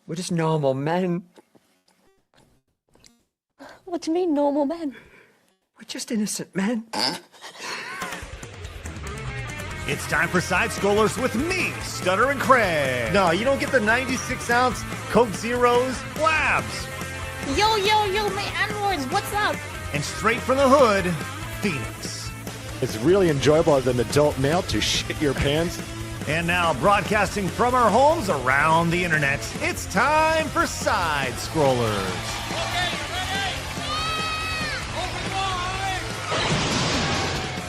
We're just normal men. What do you mean, normal men? We're just innocent men. It's time for SideScrollers with me, Stutter and Craig. No, you don't get the 96-ounce Coke Zeros, Blabs. Yo, my androids, what's up? And straight from the hood, Phoenix. It's really enjoyable as an adult male to shit your pants. And now, broadcasting from our homes around the internet, it's time for SideScrollers.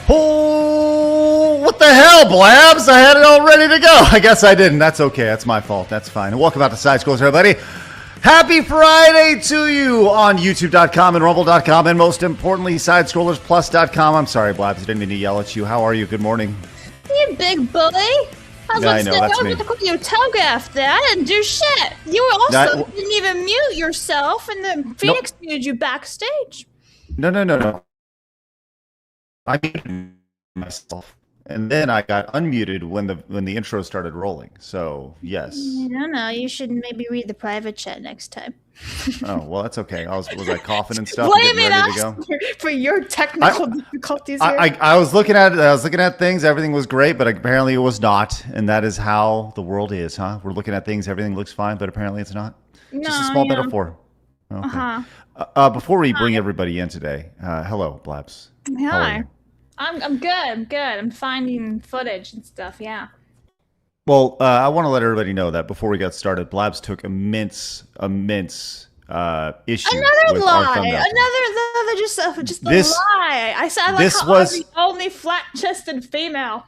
Oh, what the hell, Blabs? I had it all ready to go. I guess I didn't. That's okay. That's my fault. That's fine. And welcome back to SideScrollers, everybody. Happy Friday to you on YouTube.com and Rumble.com, and most importantly, SideScrollersPlus.com. I'm sorry, Blabs. I didn't mean to yell at you. How are you? Good morning. You big bully. I was about to call you toga after that. I didn't do shit. You were also didn't even mute yourself, and then Phoenix muted you backstage. No. I muted myself, and then I got unmuted when the intro started rolling. So yes. No. You should maybe read the private chat next time. Oh well, that's okay. Was I coughing and stuff? Blaming us for your technical difficulties here. I was looking at it. I was looking at things. Everything was great, but apparently it was not. And that is how the world is, huh? We're looking at things. Everything looks fine, but apparently it's not. Just a small metaphor. Okay. Before we bring everybody in today, hello, Blabs. Hi. I'm good. I'm finding footage and stuff. Yeah. Well, I want to let everybody know that before we got started, Blabs took immense issue. Another with lie. Our thumbnail. Another just a lie. I said I was the only flat-chested female.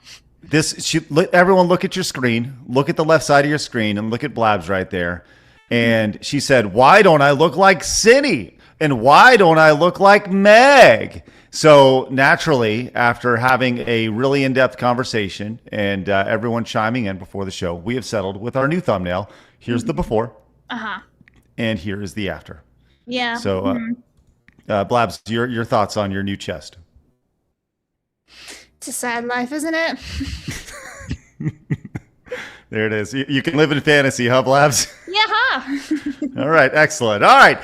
Everyone look at your screen. Look at the left side of your screen and look at Blabs right there. And she said, "Why don't I look like Cindy? And why don't I look like Meg?" So naturally, after having a really in-depth conversation and everyone chiming in before the show, we have settled with our new thumbnail. Here's the before. And here is the after. Yeah. So, Blabs, your thoughts on your new chest? It's a sad life, isn't it? There it is. You can live in fantasy, huh, Blabs? Yeah. All right, excellent. All right.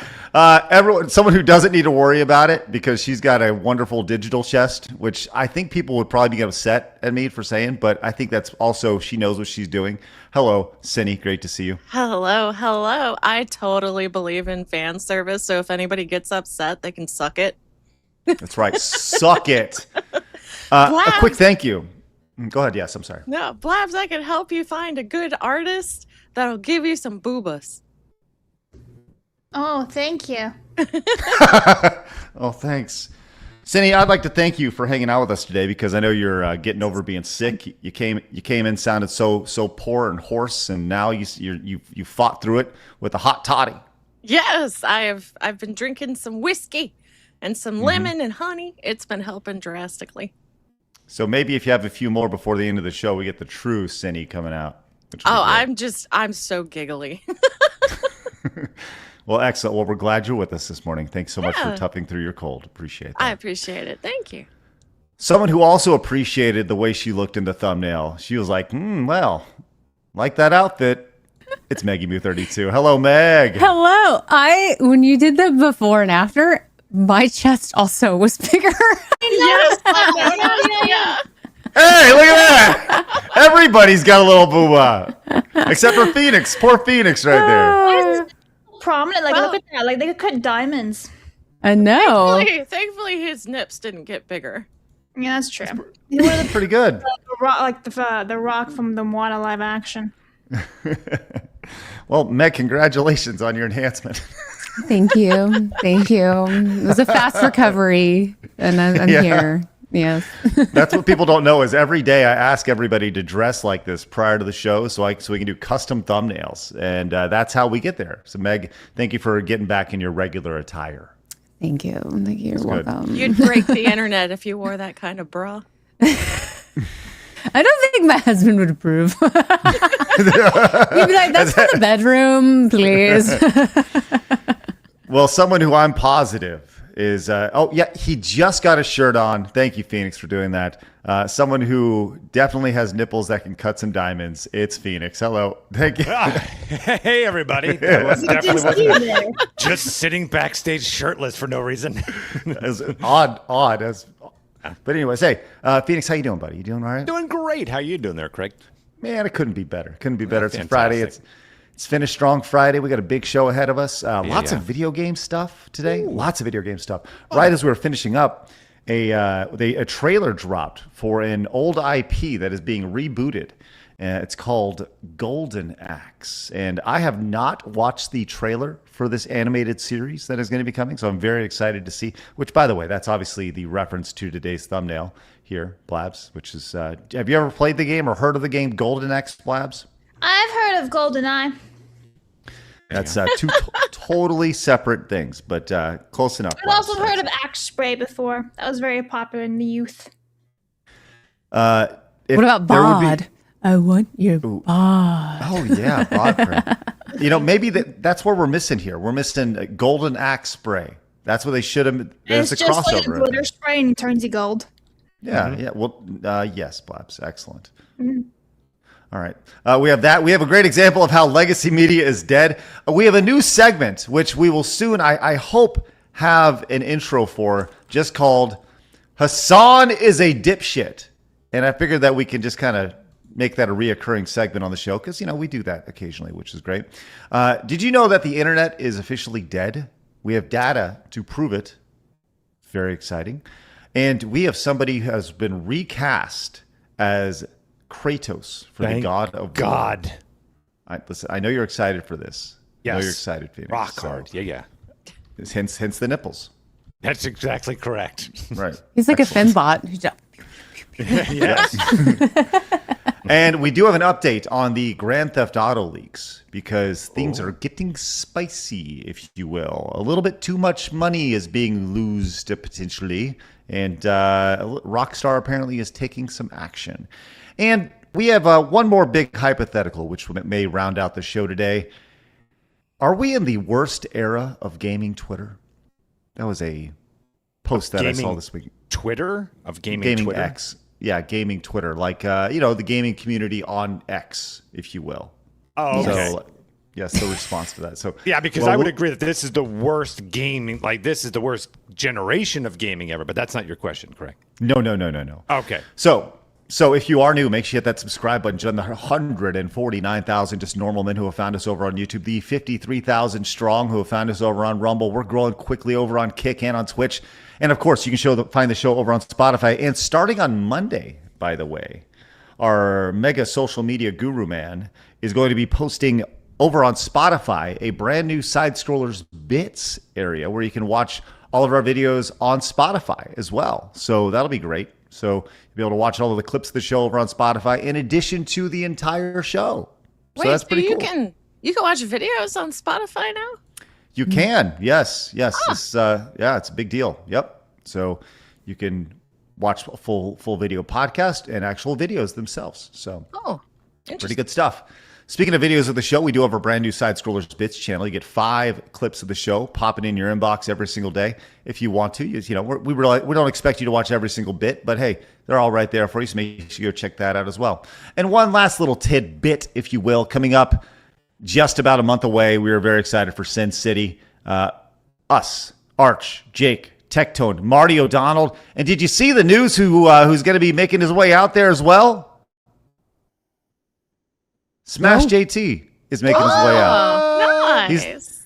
Someone who doesn't need to worry about it because she's got a wonderful digital chest, which I think people would probably be upset at me for saying, but I think that's also, she knows what she's doing. Hello, Cindy. Great to see you. Hello. I totally believe in fan service, so if anybody gets upset, they can suck it. That's right. Suck it. A quick thank you. Go ahead. Yes, I'm sorry. No, Blabs, I can help you find a good artist that'll give you some boobas. Oh, thank you. Oh, thanks. Cindy, I'd like to thank you for hanging out with us today because I know you're getting over being sick. You came in sounded so poor and hoarse, and now you fought through it with a hot toddy. Yes, I've been drinking some whiskey and some lemon and honey. It's been helping drastically. So maybe if you have a few more before the end of the show, we get the true Cindy coming out. I'm so giggly. Well, excellent. Well, we're glad you're with us this morning. Thanks so much for toughing through your cold. Appreciate that. I appreciate it. Thank you. Someone who also appreciated the way she looked in the thumbnail. She was like, well, like that outfit. It's Maggie Moo 32. Hello, Meg. Hello. When you did the before and after, my chest also was bigger. Yes. Yeah. Hey, look at that. Everybody's got a little boo-bah. Except for Phoenix. Poor Phoenix right there. Prominent, look at that, they could cut diamonds. I know. Thankfully, his nips didn't get bigger. Yeah, that's true. That's pretty good. The Rock from the Moana live action. Well, Meg, congratulations on your enhancement. Thank you. It was a fast recovery, and I'm here. Yes. That's what people don't know is every day I ask everybody to dress like this prior to the show so we can do custom thumbnails. And that's how we get there. So, Meg, thank you for getting back in your regular attire. Thank you. You're welcome. You'd break the internet if you wore that kind of bra. I don't think my husband would approve. He'd be like, that's for the bedroom, please. Well, someone who I'm positive is, he just got a shirt on. Thank you, Phoenix, for doing that. Someone who definitely has nipples that can cut some diamonds. It's Phoenix. Hello. Thank you. Hey, everybody. That was definitely wasn't just sitting backstage shirtless for no reason. As odd. But anyways, hey, Phoenix, how you doing, buddy? You doing all right? Doing great. How you doing there, Craig? Man, it couldn't be better. Couldn't be better. It's Fantastic. Friday. It's finished strong Friday. We got a big show ahead of us. Lots of video game stuff today. Ooh. Lots of video game stuff. Right as we were finishing up, a trailer dropped for an old IP that is being rebooted. It's called Golden Axe. And I have not watched the trailer for this animated series that is going to be coming, so I'm very excited to see, which, by the way, that's obviously the reference to today's thumbnail here, Blabs, which is, have you ever played the game or heard of the game Golden Axe, Blabs? I've heard of GoldenEye. That's two totally separate things, but close enough. I've also heard of Axe Spray before. That was very popular in the youth. What about bod? I want your bod. Oh, yeah, bod print. Maybe that's where we're missing here. We're missing Golden Axe Spray. That's what they should have. There's a crossover. It's just like a glitter spray and it turns you gold. Yeah, yeah. Well, yes, Blabs. Excellent. Mm-hmm. All right. We have that. We have a great example of how legacy media is dead. We have a new segment, which we will soon, I hope, have an intro for, just called Hassan is a Dipshit. And I figured that we can just kind of make that a reoccurring segment on the show because, we do that occasionally, which is great. Did you know that the internet is officially dead? We have data to prove it. Very exciting. And we have somebody who has been recast as Kratos for the God of God. War. Listen, I know you're excited for this. Yes. I know you're excited, Phoenix. Rock hard. Yeah. Hence the nipples. That's exactly correct. Right. He's like Excellent. A Fembot. Yes. And we do have an update on the Grand Theft Auto leaks because things are getting spicy, if you will. A little bit too much money is being loosed potentially, and Rockstar apparently is taking some action. And we have one more big hypothetical, which may round out the show today. Are we in the worst era of gaming Twitter? That was a post that I saw this week. Twitter? Of gaming Twitter? X. Yeah, gaming Twitter. Like, the gaming community on X, if you will. Oh, okay. So, yes, the response to that. So yeah, because I would agree that this is the worst gaming, like this is the worst generation of gaming ever, but that's not your question, correct? No. Okay. So if you are new, make sure you hit that subscribe button. Join the 149,000 just normal men who have found us over on YouTube, the 53,000 strong who have found us over on Rumble. We're growing quickly over on Kick and on Twitch. And of course, you can find the show over on Spotify. And starting on Monday, by the way, our mega social media guru man is going to be posting over on Spotify a brand new SideScrollers Bits area where you can watch all of our videos on Spotify as well. So that'll be great. So you'll be able to watch all of the clips of the show over on Spotify in addition to the entire show. So that's pretty cool. You can watch videos on Spotify now? You can. Yes. It's, it's a big deal. Yep. So you can watch a full video podcast and actual videos themselves. So pretty good stuff. Speaking of videos of the show, we do have a brand new SideScrollers Bits channel. You get 5 clips of the show popping in your inbox every single day if you want to. We don't expect you to watch every single bit, but hey, they're all right there for you, so make sure you go check that out as well. And one last little tidbit, if you will, coming up just about a month away. We are very excited for Sin City. Us, Arch, Jake, Tectone, Marty O'Donnell. And did you see the news who's going to be making his way out there as well? Smash JT is making his way out. Nice.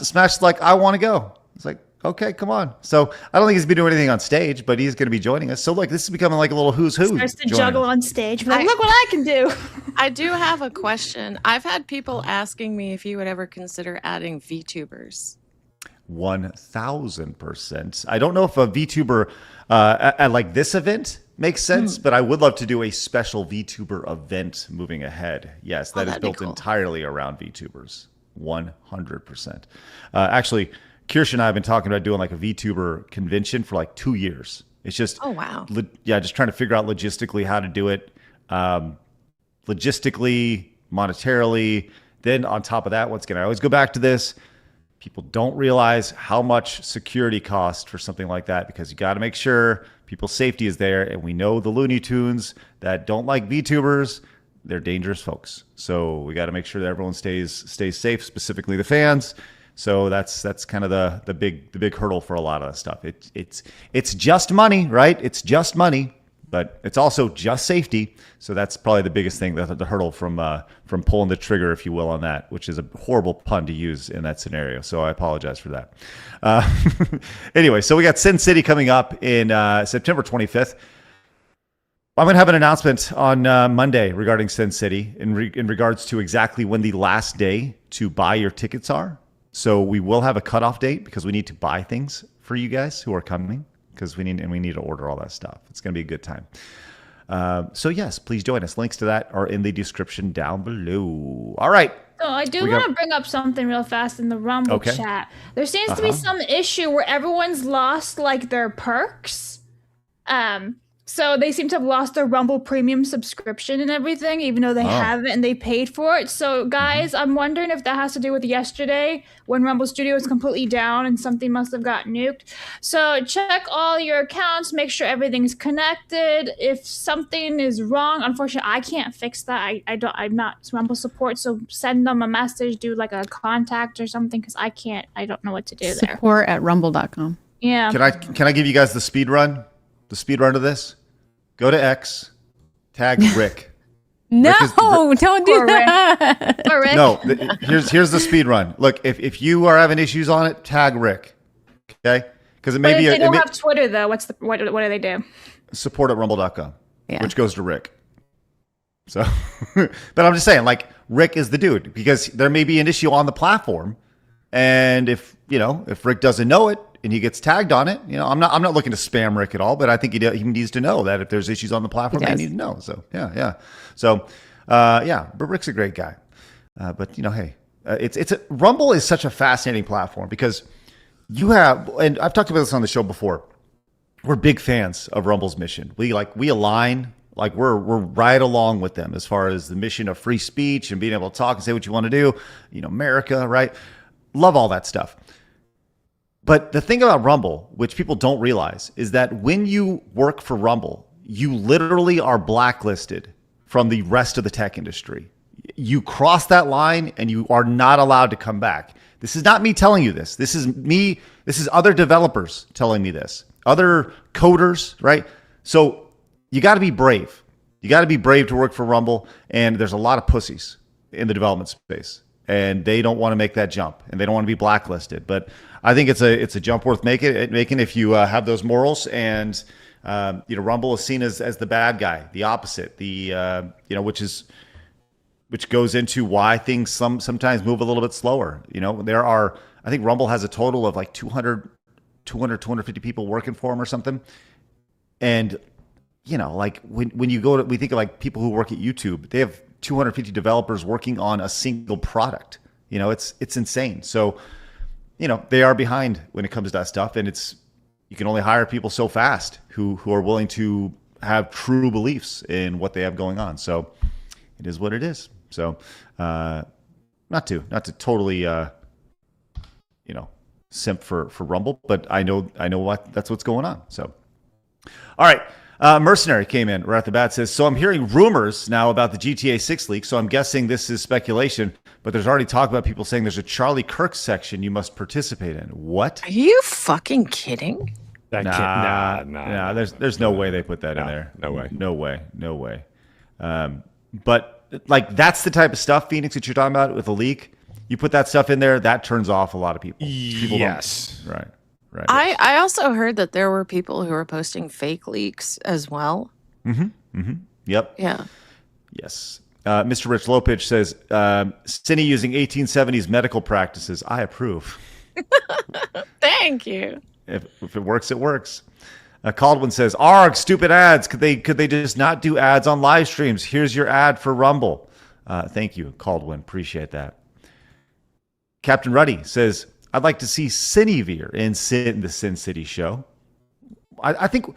Smash's like, I want to go. It's like, okay, come on. So I don't think he's been doing anything on stage, but he's going to be joining us. So look, this is becoming like a little who's who. Starts to juggle on stage. Like, look what I can do. I do have a question. I've had people asking me if you would ever consider adding VTubers. 1,000%. I don't know if a VTuber at like this event makes sense, but I would love to do a special VTuber event moving ahead. Yes, that is built entirely around VTubers. 100%. Actually, Kirsch and I have been talking about doing like a VTuber convention for like 2 years. It's just, just trying to figure out logistically how to do it. Logistically, monetarily. Then on top of that, once again, I always go back to this. People don't realize how much security costs for something like that because you got to make sure people's safety is there. And we know the Looney Tunes that don't like VTubers, they're dangerous folks. So we got to make sure that everyone stays safe, specifically the fans. So that's kind of the big hurdle for a lot of that stuff. It's just money, right? It's just money. But it's also just safety, so that's probably the biggest thing, the hurdle from pulling the trigger, if you will, on that, which is a horrible pun to use in that scenario. So I apologize for that. Anyway, so we got Sin City coming up in September 25th. I'm going to have an announcement on Monday regarding Sin City in regards to exactly when the last day to buy your tickets are. So we will have a cutoff date because we need to buy things for you guys who are coming. Because we need to order all that stuff. It's going to be a good time. So yes, please join us. Links to that are in the description down below. All right. So I do want to bring up something real fast in the Rumble chat. There seems to be some issue where everyone's lost like their perks. So they seem to have lost their Rumble Premium subscription and everything, even though they haven't and they paid for it. So guys, I'm wondering if that has to do with yesterday when Rumble Studio was completely down and something must have got nuked. So check all your accounts, make sure everything's connected. If something is wrong, unfortunately, I can't fix that. I'm not Rumble support, so send them a message, do like a contact or something, because I don't know what to do there. Support@rumble.com. Yeah. Can I give you guys the speed run? The speed run of this? Go to X, tag Rick. No, don't do that. Or Rick. No, here's the speed run. Look, if you are having issues on it, tag Rick. Okay? Because it may be they don't have Twitter though. What do they do? Support@rumble.com, which goes to Rick. So, but I'm just saying, like, Rick is the dude because there may be an issue on the platform, and if Rick doesn't know it, and he gets tagged on it, I'm not looking to spam Rick at all, but I think he needs to know that if there's issues on the platform, I need to know. So yeah. So but Rick's a great guy. But hey, Rumble is such a fascinating platform because you have, and I've talked about this on the show before. We're big fans of Rumble's mission. We align, like we're right along with them as far as the mission of free speech and being able to talk and say what you want to do. America, right? Love all that stuff. But the thing about Rumble, which people don't realize, is that when you work for Rumble, you literally are blacklisted from the rest of the tech industry. You cross that line and you are not allowed to come back. This is not me telling you this. This is other developers telling me this. Other coders, right? So you got to be brave. You got to be brave to work for Rumble. And there's a lot of pussies in the development space. And they don't want to make that jump, and they don't want to be blacklisted. But I think it's a jump worth making if you have those morals. And Rumble is seen as the bad guy, the opposite, which goes into why things sometimes move a little bit slower. I think Rumble has a total of like 250 people working for them or something. And like when you go to, we think of like people who work at YouTube, they have 250 developers working on a single product. It's insane. So, they are behind when it comes to that stuff, and you can only hire people so fast who are willing to have true beliefs in what they have going on. So it is what it is. So, not to totally, simp for Rumble, but I know that's what's going on. So, all right. Mercenary came in right at the bat, says, so I'm hearing rumors now about the GTA 6 leak, so I'm guessing this is speculation, but there's already talk about people saying there's a Charlie Kirk section you must participate in. What? Are you fucking kidding? Nah, there's no way they put that in there. No way. But like that's the type of stuff, Phoenix, that you're talking about with the leak. You put that stuff in there, that turns off a lot of people. Yes. Right. I also heard that there were people who were posting fake leaks as well. Yep. Yeah. Yes. Mr. Rich Lopich says, Cine using 1870s medical practices. I approve. Thank you. If it works, it works. Caldwin says, "Arg, stupid ads. Could they just not do ads on live streams? Here's your ad for Rumble." Thank you, Caldwin. Appreciate that. Captain Ruddy says, "I'd like to see Cineveer in the Sin City show." I think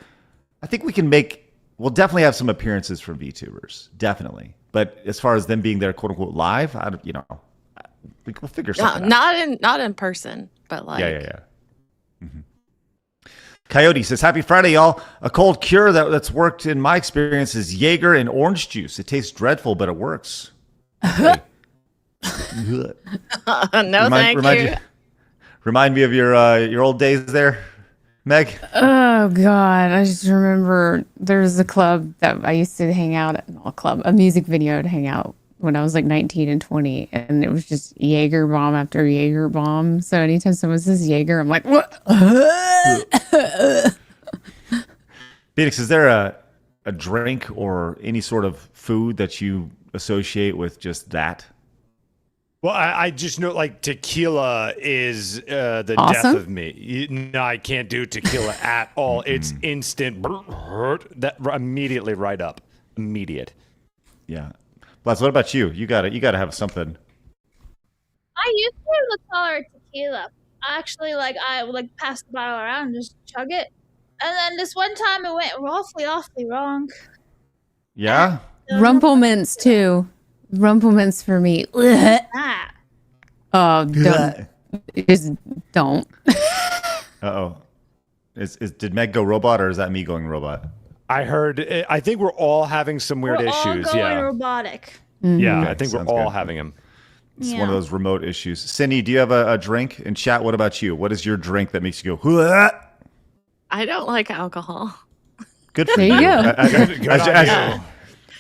we can make. We'll definitely have some appearances from VTubers, definitely. But as far as them being there, quote unquote, live, We'll figure something out. Not in person, but like Yeah. Coyote says, "Happy Friday, y'all. A cold cure that's worked in my experience is Jaeger and orange juice. It tastes dreadful, but it works." Okay. Thank you. Remind me of your old days there, Meg. Oh God, I just remember there was a club that I used to hang out at. A music video to hang out when I was like 19 and 20, and it was just Jaeger bomb after Jaeger bomb. So anytime someone says Jaeger, I'm like, what? Phoenix, is there a drink or any sort of food that you associate with just that? Well, I just know like tequila is the Awesome. death of me. No, I can't do tequila at all. It's instant, that immediately right up, immediate. Yeah. Bless, what about you? You got to have something. I used to be able to tolerate tequila. I would pass the bottle around and just chug it. And then this one time it went awfully wrong. Yeah? Rumplemints too. Rumplemints for me. Ah. Oh, don't. Just don't. Uh-oh. Did Meg go robot, or is that me going robot? I heard. I think we're all having some weird We're issues. all going Yeah, robotic. yeah. Okay, I think we're sounds all good. having them. It's Yeah. one of those remote issues. Cindy, do you have a drink? In chat, what about you? What is your drink that makes you go, "Hua"? I don't like alcohol. Good for There you go.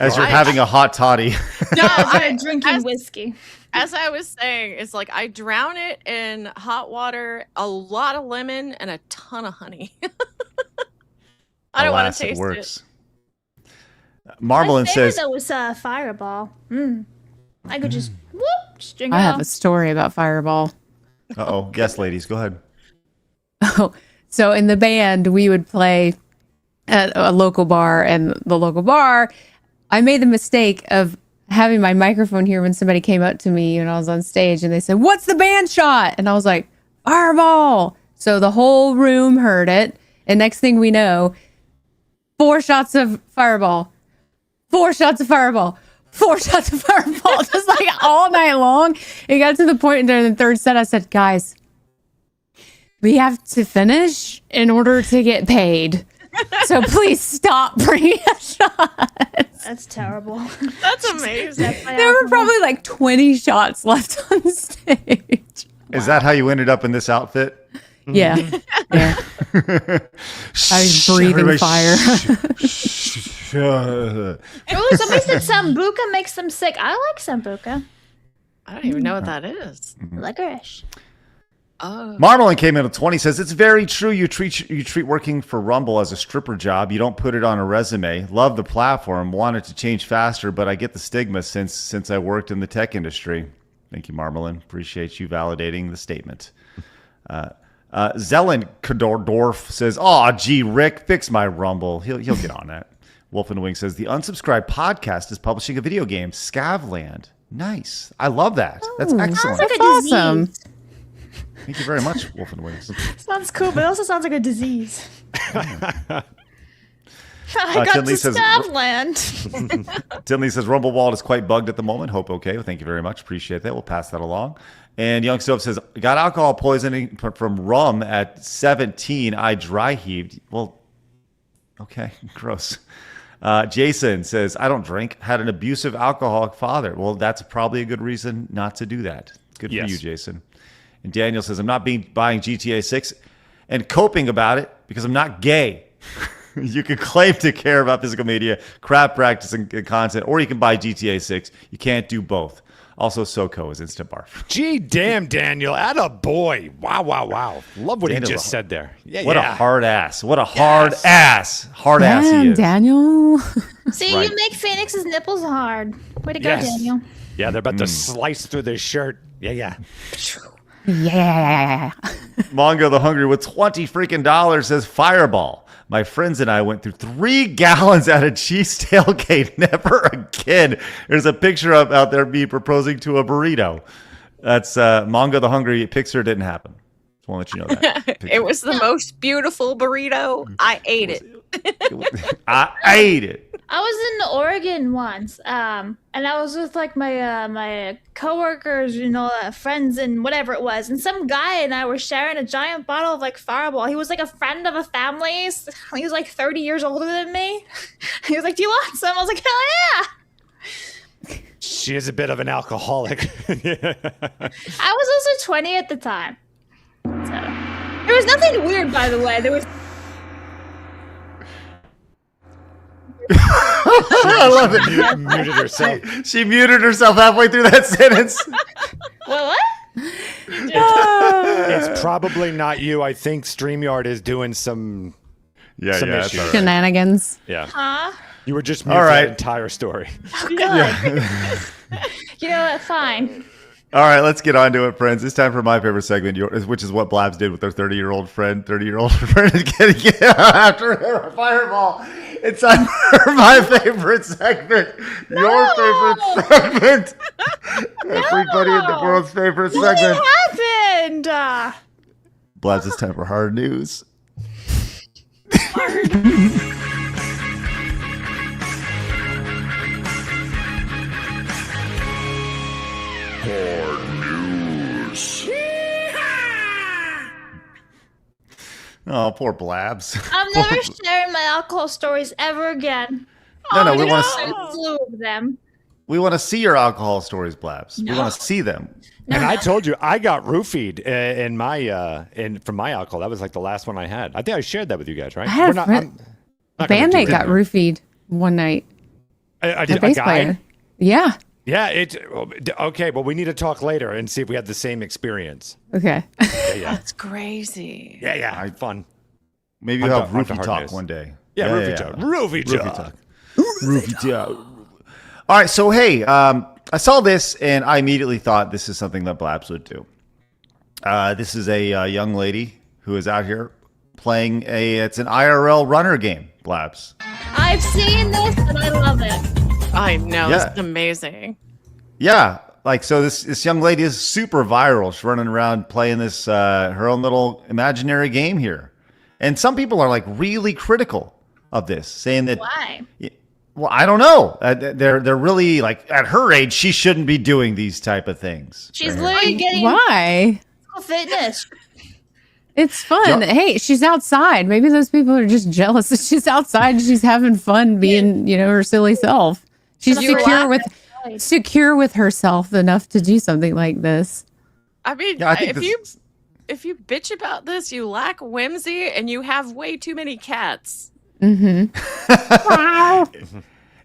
As you're having a hot toddy. No, I'm drinking whiskey. as I was saying, it's like I drown it in hot water, a lot of lemon, and a ton of honey. I don't want Alas, to taste it it. works. Marmalin My favorite says, though was Fireball. I could just drink it I have all. a story about Fireball. uh-oh, yes, ladies, go ahead. Oh, so in the band, we would play at a local bar, and the local bar, I made the mistake of having my microphone here when somebody came up to me when I was on stage, and they said, "What's the band shot?" And I was like, "Fireball." So the whole room heard it, and next thing we know, 4 shots of Fireball, 4 shots of Fireball, 4 shots of Fireball, just like all night long. It got to the point during the third set, I said, "Guys, we have to finish in order to get paid. So please stop bringing us shots." That's terrible. That's amazing. There were probably like 20 shots left on stage. Is that how you ended up in this outfit? Yeah. Yeah. I was breathing Everybody fire. Ooh, somebody said Sambuca makes them sick. I like Sambuca. I don't even know what that is. Licorice. Oh, Marmalin came in at 20, says, "It's very true. You treat working for Rumble as a stripper job. You don't put it on a resume. Love the platform. Wanted to change faster, but I get the stigma since I worked in the tech industry." Thank you, Marmalin. Appreciate you validating the statement. Zelen Kadordorf says, "Aw, gee, Rick, fix my Rumble. He'll get on that." Wolf and Wing says, "The Unsubscribed podcast is publishing a video game, Scavland." Nice. I love that. That's excellent. Sounds like a disease. Awesome. Thank you very much, Wolf and Wings. Sounds cool, but it also sounds like a disease. I got Tinley to says- Scavland. Tinley says, "Rumblewald is quite bugged at the moment. Hope okay." Well, thank you very much. Appreciate that. We'll pass that along. And Young Stove says, "Got alcohol poisoning from rum at 17. I dry heaved." Well, okay, gross. Jason says, "I don't drink. Had an abusive alcoholic father." Well, that's probably a good reason not to do that. Good for Yes. you, Jason. And Daniel says, "I'm not buying GTA 6 and coping about it because I'm not gay." You can claim to care about physical media, crap practice, and content, or you can buy GTA 6. You can't do both. Also, SoCo is instant barf. Gee, damn, Daniel, atta boy! Wow. Love what Daniel's he just a- said there. Yeah, What yeah. a hard ass. What a hard ass. Hard ass he Damn, is. Daniel. See, Right. you make Phoenix's nipples hard. Way to go, Yes. Daniel. Yeah, they're about to slice through this shirt. Yeah. Yeah. Mongo the Hungry with $20 freaking says, "Fireball. My friends and I went through 3 gallons at a cheese tailgate. Never again." There's a picture of out there me proposing to a burrito. That's Mongo the Hungry. Picture didn't happen. Just want to let you know that. it was the most beautiful burrito. I ate it. I ate it. I was in Oregon once, and I was with like my coworkers, friends and whatever it was, and some guy and I were sharing a giant bottle of like Fireball. He was like a friend of a family. He was like 30 years older than me. He was like, "Do you want some?" I was like, "Hell yeah!" She is a bit of an alcoholic. I was also 20 at the time, so there was nothing weird, by the way. There was. I love it. Muted herself. She muted herself halfway through that sentence. What? It's probably not you. I think StreamYard is doing some Some issues. all right. Shenanigans. Yeah. Huh? You were just muted All right. the entire story. Good. You know what? Fine. All right, let's get on to it, friends. It's time for my favorite segment, which is what Blabs did with their 30-year-old friend. 30-year-old friend is getting after her fireball. It's time for my favorite segment. Your favorite segment. Everybody in the world's favorite segment. What happened? Blabs, it's time for hard news. Oh, poor Blabs. I'm never sharing my alcohol stories ever again. No, we want I flew of them. to see your alcohol stories, Blabs. We No. want to see them. And I told you I got roofied from my alcohol. That was like the last one I had. I think I shared that with you guys, right? I had a friend, not gonna do bandmate it. got roofied one night. I A did. A bass guy? player. Yeah. Yeah. Okay. Well, we need to talk later and see if we had the same experience. Okay. Yeah. That's crazy. Yeah. Fun. Maybe I'm you'll have to- I'm to roofie hard talk news. one day. Yeah. Roofie talk. Roofie Roofie talk. talk. Roofie talk. All right, so hey, I saw this and I immediately thought this is something that Blabs would do. This is a young lady who is out here playing it's an IRL runner game, Blabs. I've seen this and I love it. I know. Yeah. This is amazing. Yeah, like so this young lady is super viral. She's running around playing this her own little imaginary game here. And some people are like really critical of this, saying that Why? well, I don't know. They're really like at her age, she shouldn't be doing these type of things. She's literally getting Why? physical fitness. It's fun. Jo- Hey, she's outside. Maybe those people are just jealous that she's outside and she's having fun being, her silly self. She's You secure with herself enough to do something like this. I mean, Yeah, I think if you bitch about this, you lack whimsy and you have way too many cats.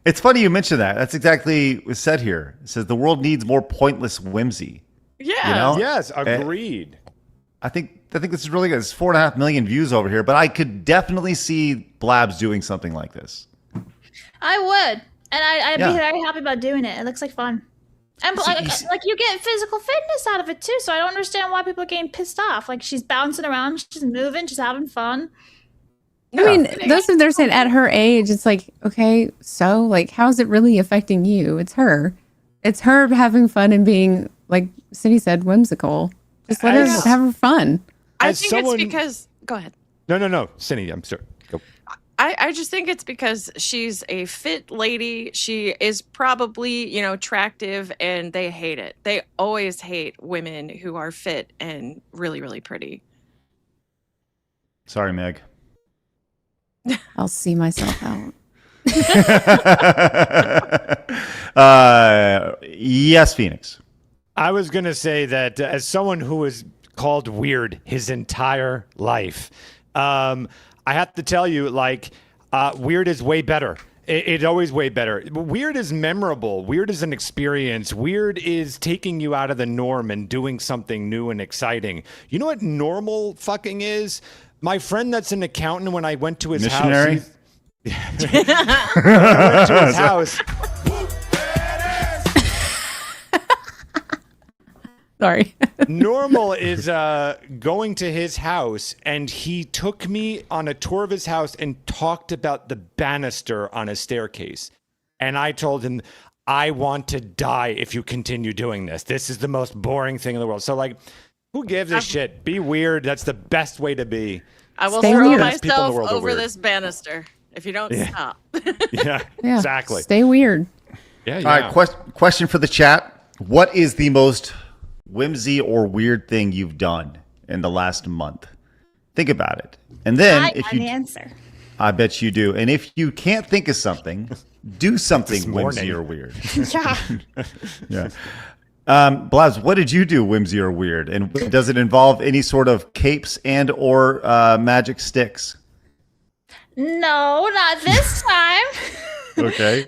It's funny you mentioned that. That's exactly what's said here. It says the world needs more pointless whimsy. Yeah. You know? Yes. Agreed. I think this is really good. It's 4.5 million views over here, but I could definitely see Blabs doing something like this. I would. And I'd Yeah. be very happy about doing it. It looks like fun. And See, you see- like you get physical fitness out of it too, so I don't understand why people are getting pissed off. Like she's bouncing around, she's moving, she's having fun. I mean, those of they're saying at her age, it's like, okay, so like, how's it really affecting you? It's her. It's her having fun and being, like Cindy said, whimsical. Just let her have her fun. I As think someone- it's because. Go ahead. No. Cindy, I'm sorry. Go. I just think it's because she's a fit lady. She is probably, attractive, and they hate it. They always hate women who are fit and really, really pretty. Sorry, Meg. I'll see myself out. Yes, Phoenix. I was going to say that as someone who was called weird his entire life, I have to tell you, weird is way better. It's always way better. Weird is memorable. Weird is an experience. Weird is taking you out of the norm and doing something new and exciting. You know what normal fucking is? My friend that's an accountant, when I went to his Missionary? house... I went to his house... Sorry. Normal is going to his house, and he took me on a tour of his house and talked about the banister on a staircase. And I told him, I want to die if you continue doing this. This is the most boring thing in the world. So, who gives a shit? Be weird. That's the best way to be. I will Stay throw weird. People in the myself world are over weird. this banister. if you don't stop. Yeah, Yeah, exactly. Stay weird. Yeah, All right, question for the chat. What is the most whimsy or weird thing you've done in the last month? Think about it. And then I if got you an answer. I bet you do. And if you can't think of something, do something This morning. whimsy or weird. Yeah. Yeah. Blaz, what did you do whimsy or weird? And does it involve any sort of capes and or magic sticks? No, not this time. Okay.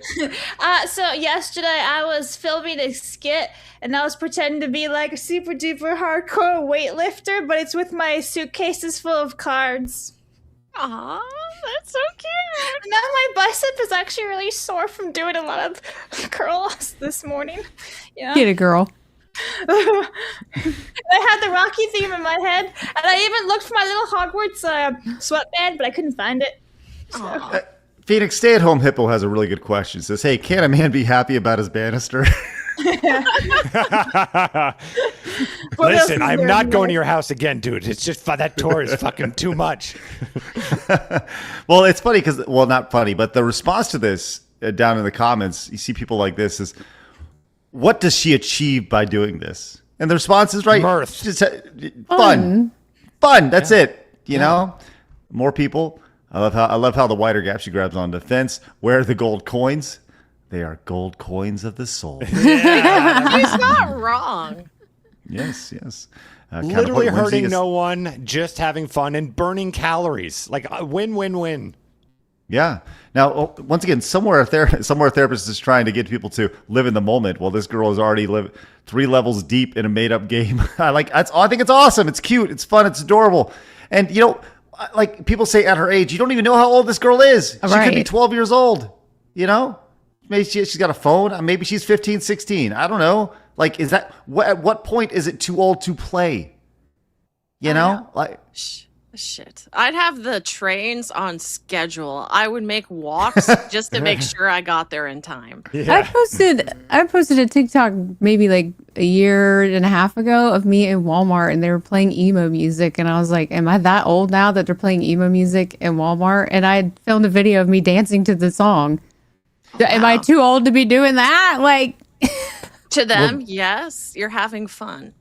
So yesterday I was filming a skit and I was pretending to be like a super duper hardcore weightlifter, but it's with my suitcases full of cards. Aw, that's so cute. Now my bicep is actually really sore from doing a lot of curls this morning. Yeah. Get it, girl. I had the Rocky theme in my head, and I even looked for my little Hogwarts sweatband, but I couldn't find it. Phoenix Stay at Home Hippo has a really good question. It says, hey, can a man be happy about his banister? Listen, I'm not going to your house again, dude. It's just that tour is fucking too much. Well, it's funny because, well, not funny, but the response to this down in the comments, you see people like this is, what does she achieve by doing this? And the response is right. Mirth. Just, fun. That's it. You know, more people. I love how the wider gap she grabs on the fence. Where are the gold coins? They are gold coins of the soul. He's not wrong. Yes. Literally Counterpoint whimsy hurting is- no one, just having fun and burning calories. Like win. Yeah. Now, once again, somewhere a therapist is trying to get people to live in the moment. Well, this girl is already 3 levels deep in a made-up game. I think it's awesome. It's cute. It's fun. It's adorable. And you know, like people say at her age, you don't even know how old this girl is. She could be 12 years old. You know, maybe she's got a phone. Maybe she's 15, 16. I don't know. Like, is that at what point is it too old to play? You know, like. Shit. I'd have the trains on schedule. I would make walks just to make sure I got there in time. I posted a TikTok maybe like a year and a half ago of me in Walmart and they were playing emo music and I was like, am I that old now that they're playing emo music in Walmart? And I had filmed a video of me dancing to the song. Wow. Am I too old to be doing that? Like to them, yes, you're having fun.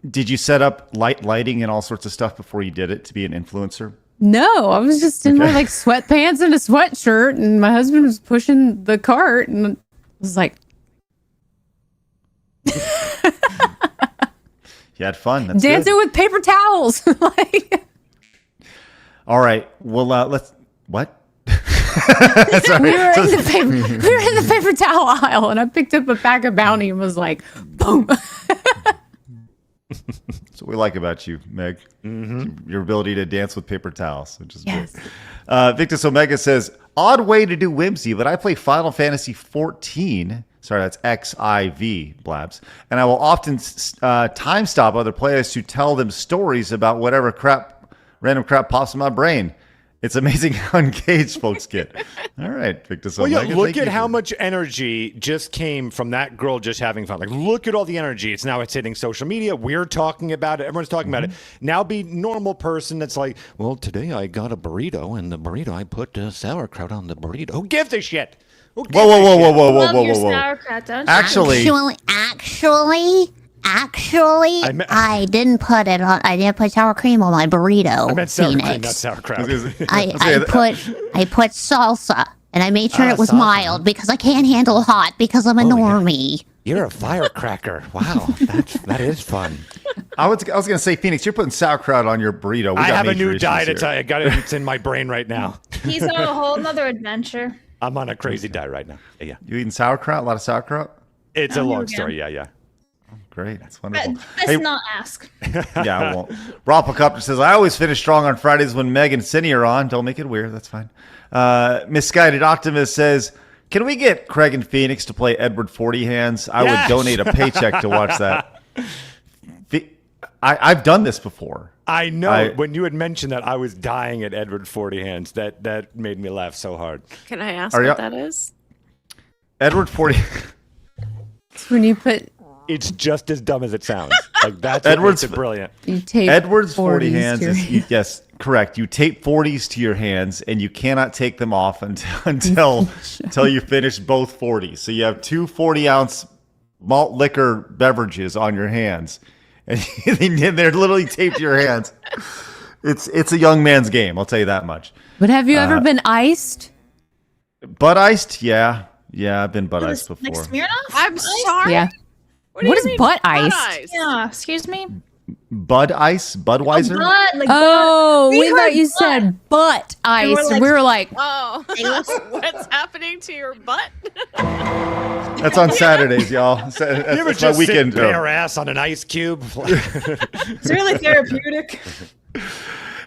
Did you set up lighting and all sorts of stuff before you did it to be an influencer? No, I was just in my like sweatpants and a sweatshirt and my husband was pushing the cart and I was like, you had fun. That's dancing good. with paper towels. Like, all right. Well, let's, what? we were in the paper towel aisle and I picked up a pack of Bounty and was like, boom. That's what we like about you, Meg. Mm-hmm. Your ability to dance with paper towels, which is yes. Good. Victus Omega says, odd way to do whimsy, but I play Final Fantasy 14. Sorry, that's XIV, Blabs. And I will often time stop other players to tell them stories about whatever random crap pops in my brain. It's amazing how engaged folks get. All right, Victus Omega. Well, yeah, look at how much energy just came from that girl just having fun. Like, look at all the energy. It's hitting social media. We're talking about it. Everyone's talking about it. Now be normal person that's like, well, today I got a burrito, and the burrito, I put sauerkraut on the burrito. Who gives a shit? Whoa. Love your sauerkraut, don't you? Actually, I didn't put it on. I didn't put sour cream on my burrito. I meant sour cream, Phoenix. not sauerkraut. I put salsa, and I made sure it was salsa. mild because I can't handle hot because I'm a normie. You're a firecracker. Wow, that is fun. I was going to say, Phoenix, you're putting sauerkraut on your burrito. I have a new diet. It's in my brain right now. He's on a whole nother adventure. I'm on a crazy diet right now. Yeah. You eating sauerkraut? A lot of sauerkraut? It's a long story. Yeah. Great. That's wonderful. Let's not ask. Yeah, I won't. Ropacopter says, I always finish strong on Fridays when Meg and Cindy are on. Don't make it weird. That's fine. Misguided Optimist says, can we get Craig and Phoenix to play Edward 40 Hands? I would donate a paycheck to watch that. I've done this before. I know. When you had mentioned that, I was dying at Edward 40 Hands. That made me laugh so hard. Can I ask what that is? Edward 40. When you put... It's just as dumb as it sounds. Like that's Edward's brilliant. You tape Edward's 40 40s hands to your is yes, correct. You tape 40s to your hands, and you cannot take them off until you finish both 40s. So you have two 40-ounce malt liquor beverages on your hands, and they're literally taped to your hands. It's a young man's game. I'll tell you that much. But have you ever been iced? Butt iced, yeah, I've been butt iced before. Like Smirnoff? I'm sorry. Yeah. What do What you is mean butt butt iced? ice? Yeah, excuse me? Bud ice, Budweiser. Blood, like Oh, we heard thought you butt. said butt ice. like- We were like, Oh, what's happening to your butt? That's on Saturdays, y'all. That's You ever my just weekend. sit bare ass on an ice cube? it's really therapeutic.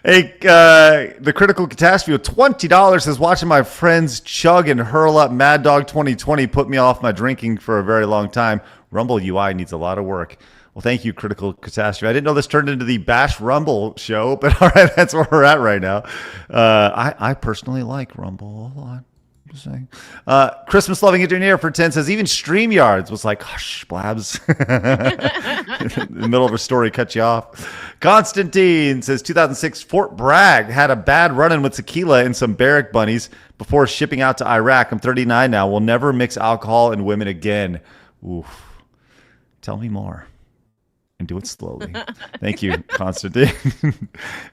Hey, the Critical Catastrophe of $20 says watching my friends chug and hurl up Mad Dog 2020 put me off my drinking for a very long time. Rumble UI needs a lot of work. Well, thank you, Critical Catastrophe. I didn't know this turned into the Bash Rumble show, but all right, that's where we're at right now. I personally like Rumble a lot. Just saying. Christmas Loving Engineer for 10 says even StreamYards was like, hush, Blabs. In the middle of a story, cut you off. Constantine says 2006 Fort Bragg had a bad run-in with tequila and some barrack bunnies before shipping out to Iraq. I'm 39 now. Will never mix alcohol and women again. Oof. Tell me more. And do it slowly. Thank you, Constantine.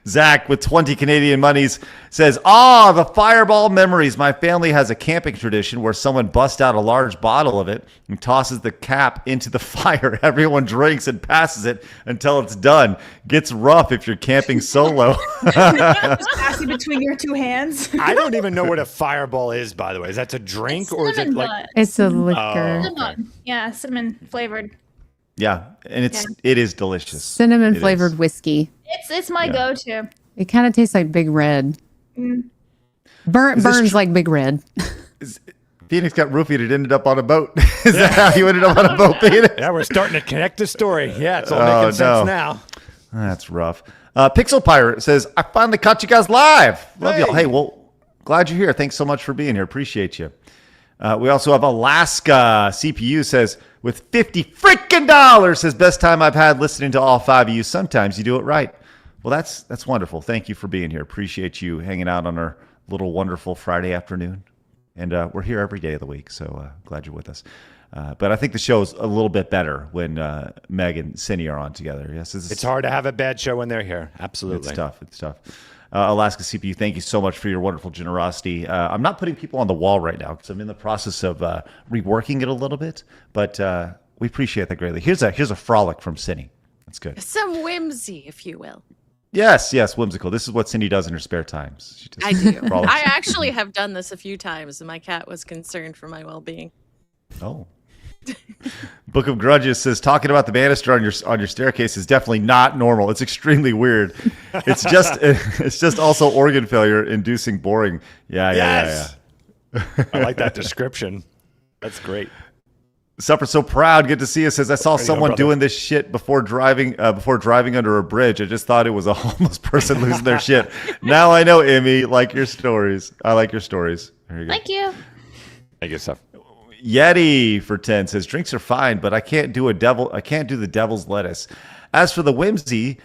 Zach with 20 Canadian monies says, the Fireball memories. My family has a camping tradition where someone busts out a large bottle of it and tosses the cap into the fire. Everyone drinks and passes it until it's done. Gets rough if you're camping solo. Passing between your two hands. I don't even know what a Fireball is, by the way. Is that a drink or is it Cinnamon like? butt. it's a liquor. Oh. Cinnamon. Yeah, cinnamon flavored. Yeah, and it is delicious. Cinnamon It flavored is. whiskey. It's my go-to. It kind of tastes like Big Red. Burns like Big Red. Phoenix got roofied. It ended up on a boat. Is that how you ended up on a boat, Phoenix? Yeah, we're starting to connect the story. Yeah, it's all Oh, making sense no. now. That's rough. Pixel Pirate says, I finally caught you guys live. Love y'all. Hey, well, glad you're here. Thanks so much for being here. Appreciate you. We also have Alaska CPU says, with 50 freaking dollars, says, best time I've had listening to all five of you. Sometimes you do it right. Well, that's wonderful. Thank you for being here. Appreciate you hanging out on our little wonderful Friday afternoon. And we're here every day of the week, so glad you're with us. But I think the show's a little bit better when Meg and Cindy are on together. Yes, It's hard to have a bad show when they're here. Absolutely. It's tough. Alaska CPU, thank you so much for your wonderful generosity. I'm not putting people on the wall right now because I'm in the process of reworking it a little bit, but we appreciate that greatly. Here's a frolic from Cindy. That's good. Some whimsy, if you will. Yes, whimsical. This is what Cindy does in her spare times. She just I do. frolics. I actually have done this a few times, and my cat was concerned for my well-being. Oh. Book of Grudges says talking about the banister on your staircase is definitely not normal. It's extremely weird. It's just also organ failure inducing boring. Yeah. I like that description. That's great. Suffer so proud. Good to see you. Says I saw someone brother. doing this shit before driving under a bridge. I just thought it was a homeless person losing their shit. Now I know, Emmy. Like your stories. I like your stories. There you go. Thank you. I guess so. Yeti for 10 says drinks are fine, but I can't do the devil's lettuce. As for whimsy,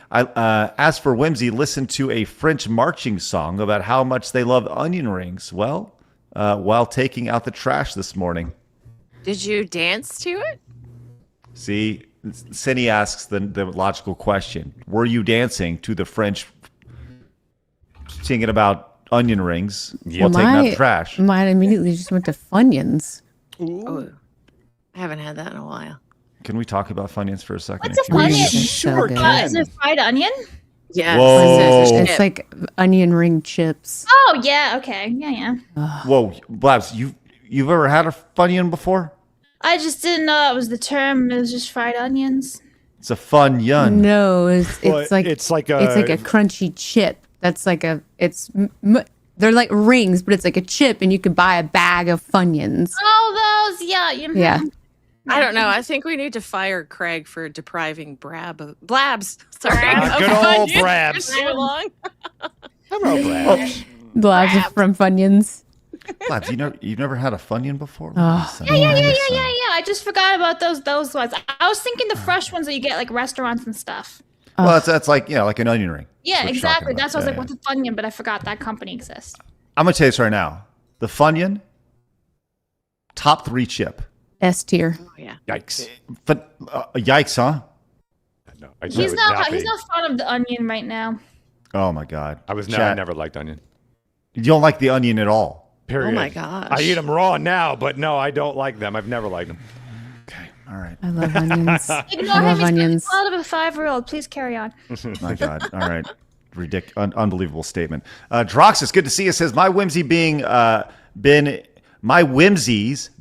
listen to a French marching song about how much they love onion rings. Well, while taking out the trash this morning. Did you dance to it? See, Cindy asks the logical question: were you dancing to the French singing about onion rings while taking out the trash? Mine immediately just went to Funyuns. Oh, I haven't had that in a while. Can we talk about Funyuns for a second? What's a if you will? Funyun? Sure Is it fried onion? Yes. Whoa. It's like onion ring chips. Oh yeah, okay, yeah. Whoa, Blabs, you've ever had a Funyun before? I just didn't know that was the term. It was just fried onions. It's a Funyun. No, it's Well, like it's like a crunchy chip. That's like they're like rings, but it's like a chip, and you could buy a bag of Funyuns. Oh, those, yeah. Yeah. I don't know. I think we need to fire Craig for depriving Blabs. Sorry. Good of old Funyuns Brabs. for too long. Hello, Brad. Blabs from Funyuns. Labs, you've never had a Funyun before? Oh. Yeah. I just forgot about those ones. I was thinking the fresh ones that you get like restaurants and stuff. Well, that's like like an onion ring. Yeah, exactly. That's why I was like, what's a Funyun? But I forgot that company exists. I'm gonna tell you this right now. The Funyun, top 3 chip. S tier. Oh, yeah. Yikes. But yikes, huh? No, He's not fond of the onion right now. Oh my God. I never liked onion. You don't like the onion at all. Period. Oh my gosh. I eat them raw now, but no, I don't like them. I've never liked them. Okay. All right. I love onions. Ignore him. He's out of a 5-year-old. Please carry on. My God. All right. Unbelievable statement. Droxus, good to see you. Says my whimsy's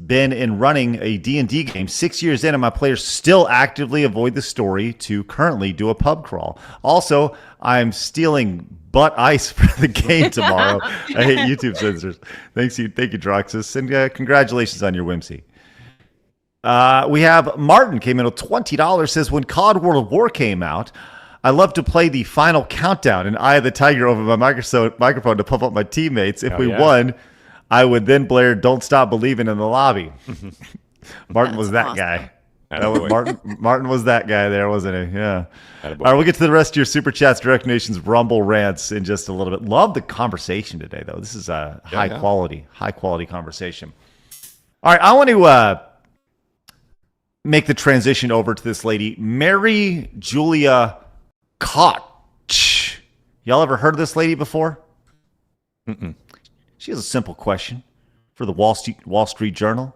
been in running a D&D game 6 years in, and my players still actively avoid the story to currently do a pub crawl. Also, I'm stealing butt ice for the game tomorrow. I hate YouTube censors. Thank you, Droxus, and congratulations on your whimsy. We have Martin came in with $20. Says when COD World of War came out, I love to play the final countdown and Eye of the Tiger over my microphone to pump up my teammates. If we won, I would then blare "Don't Stop Believing" in the lobby. Martin was that guy. Martin was that guy there, wasn't he? Yeah. All right, we'll get to the rest of your super chats, Direct Nations, Rumble rants in just a little bit. Love the conversation today, though. This is a high quality conversation. All right, I want to make the transition over to this lady, Mary Julia Koch. Y'all ever heard of this lady before? Mm-mm. She has a simple question for the Wall Street Journal.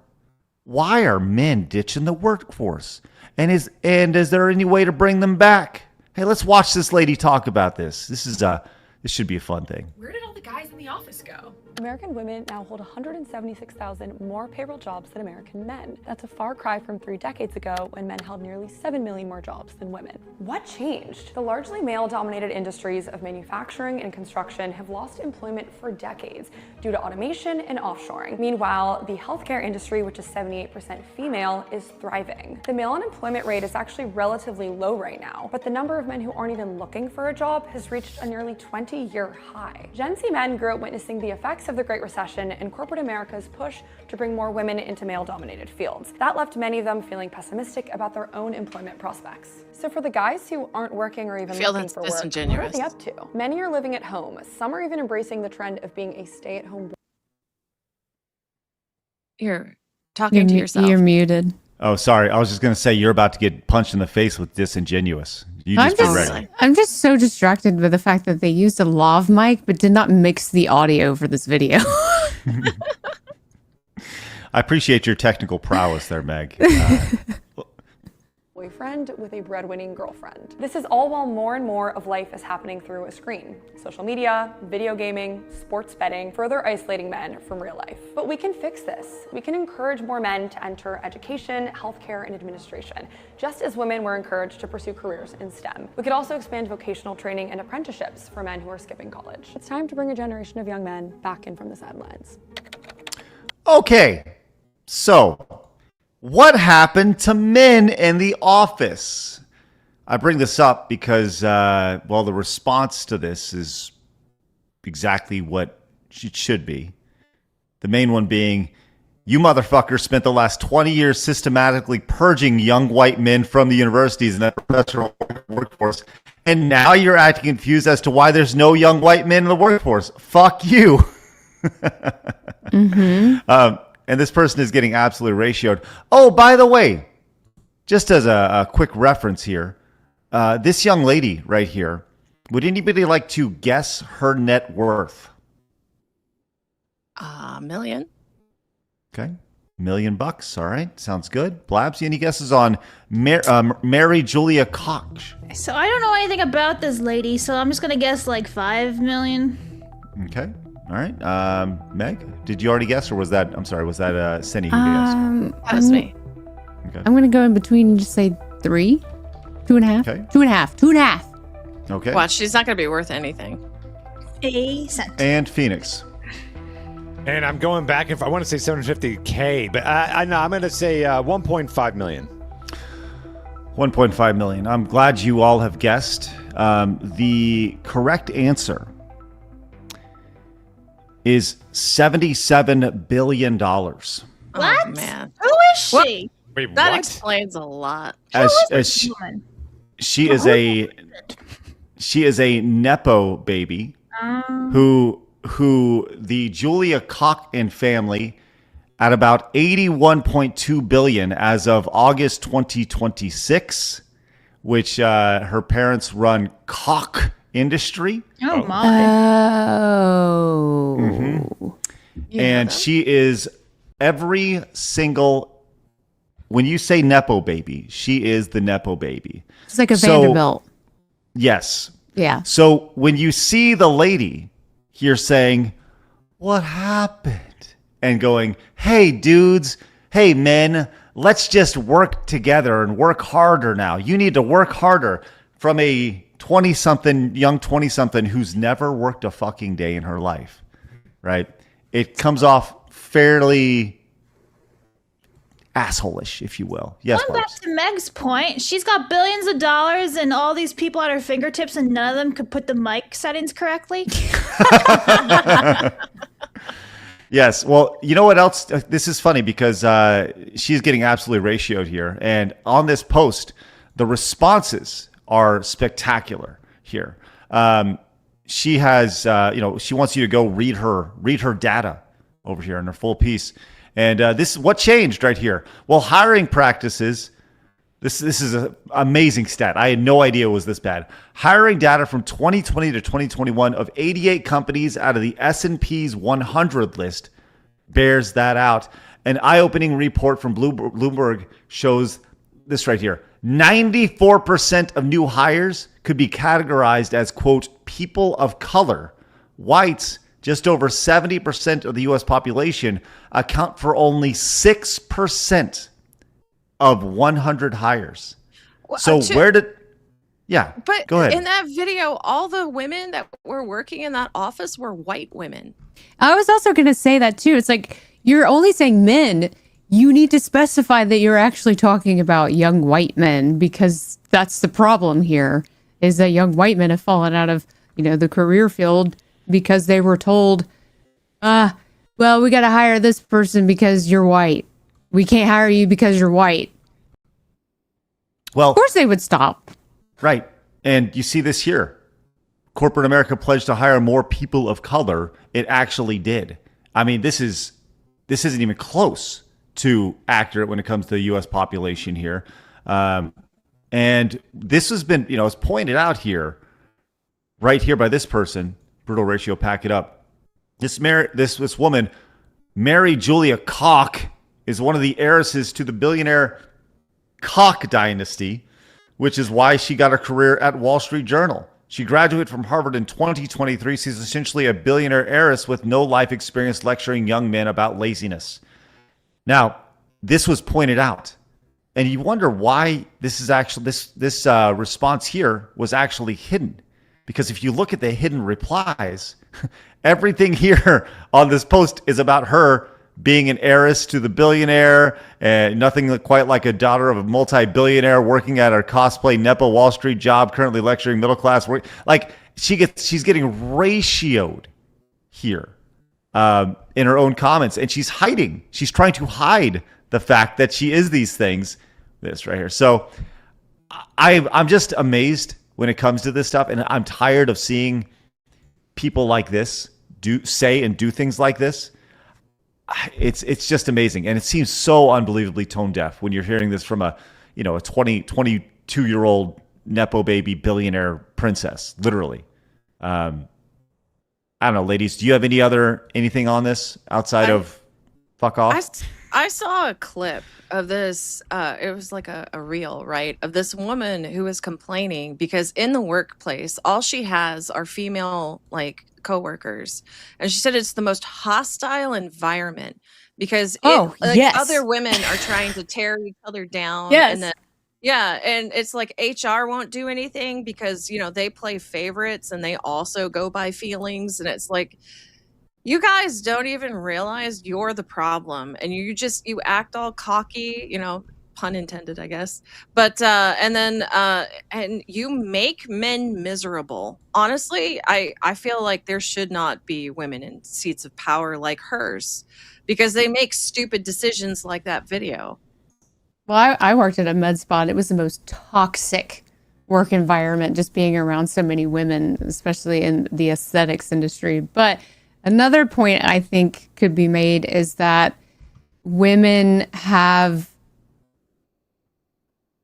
Why are men ditching the workforce? And is there any way to bring them back? Hey, let's watch this lady talk about this. This should be a fun thing. Where did all the guys in the office go? American women now hold 176,000 more payroll jobs than American men. That's a far cry from 3 decades ago when men held nearly 7 million more jobs than women. What changed? The largely male-dominated industries of manufacturing and construction have lost employment for decades due to automation and offshoring. Meanwhile, the healthcare industry, which is 78% female, is thriving. The male unemployment rate is actually relatively low right now, but the number of men who aren't even looking for a job has reached a nearly 20-year high. Gen Z men grew up witnessing the effects of the Great Recession and corporate America's push to bring more women into male-dominated fields. That left many of them feeling pessimistic about their own employment prospects. So for the guys who aren't working or even looking for work, what are they up to? Many are living at home. Some are even embracing the trend of being a stay-at-home. You're talking to yourself. You're muted. Oh, sorry. I was just going to say you're about to get punched in the face with disingenuous. You just be ready. I'm just so distracted by the fact that they used a lav mic but did not mix the audio for this video. I appreciate your technical prowess there, Meg. Boyfriend with a breadwinning girlfriend. This is all while more and more of life is happening through a screen. Social media, video gaming, sports betting, further isolating men from real life. But we can fix this. We can encourage more men to enter education, healthcare, and administration, just as women were encouraged to pursue careers in STEM. We could also expand vocational training and apprenticeships for men who are skipping college. It's time to bring a generation of young men back in from the sidelines. Okay, so what happened to men in the office? I bring this up because, the response to this is exactly what it should be. The main one being, you motherfuckers spent the last 20 years systematically purging young white men from the universities and the professional workforce, and now you're acting confused as to why there's no young white men in the workforce. Fuck you. Mm-hmm. And this person is getting absolutely ratioed. Oh, by the way, just as a quick reference here, this young lady right here, would anybody like to guess her net worth? $1 million. Okay. $1 million. All right. Sounds good. Blabs, any guesses on Mary Julia Koch? So I don't know anything about this lady, so I'm just going to guess like 5 million. Okay. All right. Meg, did you already guess, or was that Cindy who guessed? That was me. Okay. I'm going to go in between and just say 3, 2.5, Okay. 2.5. Okay. Watch, she's not going to be worth anything. A cent. And Phoenix. And I'm going back, if I want to say 750K, but I'm going to say 1.5 million. 1.5 million. I'm glad you all have guessed. The correct answer is $77 billion. What? Oh, man. Who is she? Wait, That what? explains a lot. She is a Nepo baby who the Julia Koch family at about 81.2 billion as of August 2026, which her parents run Koch Industry. Oh my. Oh. And she is every single, when you say Nepo baby, she is the Nepo baby. It's like a Vanderbilt. Yes. Yeah. So when you see the lady here saying, "What happened?" and going, "Hey, dudes, hey, men, let's just work together and work harder now. You need to work harder," from a 20-something, young 20-something who's never worked a fucking day in her life, right? It comes off fairly asshole-ish, if you will. Yes, Going back to Meg's point, she's got billions of dollars and all these people at her fingertips, and none of them could put the mic settings correctly. Yes. Well, you know what else? This is funny because she's getting absolutely ratioed here. And on this post, the responses are spectacular here. She has, she wants you to go read her data over here in her full piece. And this is what changed right here. Well, hiring practices. This is an amazing stat. I had no idea it was this bad. Hiring data from 2020 to 2021 of 88 companies out of the S&P's 100 list bears that out. An eye-opening report from Bloomberg shows this right here. 94% of new hires could be categorized as, quote, people of color. Whites, just over 70% of the U.S. population, account for only 6% of 100 hires. So where did... Yeah, but go ahead. In that video, all the women that were working in that office were white women. I was also going to say that too. It's like, you're only saying men. You need to specify that you're actually talking about young white men, because that's the problem here, is that young white men have fallen out of, the career field because they were told, well, we got to hire this person because you're white. We can't hire you because you're white. Well, of course they would stop. Right. And you see this here. Corporate America pledged to hire more people of color. It actually did. I mean, this isn't even close to accurate when it comes to the U.S. population here. And this has been, it's pointed out here, right here by this person, Brutal Ratio, pack it up. This woman, Mary Julia Koch, is one of the heiresses to the billionaire Koch dynasty, which is why she got a career at Wall Street Journal. She graduated from Harvard in 2023. She's essentially a billionaire heiress with no life experience lecturing young men about laziness. Now, this was pointed out, and you wonder why this is actually this response here was actually hidden. Because if you look at the hidden replies, everything here on this post is about her being an heiress to the billionaire, and nothing quite like a daughter of a multi-billionaire working at a cosplay Nepo Wall Street job, currently lecturing middle class work. Like she's getting ratioed here in her own comments, and she's hiding. She's trying to hide the fact that she is these things. This right here. So I'm just amazed when it comes to this stuff, and I'm tired of seeing people like this say and do things like this. It's just amazing, and it seems so unbelievably tone deaf when you're hearing this from a 22-year-old Nepo baby billionaire princess, literally. I don't know, ladies. Do you have anything on this outside of fuck off? I saw a clip of this. It was like a reel, right, of this woman who was complaining because in the workplace, all she has are female coworkers, and she said it's the most hostile environment because other women are trying to tear each other down. Yes. And it's like HR won't do anything because they play favorites and they also go by feelings, and it's like, you guys don't even realize you're the problem, and you act all cocky, pun intended, I guess. But and you make men miserable. Honestly, I feel like there should not be women in seats of power like hers, because they make stupid decisions like that video. Well, I worked at a med spa. It was the most toxic work environment, just being around so many women, especially in the aesthetics industry. But another point I think could be made is that women have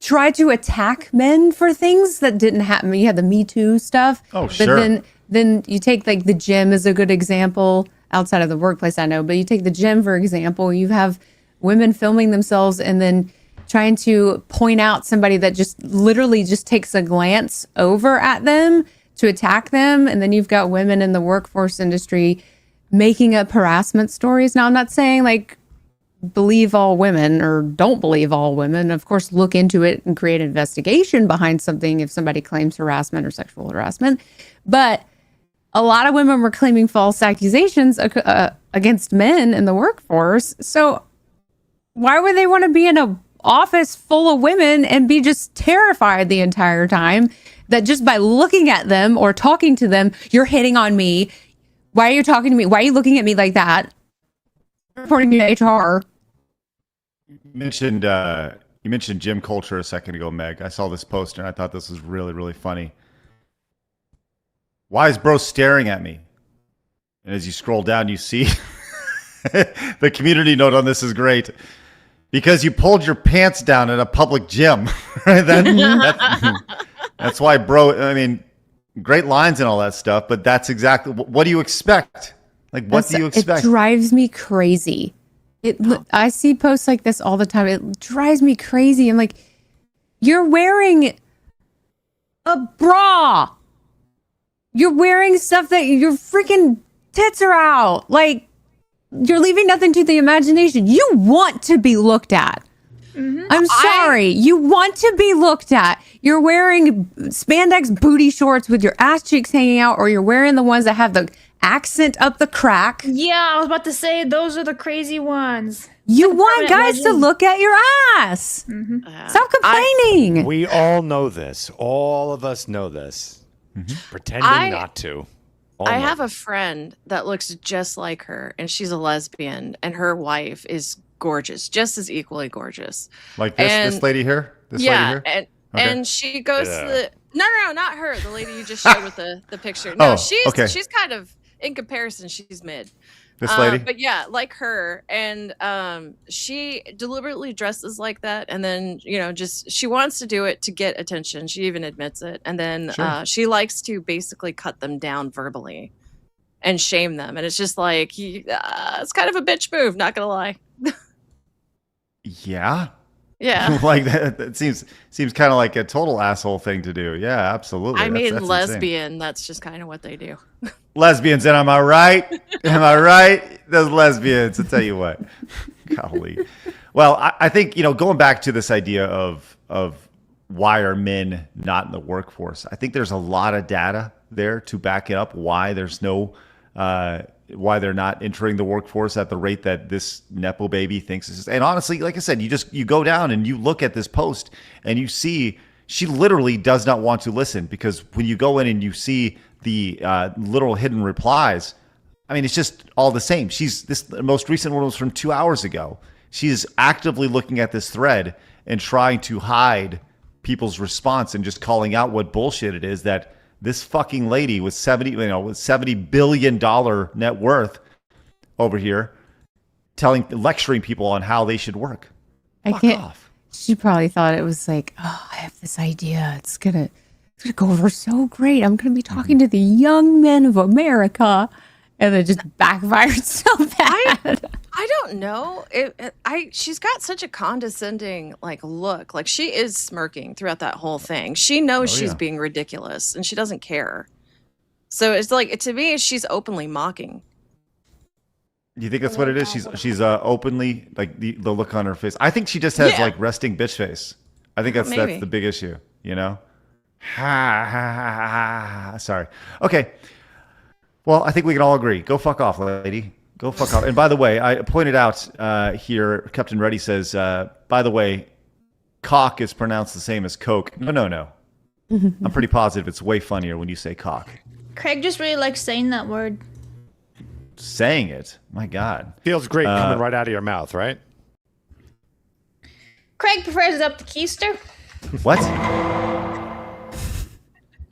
tried to attack men for things that didn't happen. You had the Me Too stuff. Oh, but sure. Then you take like the gym is a good example outside of the workplace, I know, but you take the gym, for example, you have women filming themselves and then trying to point out somebody that just literally just takes a glance over at them to attack them. And then you've got women in the workforce industry making up harassment stories. Now, I'm not saying like believe all women or don't believe all women. Of course, look into it and create an investigation behind something if somebody claims harassment or sexual harassment. But a lot of women were claiming false accusations against men in the workforce. So why would they want to be in a office full of women and be just terrified the entire time that just by looking at them or talking to them, you're hitting on me? Why are you talking to me? Why are you looking at me like that? Reporting to HR. You mentioned gym culture a second ago, Meg. I saw this post and I thought this was really, really funny. Why is bro staring at me? And as you scroll down, you see the community note on this is great. Because you pulled your pants down at a public gym. Right? That's why, bro. I mean, great lines and all that stuff, but that's exactly what do you expect? Like, what do you expect? It drives me crazy. I see posts like this all the time. It drives me crazy. I'm like, you're wearing a bra. You're wearing stuff that your freaking tits are out. Like, you're leaving nothing to the imagination. You want to be looked at. Mm-hmm. I'm sorry. You want to be looked at. You're wearing spandex booty shorts with your ass cheeks hanging out, or you're wearing the ones that have the accent up the crack. Yeah, I was about to say, those are the crazy ones. You want guys to look at your ass. Mm-hmm. Stop complaining. We all know this. All of us know this. Mm-hmm. Pretending not to. I have a friend that looks just like her, and she's a lesbian, and her wife is gorgeous, just as equally gorgeous. Like this lady here? Lady here? And she goes to the... No, not her. The lady you just showed with the picture. No, she's kind of, in comparison, she's mid. This lady? But yeah, like her. And she deliberately dresses like that. And then, just she wants to do it to get attention. She even admits it. And then she likes to basically cut them down verbally and shame them. And it's just like, it's kind of a bitch move, not going to lie. Yeah. Yeah. Like that seems kind of like a total asshole thing to do. Yeah, absolutely. I mean, lesbian, insane. That's just kind of what they do. Lesbians, and am I right? Am I right? Those lesbians, I'll tell you what. Golly. Well, I think, going back to this idea of why are men not in the workforce, I think there's a lot of data there to back it up why there's no why they're not entering the workforce at the rate that this Nepo baby thinks is. And honestly, like I said, you go down and you look at this post and you see she literally does not want to listen, because when you go in and you see the little hidden replies, I mean, it's just all the same. The most recent one was from 2 hours ago. She is actively looking at this thread and trying to hide people's response and just calling out what bullshit it is that this fucking lady with $70 billion net worth over here lecturing people on how they should work. Fuck off. She probably thought it was like, oh, I have this idea. It's gonna go over so great. I'm gonna be talking to the young men of America, and it just backfired so bad. I don't know. She's got such a condescending look. Like, she is smirking throughout that whole thing. She knows she's being ridiculous, and she doesn't care. So it's like, to me, she's openly mocking. Do you think that's what it is? She's openly, like, the look on her face. I think she just has like resting bitch face. I think that's the big issue. Ha ha ha ha. Sorry. Okay. Well, I think we can all agree. Go fuck off, lady. Go fuck off. And by the way, I pointed out here, Captain Reddy says, by the way, cock is pronounced the same as coke. No. I'm pretty positive it's way funnier when you say cock. Craig just really likes saying that word. Saying it, my God, Feels great coming right out of your mouth, right? Craig prefers it up the keister. what?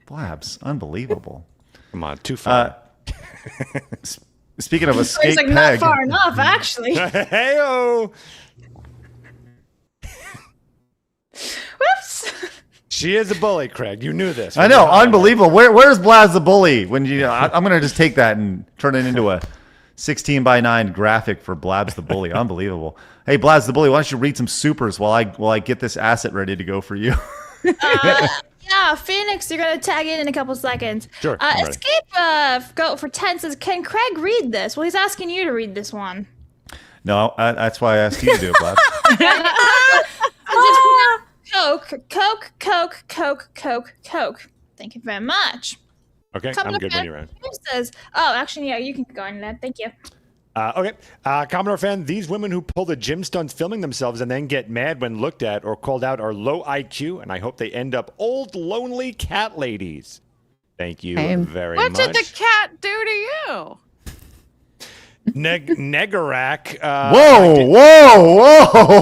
Blabs, unbelievable. Come on, too far. Speaking of a skate He's like, peg, not far enough, actually. Hey-o! Whoops. She is a bully, Craig. You knew this. I know, unbelievable. Where's Blabs the bully? When I'm gonna just take that and turn it into a 16:9 graphic for Blabs the bully. Unbelievable. Hey, Blabs the bully, why don't you read some supers while I get this asset ready to go for you? Yeah, Phoenix, you're gonna tag in a couple seconds. Sure, I'm ready. Escape go for 10 says, can Craig read this? Well, he's asking you to read this one. No, that's why I asked you to do it, Blabs. Coke. Thank you very much. Okay, Commodore I'm good when Fan you're in. says, oh, actually, yeah, you can go on that. Thank you. Okay. Commodore Fan, these women who pull the gym stunts filming themselves and then get mad when looked at or called out are low IQ, and I hope they end up old, lonely cat ladies. Thank you very much. What did the cat do to you? Negarak. Whoa!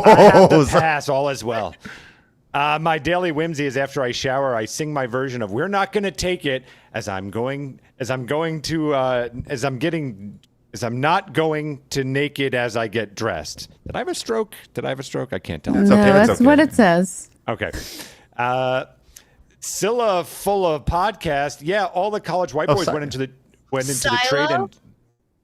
I have to pass, all is well. My daily whimsy is after I shower, I sing my version of "We're Not Gonna Take It" as I'm not going to naked as I get dressed. Did I have a stroke? I can't tell. It's No, okay, that's what it says. Okay. Scylla full of podcast. Yeah, all the college white boys went into the trade and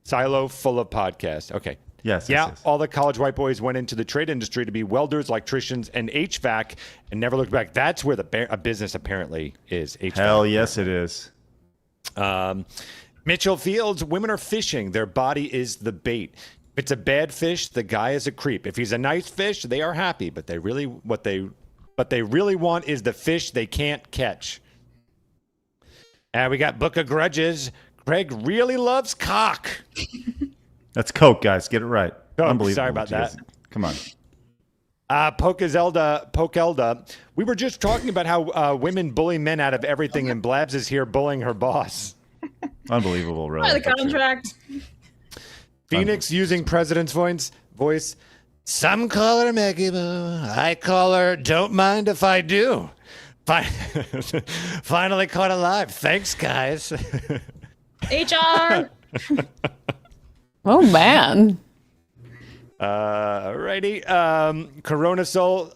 silo full of podcast. Okay. Yes. Yeah, all the college white boys went into the trade industry to be welders, electricians, and HVAC, and never looked back. That's where a business apparently is. HVAC. Hell yes, it is. Mitchell Fields, women are fishing. Their body is the bait. If it's a bad fish, the guy is a creep. If he's a nice fish, they are happy, but what they really want is the fish they can't catch. And we got Book of Grudges. Craig really loves cock. That's Coke, guys. Get it right. Oh, Unbelievable. sorry about that. Come on. Pokelda. We were just talking about how women bully men out of everything, and Blabs is here bullying her boss. Unbelievable, really. The contract. Phoenix using president's voice. Some call her Maggie Boo. I call her Don't Mind If I Do. Finally caught alive. Thanks, guys. HR. Oh, man. Righty. Corona Soul.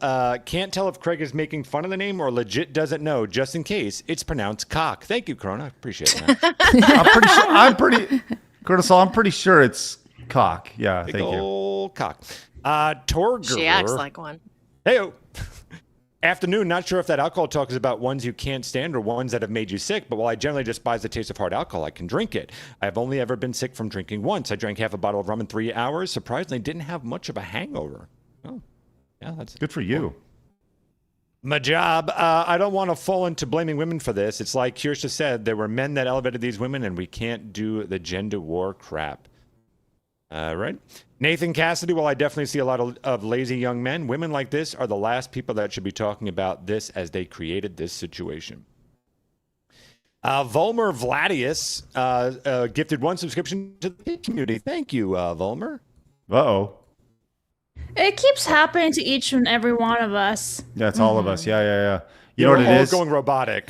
Can't tell if Craig is making fun of the name or legit doesn't know. Just in case, it's pronounced cock. Thank you, Corona. Appreciate that. Corona Soul, I'm pretty sure it's cock. Yeah, Big thank you. old cock. Torger. She acts like one. Hey-o. Afternoon, not sure if that alcohol talk is about ones you can't stand or ones that have made you sick, but while I generally despise the taste of hard alcohol, I can drink it. I've only ever been sick from drinking once. I drank half a bottle of rum in 3 hours. Surprisingly, didn't have much of a hangover. Oh, yeah, that's good for you. My job. I don't want to fall into blaming women for this. It's like Kirsha said, there were men that elevated these women, and we can't do the gender war crap. Right? Nathan Cassidy, well, I definitely see a lot of lazy young men. Women like this are the last people that should be talking about this as they created this situation. Volmer Vladius gifted 1 subscription to the community. Thank you, Volmer. Uh-oh. It keeps happening to each and every one of us. Yeah, it's all of us. Yeah. You know what it is? Going robotic.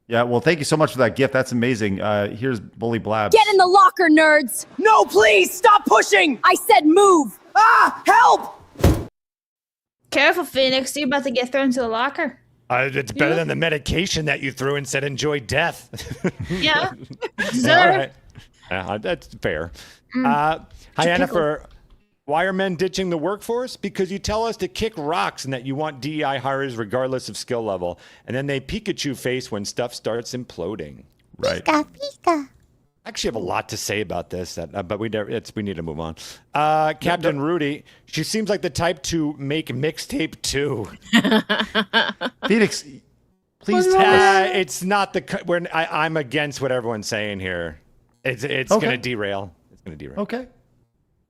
Yeah, well, thank you so much for that gift. That's amazing. Here's Bully Blabs. Get in the locker, nerds! No, please, stop pushing! I said move! Ah, help! Careful, Phoenix. You're about to get thrown into the locker. It's better than the medication that you threw and said enjoy death. Yeah. All right. That's fair. Hi, Jennifer. Why are men ditching the workforce? Because you tell us to kick rocks and that you want DEI hires regardless of skill level. And then they Pikachu face when stuff starts imploding. Right. Pika. I actually have a lot to say about this, but we need to move on. Captain Rudy, she seems like the type to make mixtape too. Phoenix, please tell us. It's not I'm against what everyone's saying here. It's going to derail. It's going to derail. Okay.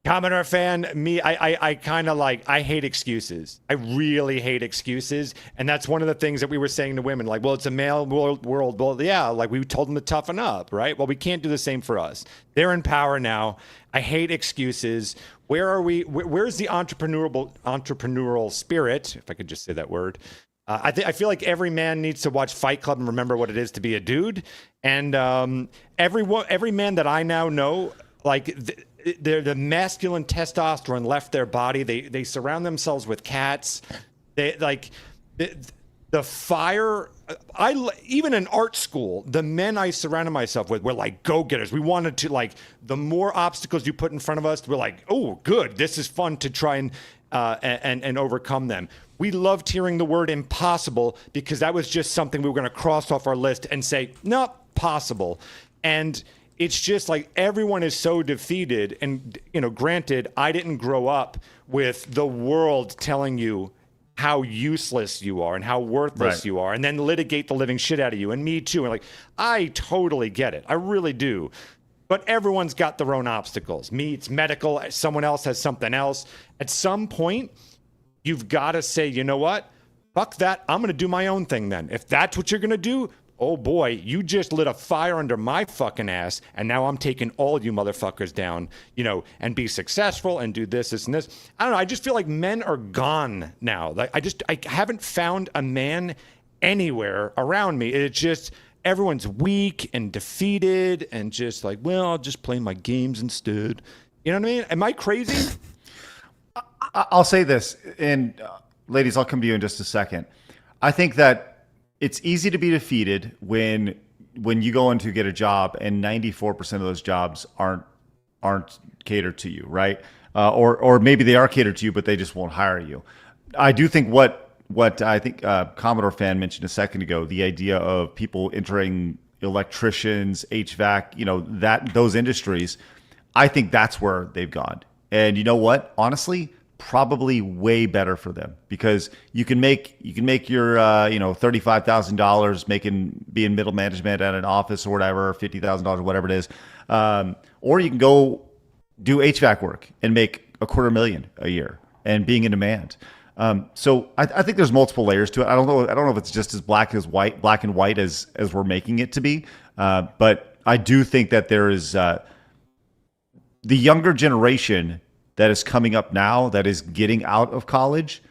Commodore fan, me, I kind of like, I hate excuses. I really hate excuses. And that's one of the things that we were saying to women, like, well, it's a male world. Well, yeah, like we told them to toughen up, right? Well, we can't do the same for us. They're in power now. I hate excuses. Where are we? Where's the entrepreneurial spirit? If I could just say that word. I feel like every man needs to watch Fight Club and remember what it is to be a dude. And every man that I now know, like, the masculine testosterone left their body. They surround themselves with cats. They like the fire. Even in art school, the men I surrounded myself with were like go-getters. We wanted to, like, the more obstacles you put in front of us, we're like, oh, good. This is fun to try and overcome them. We loved hearing the word impossible because that was just something we were going to cross off our list and say, no, possible. And it's just like everyone is so defeated. And, granted, I didn't grow up with the world telling you how useless you are and how worthless you are, and then litigate the living shit out of you. And me too. And like, I totally get it. I really do. But everyone's got their own obstacles. Me, it's medical. Someone else has something else. At some point, you've got to say, you know what? Fuck that. I'm going to do my own thing then. If that's what you're going to do, oh boy, you just lit a fire under my fucking ass, and now I'm taking all you motherfuckers down, and be successful and do this, and this. I don't know. I just feel like men are gone now. Like I haven't found a man anywhere around me. It's just everyone's weak and defeated and just like, well, I'll just play my games instead. You know what I mean? Am I crazy? I'll say this, and ladies, I'll come to you in just a second. I think that it's easy to be defeated when you go in to get a job and 94% of those jobs aren't catered to you, right? Or maybe they are catered to you, but they just won't hire you. I do think what I think Commodore fan mentioned a second ago, the idea of people entering electricians, HVAC, those industries, I think that's where they've gone. And you know what? Honestly, probably way better for them because you can make your $35,000 being middle management at an office or whatever, $50,000 or whatever it is, or you can go do HVAC work and make $250,000 a year and being in demand. So I think there's multiple layers to it. I don't know if it's just as black and white as we're making it to be, but I do think that there is the younger generation that is coming up now that is getting out of college.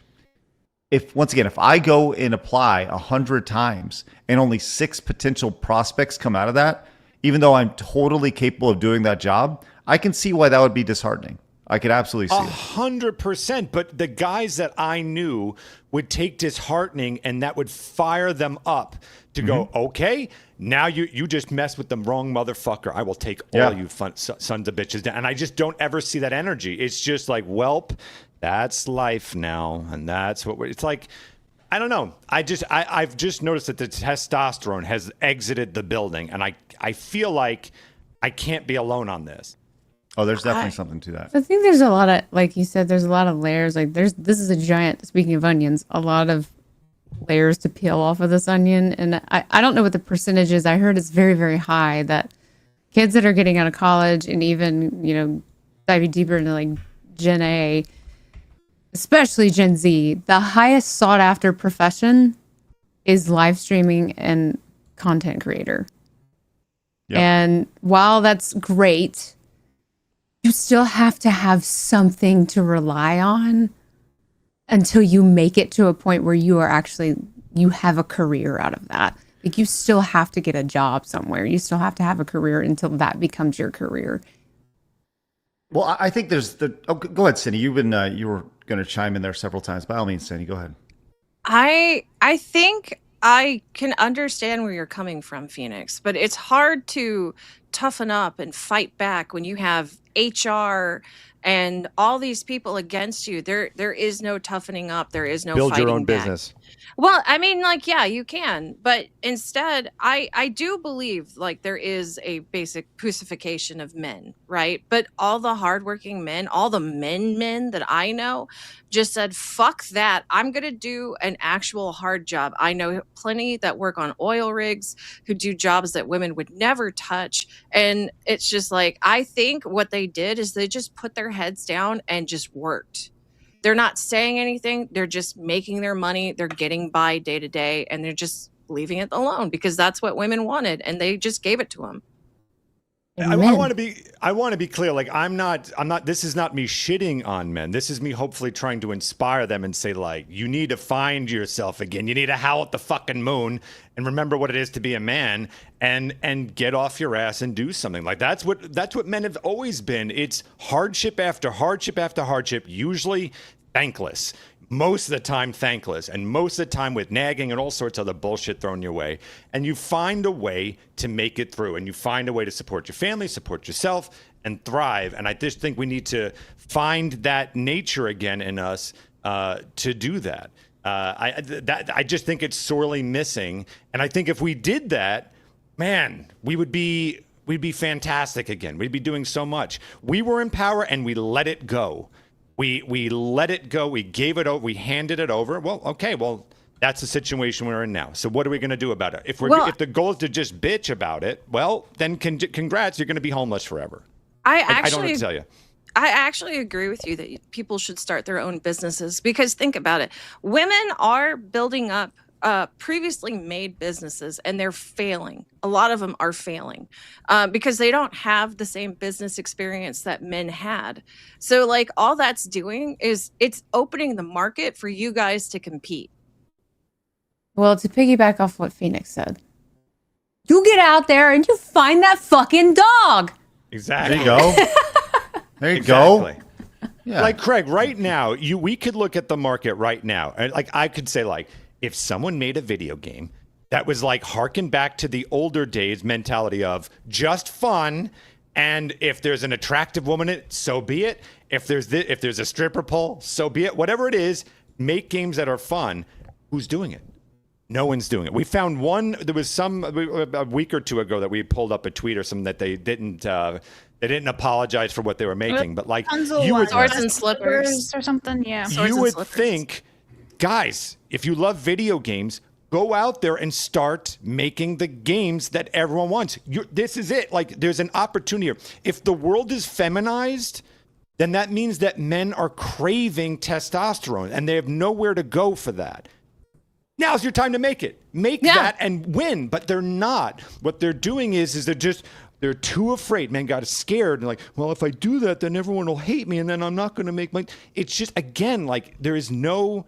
If I go and apply 100 times and only 6 potential prospects come out of that, even though I'm totally capable of doing that job, I can see why that would be disheartening. I could absolutely see 100%. But the guys that I knew would take disheartening and that would fire them up to go, okay, now you just messed with the wrong motherfucker. I will take all you sons of bitches down. And I just don't ever see that energy. It's just like, welp, that's life now. And that's what it's like. I don't know. I've just noticed that the testosterone has exited the building. And I feel like I can't be alone on this. Oh, there's definitely something to that. I think there's a lot of, like you said, there's a lot of layers. Like this is a giant, speaking of onions, a lot of layers to peel off of this onion. And I don't know what the percentage is. I heard it's very, very high that kids that are getting out of college and even, diving deeper into like Gen A, especially Gen Z, the highest sought after profession is live streaming and content creator. Yep. And while that's great, you still have to have something to rely on until you make it to a point where you have a career out of that. Like you still have to get a job somewhere. You still have to have a career until that becomes your career. Well, I think there's go ahead, Cindy. You were going to chime in there several times. By all means, Cindy, go ahead. I think I can understand where you're coming from, Phoenix, but it's hard to toughen up and fight back when you have HR and all these people against you. There is no toughening up. There is no build fighting your own back. business. Well, I mean, like, yeah, you can, but instead, I do believe like there is a basic pussification of men, right? But all the hardworking men, all the men that I know, just said, "Fuck that! I'm gonna do an actual hard job." I know plenty that work on oil rigs who do jobs that women would never touch, and it's just like I think what they did is they just put their heads down and just worked. They're not saying anything. They're just making their money. They're getting by day to day, and they're just leaving it alone because that's what women wanted, and they just gave it to them. I want to be clear. Like, I'm not, this is not me shitting on men. This is me hopefully trying to inspire them and say, like, you need to find yourself again. You need to howl at the fucking moon and remember what it is to be a man and get off your ass and do something. Like, that's what men have always been. It's hardship after hardship after hardship, usually thankless. Most of the time thankless, and most of the time with nagging and all sorts of other bullshit thrown your way. And you find a way to make it through, and you find a way to support your family, support yourself, and thrive. And I just think we need to find that nature again in us to do that. I just think it's sorely missing. And I think if we did that, man, we'd be fantastic again. We'd be doing so much. We were in power and we let it go. We let it go. We gave it over. We handed it over. Well, okay. Well, that's the situation we're in now. So what are we going to do about it? If the goal is to just bitch about it, well, then congrats. You're going to be homeless forever. I don't know what to tell you. I actually agree with you that people should start their own businesses because think about it. Women are building up previously made businesses and they're failing. A lot of them are failing because they don't have the same business experience that men had. So like all that's doing is it's opening the market for you guys to compete. Well, to piggyback off what Phoenix said, you get out there and you find that fucking dog. Exactly. There you go. There you go. Yeah. Like Craig, right now, we could look at the market right now. And like I could say like, if someone made a video game that was like harken back to the older days mentality of just fun, and if there's an attractive woman in it, so be it. If there's a stripper pole, so be it. Whatever it is, make games that are fun. Who's doing it? No one's doing it. We found one. There was a week or two ago that we pulled up a tweet or something that they didn't apologize for what they were making. But like you would, swords and slippers or something. Yeah, you would think. Guys, if you love video games, go out there and start making the games that everyone wants. This is it. Like, there's an opportunity here. If the world is feminized, then that means that men are craving testosterone, and they have nowhere to go for that. Now's your time to make it. Make that and win, but they're not. What they're doing is they're too afraid. Men got scared and like, well, if I do that, then everyone will hate me, and then I'm not going to make money. It's just, again, like, there is no...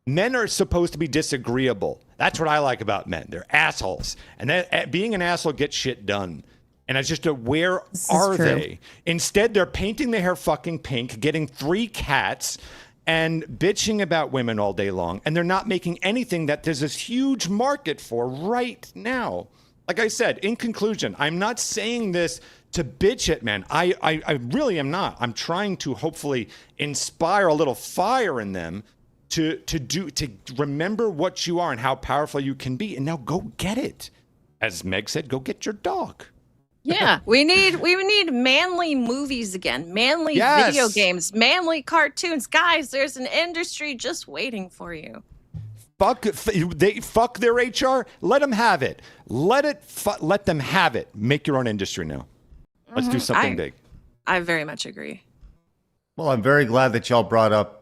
Men are supposed to be disagreeable. That's what I like about men. They're assholes. And being an asshole gets shit done. And it's just where are they? Instead, they're painting their hair fucking pink, getting 3 cats, and bitching about women all day long. And they're not making anything that there's this huge market for right now. Like I said, in conclusion, I'm not saying this to bitch at men. I really am not. I'm trying to hopefully inspire a little fire in them to remember what you are and how powerful you can be, and now go get it. As Meg said, go get your dog. Yeah, we need manly movies again, manly video games, manly cartoons. Guys, there's an industry just waiting for you. Fuck their HR. Let them have it. Let them have it. Make your own industry now. Let's do something big. I very much agree. Well, I'm very glad that y'all brought up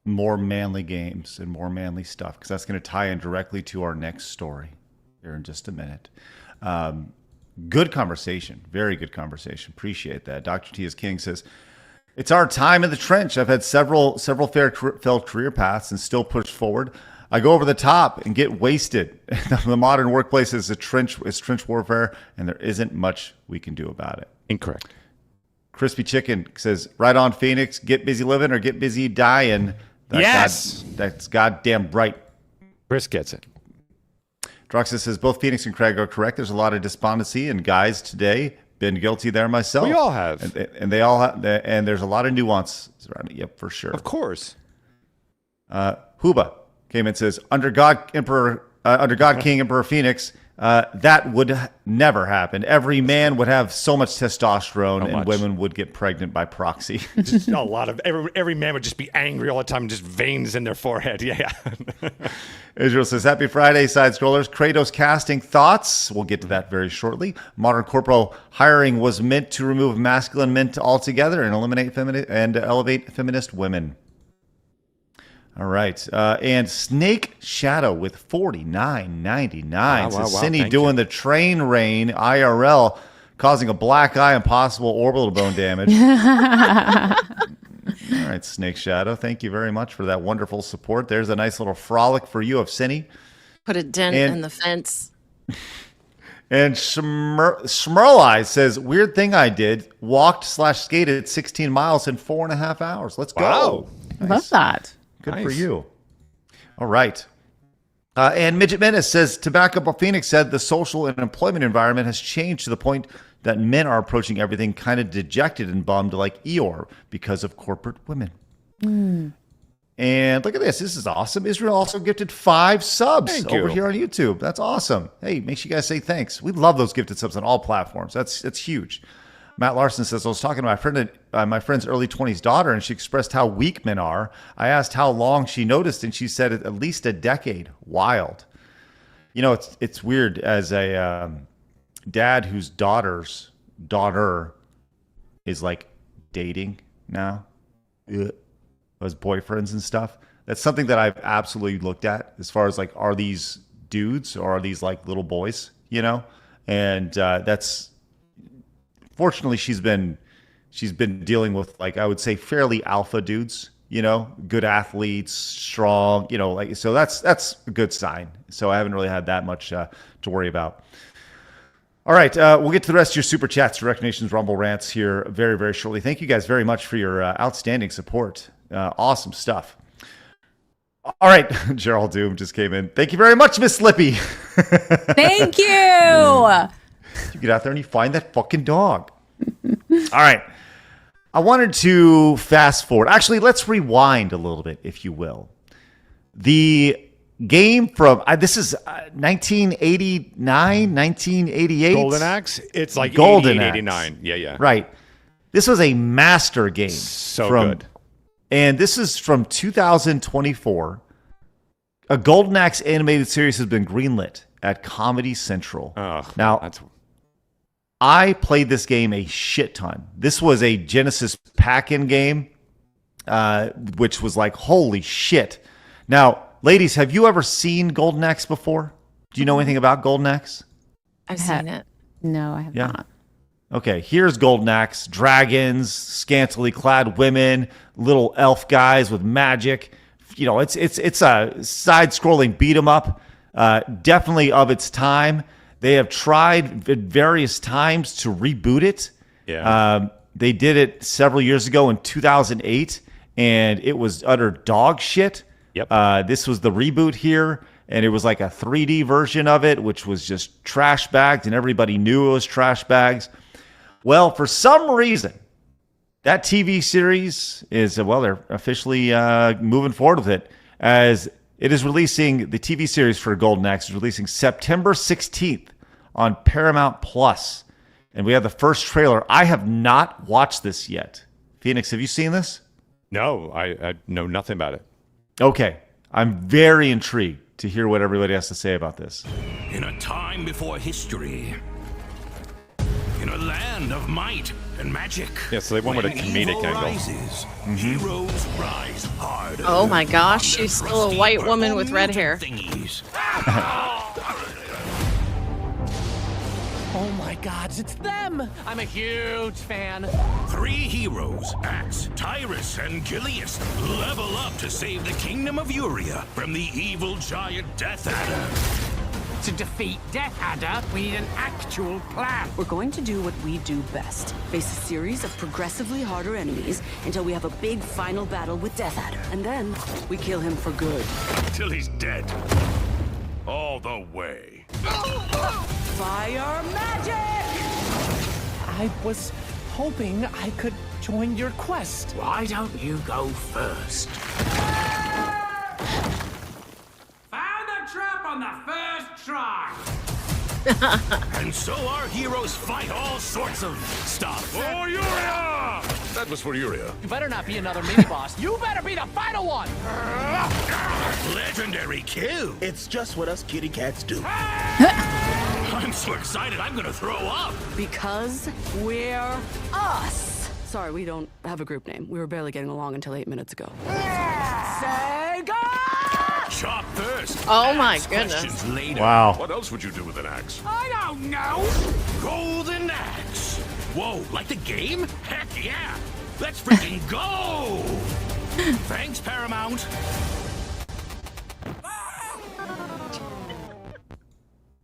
more manly games and more manly stuff, because that's going to tie in directly to our next story here in just a minute. Good conversation. Very good conversation. Appreciate that. Dr. T. S. King says, it's our time in the trench. I've had several failed career paths and still push forward. I go over the top and get wasted. The modern workplace is trench warfare, and there isn't much we can do about it. Incorrect. Crispy Chicken says, right on, Phoenix. Get busy living or get busy dying. That's goddamn right. Chris gets it. Droxus says, both Phoenix and Craig are correct. There's a lot of despondency, and guys today, been guilty there myself. We all have. And they all have, and there's a lot of nuance around it. Yep, for sure. Of course. Huba, came in and says, under God King Emperor Phoenix, that would never happen. Every man would have so much testosterone, and women would get pregnant by proxy. Just a lot of every man would just be angry all the time, just veins in their forehead. Yeah. Israel says, happy Friday, side-scrollers. Kratos casting thoughts. We'll get to that very shortly. Modern corporal hiring was meant to remove masculine men altogether and eliminate and elevate feminist women. All right. And Snake Shadow with $49.99. Wow, Cindy doing the train rain IRL, causing a black eye and possible orbital bone damage. All right, Snake Shadow. Thank you very much for that wonderful support. There's a nice little frolic for you of Cindy. Put a dent in the fence. And Smurl Eyes says, weird thing I did. Walked/skated 16 miles in 4.5 hours. Let's go. I love that. Good for you. All right. And Midget Menace says, Tobacco Phoenix said the social and employment environment has changed to the point that men are approaching everything kind of dejected and bummed like Eeyore because of corporate women. And look at this. This is awesome. Israel also gifted 5 subs over here on YouTube. That's awesome. Hey, make sure you guys say thanks. We love those gifted subs on all platforms. That's huge. Matt Larson says, I was talking to my friend's early 20s daughter, and she expressed how weak men are. I asked how long she noticed, and she said at least a decade. Wild. You know, it's weird as a dad whose daughter is like dating now, as boyfriends and stuff. That's something that I've absolutely looked at as far as like, are these dudes or are these like little boys, you know? And that's, fortunately, she's been dealing with, like, I would say fairly alpha dudes, you know, good athletes, strong, you know, like, so that's a good sign. So I haven't really had that much to worry about. All right, we'll get to the rest of your super chats, Direct Nations Rumble rants here very, very shortly. Thank you guys very much for your outstanding support. Awesome stuff. All right, Gerald Doom just came in. Thank you very much, Miss Slippy. Thank you. You get out there and you find that fucking dog. All right. I wanted to fast forward. Actually, let's rewind a little bit, if you will. The game from, this is 1989, 1988. Golden Axe? It's like Golden 89. Yeah. Right. This was a master game. So good. And this is from 2024. A Golden Axe animated series has been greenlit at Comedy Central. Now, I played this game a shit ton. This was a Genesis pack-in game, which was like, holy shit. Now, ladies, have you ever seen Golden Axe before? Do you know anything about Golden Axe? I've seen it. No, I have not. Okay, here's Golden Axe. Dragons, scantily clad women, little elf guys with magic. You know, it's a side-scrolling beat-em-up, definitely of its time. They have tried at various times to reboot it. Yeah. They did it several years ago in 2008, and it was utter dog shit. Yep. This was the reboot here, and it was like a 3D version of it, which was just trash bagged, and everybody knew it was trash bags. Well, for some reason, that TV series is, they're officially moving forward with it, as it is releasing, the TV series for Golden Axe is releasing September 16th on Paramount Plus. And we have the first trailer. I have not watched this yet. Phoenix, have you seen this? No, I know nothing about it. Okay. I'm very intrigued to hear what everybody has to say about this. In a time before history, in a land of might and magic. Yeah, so they went with a comedic angle. Rises, heroes rise hard. Oh my gosh, she's still a white woman with red hair. Oh my God, it's them! I'm a huge fan. 3 heroes, Axe, Tyrus, and Gilius, level up to save the kingdom of Uria from the evil giant Death Adder. To defeat Death Adder, we need an actual plan. We're going to do what we do best. Face a series of progressively harder enemies until we have a big final battle with Death Adder. And then we kill him for good. Till he's dead. All the way. Fire magic! I was hoping I could join your quest. Why don't you go first? First try. And so our heroes fight all sorts of stuff. For Uria! That was for Uria. You better not be another mini-boss. You better be the final one! Legendary kill. It's just what us kitty cats do. I'm so excited I'm gonna throw up. Because we're us. Sorry, we don't have a group name. We were barely getting along until 8 minutes ago. Sega! Chop first. Oh my Ask goodness. questions later. Wow. What else would you do with an axe? I don't know! Golden Axe. Whoa, like the game? Heck yeah. Let's freaking go. Thanks, Paramount.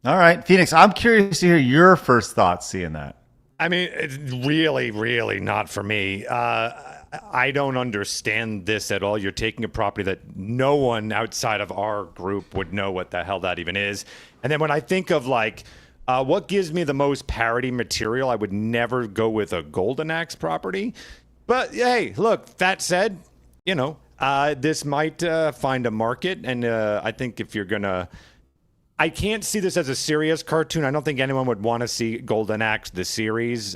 All right, Phoenix, I'm curious to hear your first thoughts seeing that. I mean, it's really, really not for me. I don't understand this at all. You're taking a property that no one outside of our group would know what the hell that even is. And then when I think of like, what gives me the most parody material, I would never go with a Golden Axe property. But hey, look, that said, this might find a market. And I think if you're going to... I can't see this as a serious cartoon. I don't think anyone would want to see Golden Axe, the series.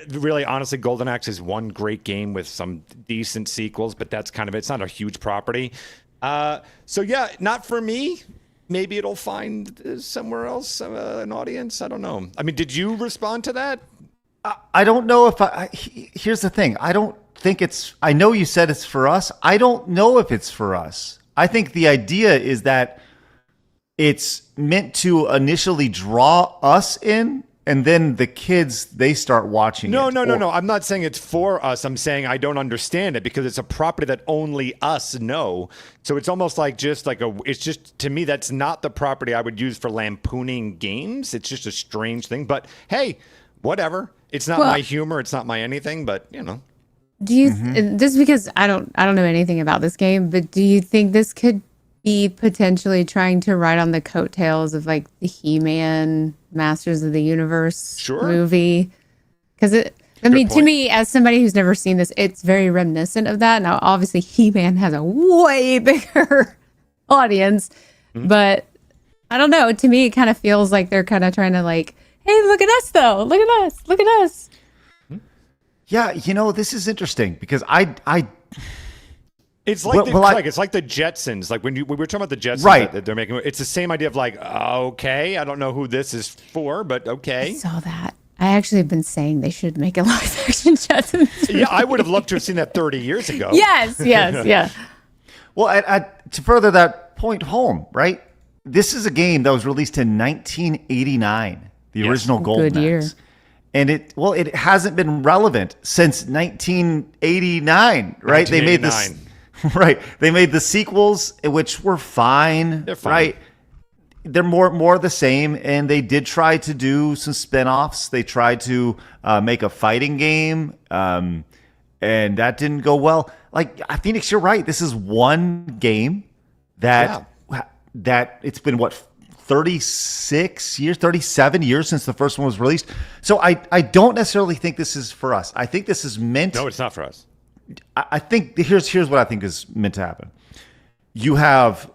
Really, honestly, Golden Axe is one great game with some decent sequels, but that's kind of it. It's not a huge property. So yeah, not for me. Maybe it'll find somewhere else an audience. I don't know. I mean, did you respond to that? I don't know if here's the thing. I don't think it's... I know you said it's for us. I don't know if it's for us. I think the idea is that it's meant to initially draw us in, and then the kids, they start watching No. it. I'm not saying it's for us. I'm saying I don't understand it because it's a property that only us know. So it's almost like it's just, to me, that's not the property I would use for lampooning games. It's just a strange thing. But hey, whatever. It's not my humor. It's not my anything, but Do you, just because I don't know anything about this game, but do you think this could be potentially trying to ride on the coattails of like the He-Man Masters of the Universe movie? Because to me, as somebody who's never seen this, it's very reminiscent of that. Now, obviously, He-Man has a way bigger audience, but I don't know. To me, it kind of feels like they're kind of trying to like, hey, look at us though. Look at us. Look at us. Yeah, this is interesting because it's like it's like the Jetsons. Like when we were talking about the Jetsons, right? That they're making. It's the same idea of like, okay, I don't know who this is for, but okay. I saw that. I actually have been saying they should make a live action Jetsons. Yeah, I would have loved to have seen that 30 years ago. Yes, yeah. Well, to further that point home, right? This is a game that was released in 1989, the original Golden Axe. And it hasn't been relevant since 1989, right? They made this. Right. They made the sequels, which were fine. They're fine. Right. They're more the same. And they did try to do some spinoffs. They tried to make a fighting game. And that didn't go well. Like, Phoenix, you're right. This is one game that it's been, 36 years, 37 years since the first one was released. So I don't necessarily think this is for us. I think this is meant... No, it's not for us. I think here's what I think is meant to happen. You have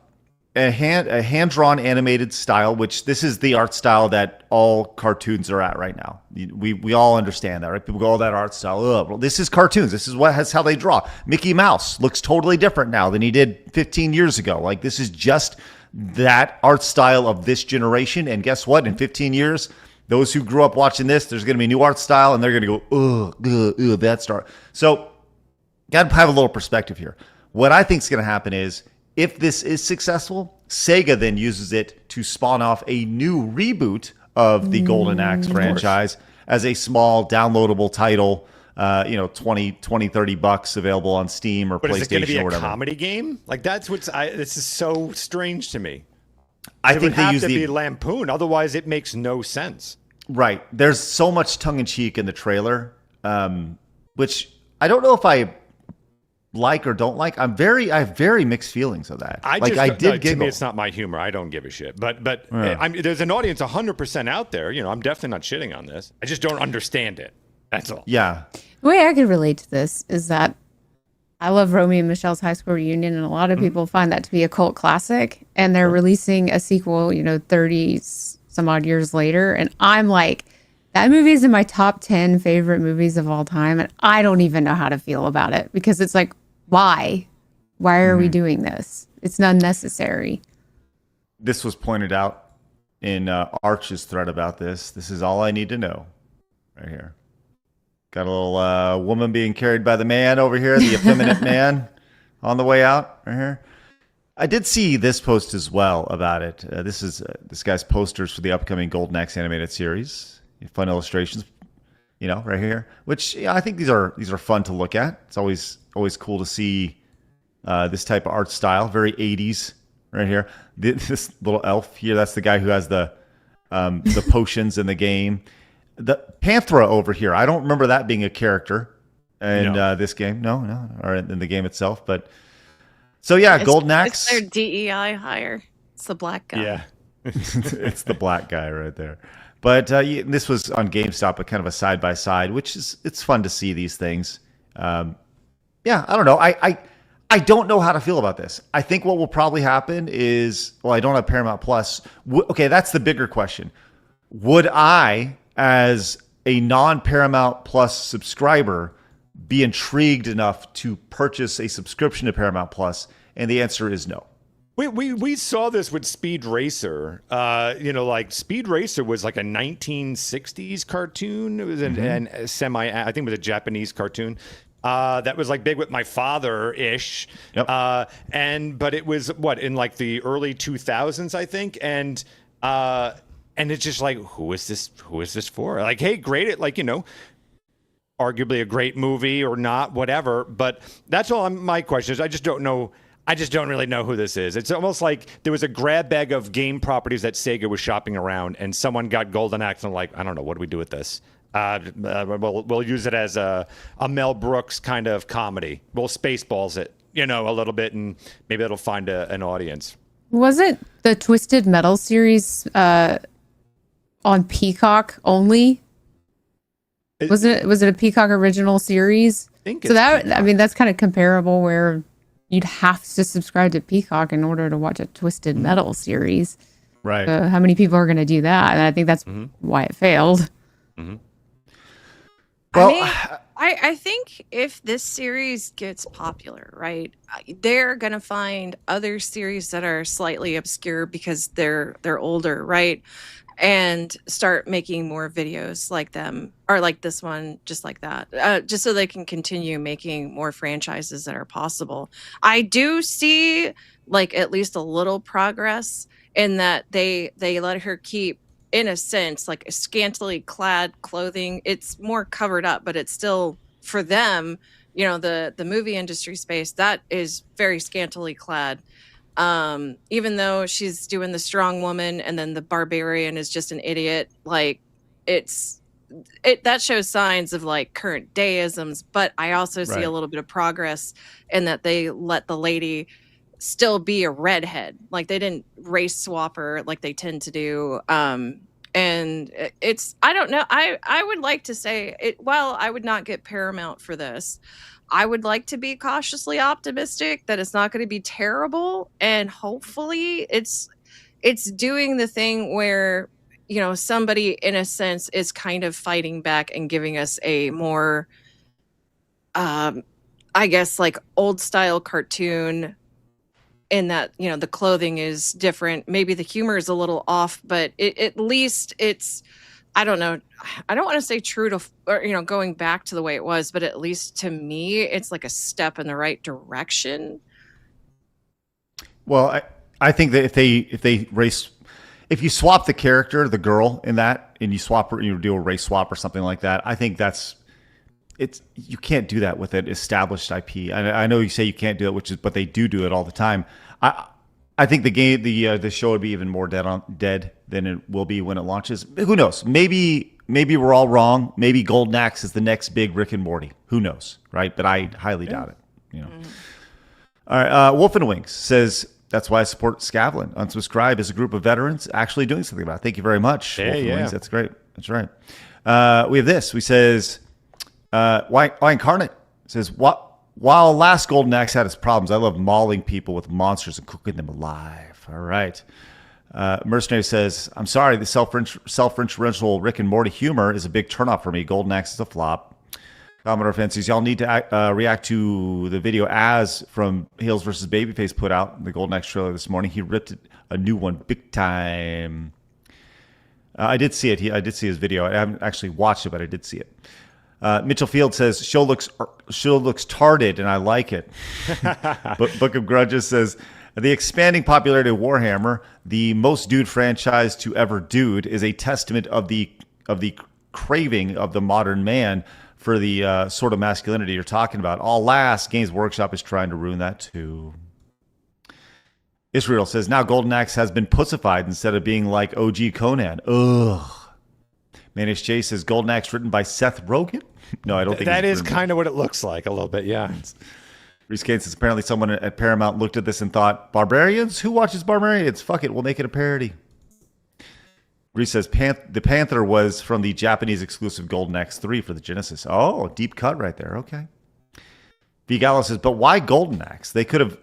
a hand-drawn animated style, which this is the art style that all cartoons are at right now. We all understand that, right? People go, oh, that art style. Well, this is cartoons. This is how they draw. Mickey Mouse looks totally different now than he did 15 years ago. Like, this is just that art style of this generation. And guess what? In 15 years, those who grew up watching this, there's going to be a new art style, and they're going to go, that start. So, got to have a little perspective here. What I think is going to happen is, if this is successful, Sega then uses it to spawn off a new reboot of the Golden Axe franchise as a small downloadable title, $20-30 available on Steam or PlayStation or whatever. But is it going to be a comedy game? Like, that's this is so strange to me. I think they use be lampoon. Otherwise, it makes no sense. Right. There's so much tongue-in-cheek in the trailer, which I don't know if I like or don't like. I have very mixed feelings of that. I did giggle. To me, it's not my humor. I don't give a shit. But there's an audience 100% out there. I'm definitely not shitting on this. I just don't understand it. That's all. Yeah. The way I could relate to this is that I love Romeo and Michelle's High School Reunion, and a lot of people find that to be a cult classic. And they're releasing a sequel, 30 some odd years later. And I'm like, that movie is in my top 10 favorite movies of all time. And I don't even know how to feel about it because it's like, why? Why are we doing this? It's unnecessary. This was pointed out in Arch's thread about this. This is all I need to know right here. Got a little woman being carried by the man over here, the effeminate man on the way out right here. I did see this post as well about it. This is this guy's posters for the upcoming Golden Axe animated series. Fun illustrations, right here. Which I think these are fun to look at. It's always cool to see this type of art style. Very 80s right here. This little elf here. That's the guy who has the potions in the game. The Panthera over here, I don't remember that being a character in this game. No, or in the game itself. But so yeah, Golden Axe. It's their DEI hire. It's the black guy. Yeah, it's the black guy right there. But this was on GameStop, but kind of a side by side, which it's fun to see these things. I don't know. I don't know how to feel about this. I think what will probably happen is, I don't have Paramount Plus. Okay, that's the bigger question. Would I, as a non-Paramount Plus subscriber, be intrigued enough to purchase a subscription to Paramount Plus? And the answer is no. We saw this with Speed Racer. Speed Racer was like a 1960s cartoon. It was I think it was a Japanese cartoon. That was like big with my father-ish. Yep. But it was in like the early 2000s, I think. And it's just like, who is this for? Like, hey, great. Arguably a great movie or not, whatever. But that's all my question is. I just don't know. I just don't really know who this is. It's almost like there was a grab bag of game properties that Sega was shopping around, and someone got Golden Axe and I don't know, what do we do with this? We'll use it as a Mel Brooks kind of comedy. We'll Spaceballs it, a little bit, and maybe it'll find an audience. Was it the Twisted Metal series on Peacock only? Was it a Peacock original series? I think so. That's kind of comparable where you'd have to subscribe to Peacock in order to watch a Twisted Metal series. Right. So how many people are going to do that? And I think that's why it failed. Mm-hmm. Well, I think if this series gets popular, right, they're going to find other series that are slightly obscure because they're older, right? And start making more videos like them or like this one, just like that, just so they can continue making more franchises that are possible. I do see at least a little progress in that they let her keep, in a sense, a scantily clad clothing. It's more covered up, but it's still, for them, the movie industry space, that is very scantily clad. Even though she's doing the strong woman and then the barbarian is just an idiot, that shows signs of current dayisms, but I also see a little bit of progress in that they let the lady still be a redhead. They didn't race swap her like they tend to do. And it's, I don't know. I would like to say it, while I would not get Paramount for this, I would like to be cautiously optimistic that it's not going to be terrible, and hopefully it's doing the thing where somebody in a sense is kind of fighting back and giving us a more I guess old style cartoon, in that the clothing is different, maybe the humor is a little off, but at least it's, I don't know. I don't want to say true to, or, going back to the way it was, but at least to me, it's a step in the right direction. Well, I think that if you swap the character, the girl in that, and you swap her, do a race swap or something like that, I think you can't do that with an established IP. I know you say you can't do it, but they do it all the time. I think the show would be even more dead than it will be when it launches. Who knows? Maybe we're all wrong. Maybe Golden Axe is the next big Rick and Morty. Who knows, right? But I highly doubt it. All right. Wolf and Wings says, that's why I support Scavlan. Unsubscribe is a group of veterans actually doing something about it. Thank you very much, Wolf and Wings. That's great. That's right. We have this. We says, why Incarnate says, while last Golden Axe had its problems, I love mauling people with monsters and cooking them alive. All right. Mercenary says, I'm sorry, the self-referential Rick and Morty humor is a big turnoff for me. Golden Axe is a flop. Commodore Fancies, y'all need to react to the video Az from Heels vs. Babyface put out the Golden Axe trailer this morning. He ripped a new one big time. I did see it. I did see his video. I haven't actually watched it, but I did see it. Mitchell Field says, show looks tarded, and I like it. Book of Grudges says, the expanding popularity of Warhammer, the most dude franchise to ever dude, is a testament of the craving of the modern man for the sort of masculinity you're talking about. Alas, Games Workshop is trying to ruin that too. Israel says, now Golden Axe has been pussified instead of being like OG Conan. Ugh. Manish J says, Golden Axe written by Seth Rogen? No, I don't think that is kind of what it looks like a little bit, yeah. Reese Kane says, apparently someone at Paramount looked at this and thought, Barbarians? Who watches Barbarians? Fuck it, we'll make it a parody. Reese says, the Panther was from the Japanese exclusive Golden Axe 3 for the Genesis. Oh, deep cut right there. Okay. V. Gallo says, but why Golden Axe? They could have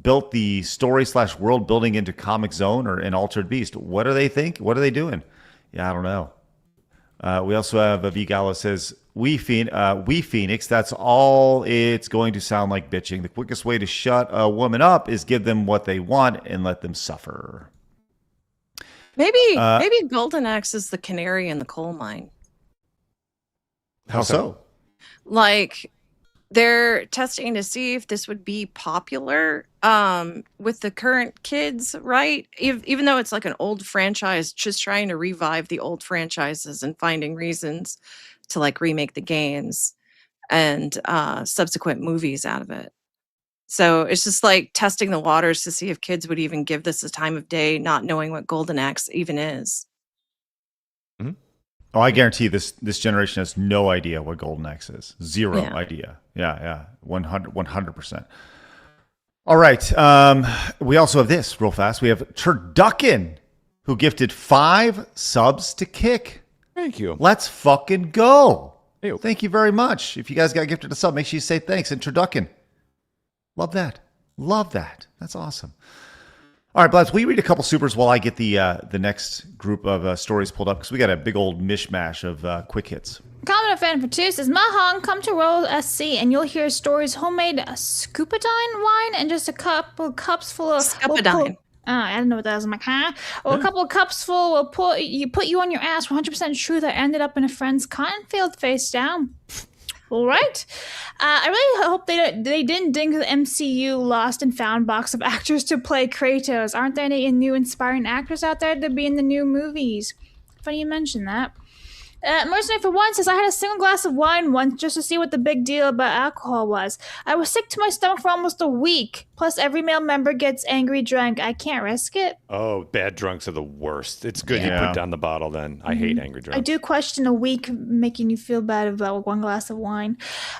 built the story/world building into Comic Zone or an Altered Beast. What do they think? What are they doing? Yeah, I don't know. We also have V. Gallo says, we Phoenix, that's all it's going to sound like bitching. The quickest way to shut a woman up is give them what they want and let them suffer. Maybe Golden Axe is the canary in the coal mine. How so? Like, they're testing to see if this would be popular with the current kids, right? Even though it's like an old franchise, just trying to revive the old franchises and finding reasons to like remake the games and subsequent movies out of it. So it's just like testing the waters to see if kids would even give this a time of day, not knowing what Golden Axe even is. Mm-hmm. Oh, I guarantee this generation has no idea what Golden Axe is. Zero idea. Yeah, 100%. All right. We also have this real fast. We have Turducken, who gifted 5 subs to Kick. Thank you. Let's fucking go. Ew. Thank you very much. If you guys got gifted a sub, make sure you say thanks. And Turducken. Love that. Love that. That's awesome. All right, Blaz, will you read a couple supers while I get the next group of stories pulled up? Because we got a big old mishmash of quick hits. Comment fan for 2 says, Mahong, come to Roll SC and you'll hear stories homemade scupadine wine and just a couple cups full of... Scupadine. I didn't know what that was. I'm like, huh? Well, a couple of cups full will put you on your ass. 100% truth. I ended up in a friend's cotton field face down. All right. I really hope they didn't ding the MCU lost and found box of actors to play Kratos. Aren't there any new inspiring actors out there to be in the new movies? Funny you mention that. Mercenary for 1 says, I had a single glass of wine once just to see what the big deal about alcohol was. I was sick to my stomach for almost a week. Plus, every male member gets angry drunk. I can't risk it. Oh, bad drunks are the worst. It's good you put down the bottle then. I hate angry drunks. I do question a week making you feel bad about 1 glass of wine.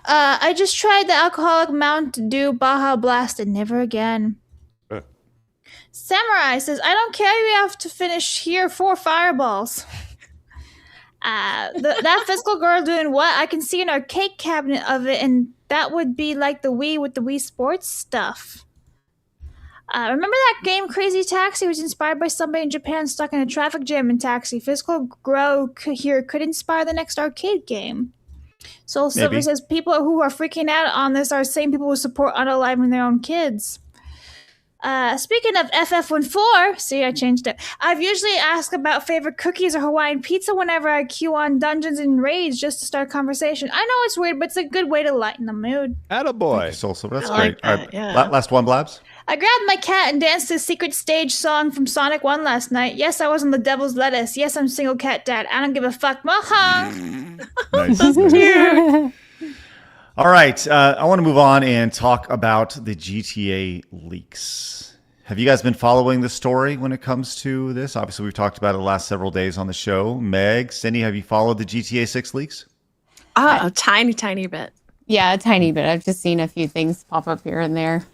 I just tried the alcoholic Mountain Dew Baja Blast and never again. Samurai says, I don't care if you have to finish here 4 fireballs. That physical girl doing what? I can see an arcade cabinet of it, and that would be like the Wii with the Wii Sports stuff. Remember that game Crazy Taxi was inspired by somebody in Japan stuck in a traffic jam in Taxi? Physical grow here could inspire the next arcade game. Soul Silver says people who are freaking out on this are the same people who support unaliving their own kids. Speaking of FF14, see, I changed it. I've usually asked about favorite cookies or Hawaiian pizza whenever I queue on Dungeons and Raids just to start a conversation. I know it's weird, but it's a good way to lighten the mood. Attaboy. Soul Silver, that's great. All right, last one, Blabs. I grabbed my cat and danced to the secret stage song from Sonic 1 last night. Yes, I was on the Devil's Lettuce. Yes, I'm single cat dad. I don't give a fuck. Mahong. Nice. That's cute. All right, I want to move on and talk about the GTA leaks. Have you guys been following the story when it comes to this? Obviously, we've talked about it the last several days on the show. Meg, Cindy, have you followed the GTA 6 leaks? A tiny bit. Yeah, a tiny bit. I've just seen a few things pop up here and there.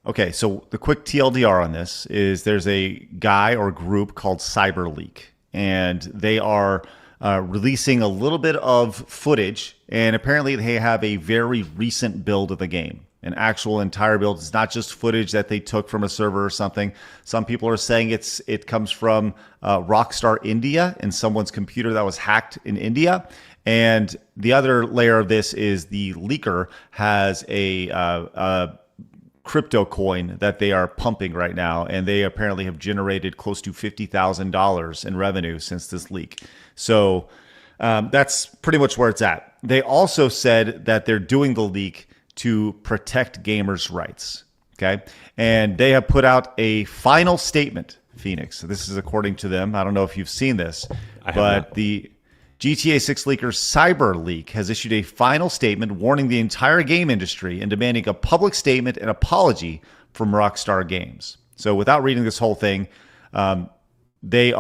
Okay, so the quick TLDR on this is there's a guy or group called CyberLeak, and they are releasing a little bit of footage, and apparently they have a very recent build of the game. an actual entire build. It's not just footage that they took from a server or something. Some people are saying it comes from Rockstar India and someone's computer that was hacked in India. And the other layer of this is the leaker has a crypto coin that they are pumping right now, and they apparently have generated close to $50,000 in revenue since this leak. So that's pretty much where it's at. They also said that they're doing the leak to protect gamers' rights. Okay. And they have put out a final statement, Phoenix. This is according to them. I don't know if you've seen this, but the GTA 6 leaker CyberLeak has issued a final statement warning the entire game industry and demanding a public statement and apology from Rockstar Games. So without reading this whole thing, they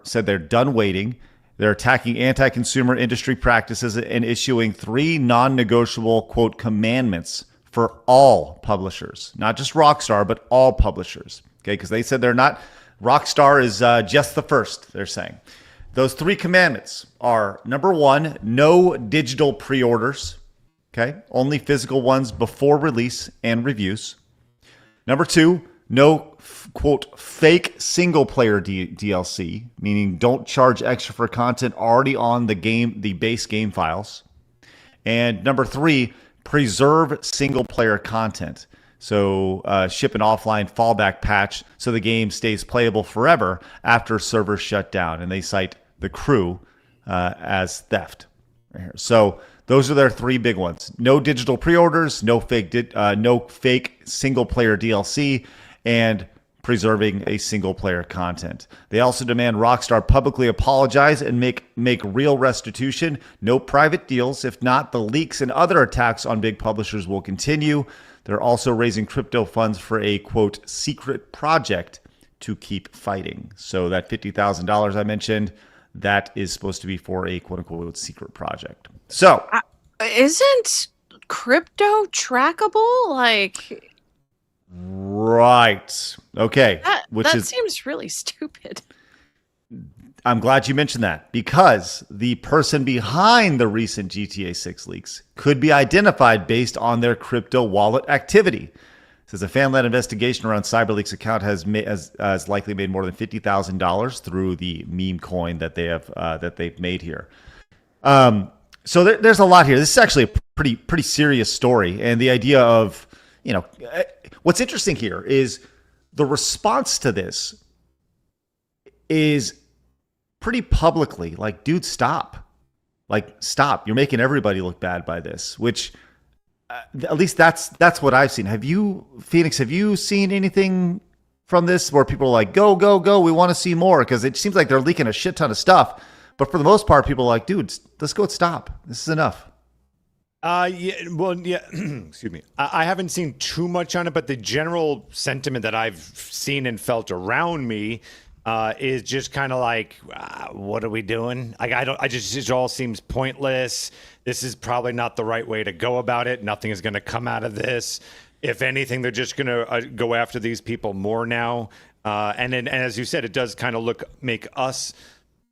said they're done waiting. They're attacking anti-consumer industry practices and issuing 3 non-negotiable, quote, commandments for all publishers, not just Rockstar, but all publishers. Okay, because they said they're not, Rockstar is just the first, they're saying. Those 3 commandments are, number 1, no digital pre-orders. Okay, only physical ones before release and reviews. Number 2, no, quote, fake single-player DLC, meaning don't charge extra for content already on the base game files. And number 3, preserve single-player content. So ship an offline fallback patch so the game stays playable forever after servers shut down. And they cite The Crew as theft. Right here. So those are their 3 big ones. No digital pre-orders, no fake single-player DLC, and preserving a single-player content. They also demand Rockstar publicly apologize and make real restitution. No private deals. If not, the leaks and other attacks on big publishers will continue. They're also raising crypto funds for a, quote, secret project to keep fighting. So that $50,000 I mentioned, that is supposed to be for a, quote-unquote, secret project. So isn't crypto trackable? Like... Right. Okay. That seems really stupid. I'm glad you mentioned that, because the person behind the recent GTA 6 leaks could be identified based on their crypto wallet activity. It says a fan-led investigation around CyberLeak's account has likely made more than $50,000 through the meme coin that they've made here. So there's a lot here. This is actually a pretty serious story, and the idea of, you know, what's interesting here is the response to this is pretty publicly like, dude, stop. Like, stop. You're making everybody look bad by this, which at least that's what I've seen. Phoenix, have you seen anything from this where people are like, go, go, go, we want to see more? Because it seems like they're leaking a shit ton of stuff. But for the most part, people are like, dude, let's go, stop. This is enough. Excuse me. I haven't seen too much on it, but the general sentiment that I've seen and felt around me is just kind of like, what are we doing? Like, it all seems pointless. This is probably not the right way to go about it. Nothing is going to come out of this. If anything, they're just going to go after these people more now. And as you said, it does kind of make us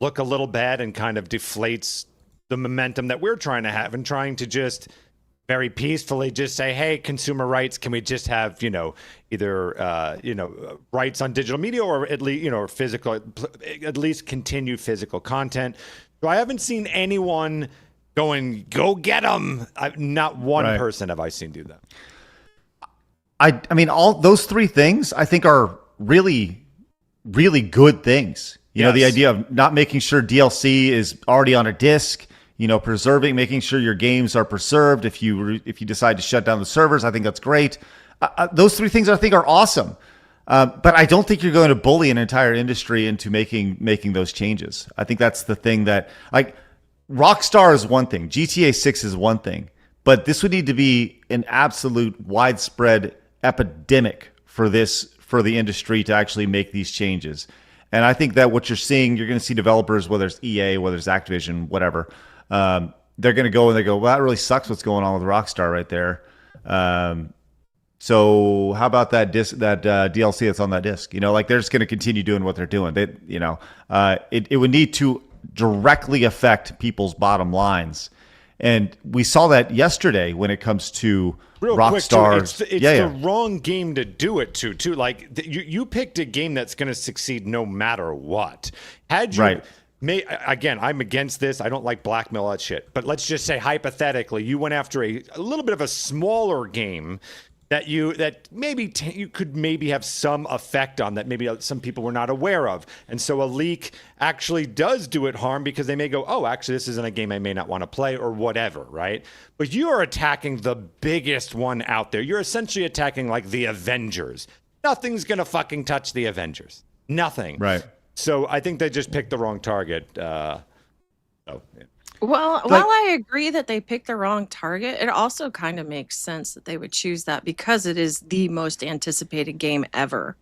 look a little bad and kind of deflates the momentum that we're trying to have and trying to just very peacefully just say, hey, consumer rights, can we just have, either, rights on digital media or at least, or physical, at least continue physical content. So I haven't seen anyone going, go get them. Not one person have I seen do that. I mean, all those 3 things I think are really, really good things. You know, the idea of not making sure DLC is already on a disc, preserving, making sure your games are preserved. If you decide to shut down the servers, I think that's great. Those 3 things I think are awesome. But I don't think you're going to bully an entire industry into making those changes. I think that's the thing that, like, Rockstar is one thing, GTA 6 is one thing, but this would need to be an absolute widespread epidemic for the industry to actually make these changes. And I think that what you're seeing, you're going to see developers, whether it's EA, whether it's Activision, whatever, they're going to go and they go, well, that really sucks what's going on with Rockstar right there. So how about that DLC that's on that disc? Like, they're just going to continue doing what they're doing. It would need to directly affect people's bottom lines. And we saw that yesterday when it comes to Real Rockstar. Quick, too, it's the wrong game to do it to, too. Like, you picked a game that's going to succeed no matter what. Had you... Again, I'm against this. I don't like blackmail, that shit. But let's just say, hypothetically, you went after a little bit of a smaller game that you could maybe have some effect on, that maybe some people were not aware of. And so a leak actually does do it harm, because they may go, oh, actually, this isn't a game I may not want to play, or whatever, right? But you are attacking the biggest one out there. You're essentially attacking, like, the Avengers. Nothing's going to fucking touch the Avengers. Nothing. Right. So I think they just picked the wrong target. Yeah. Well, while I agree that they picked the wrong target, it also kind of makes sense that they would choose that, because it is the most anticipated game ever.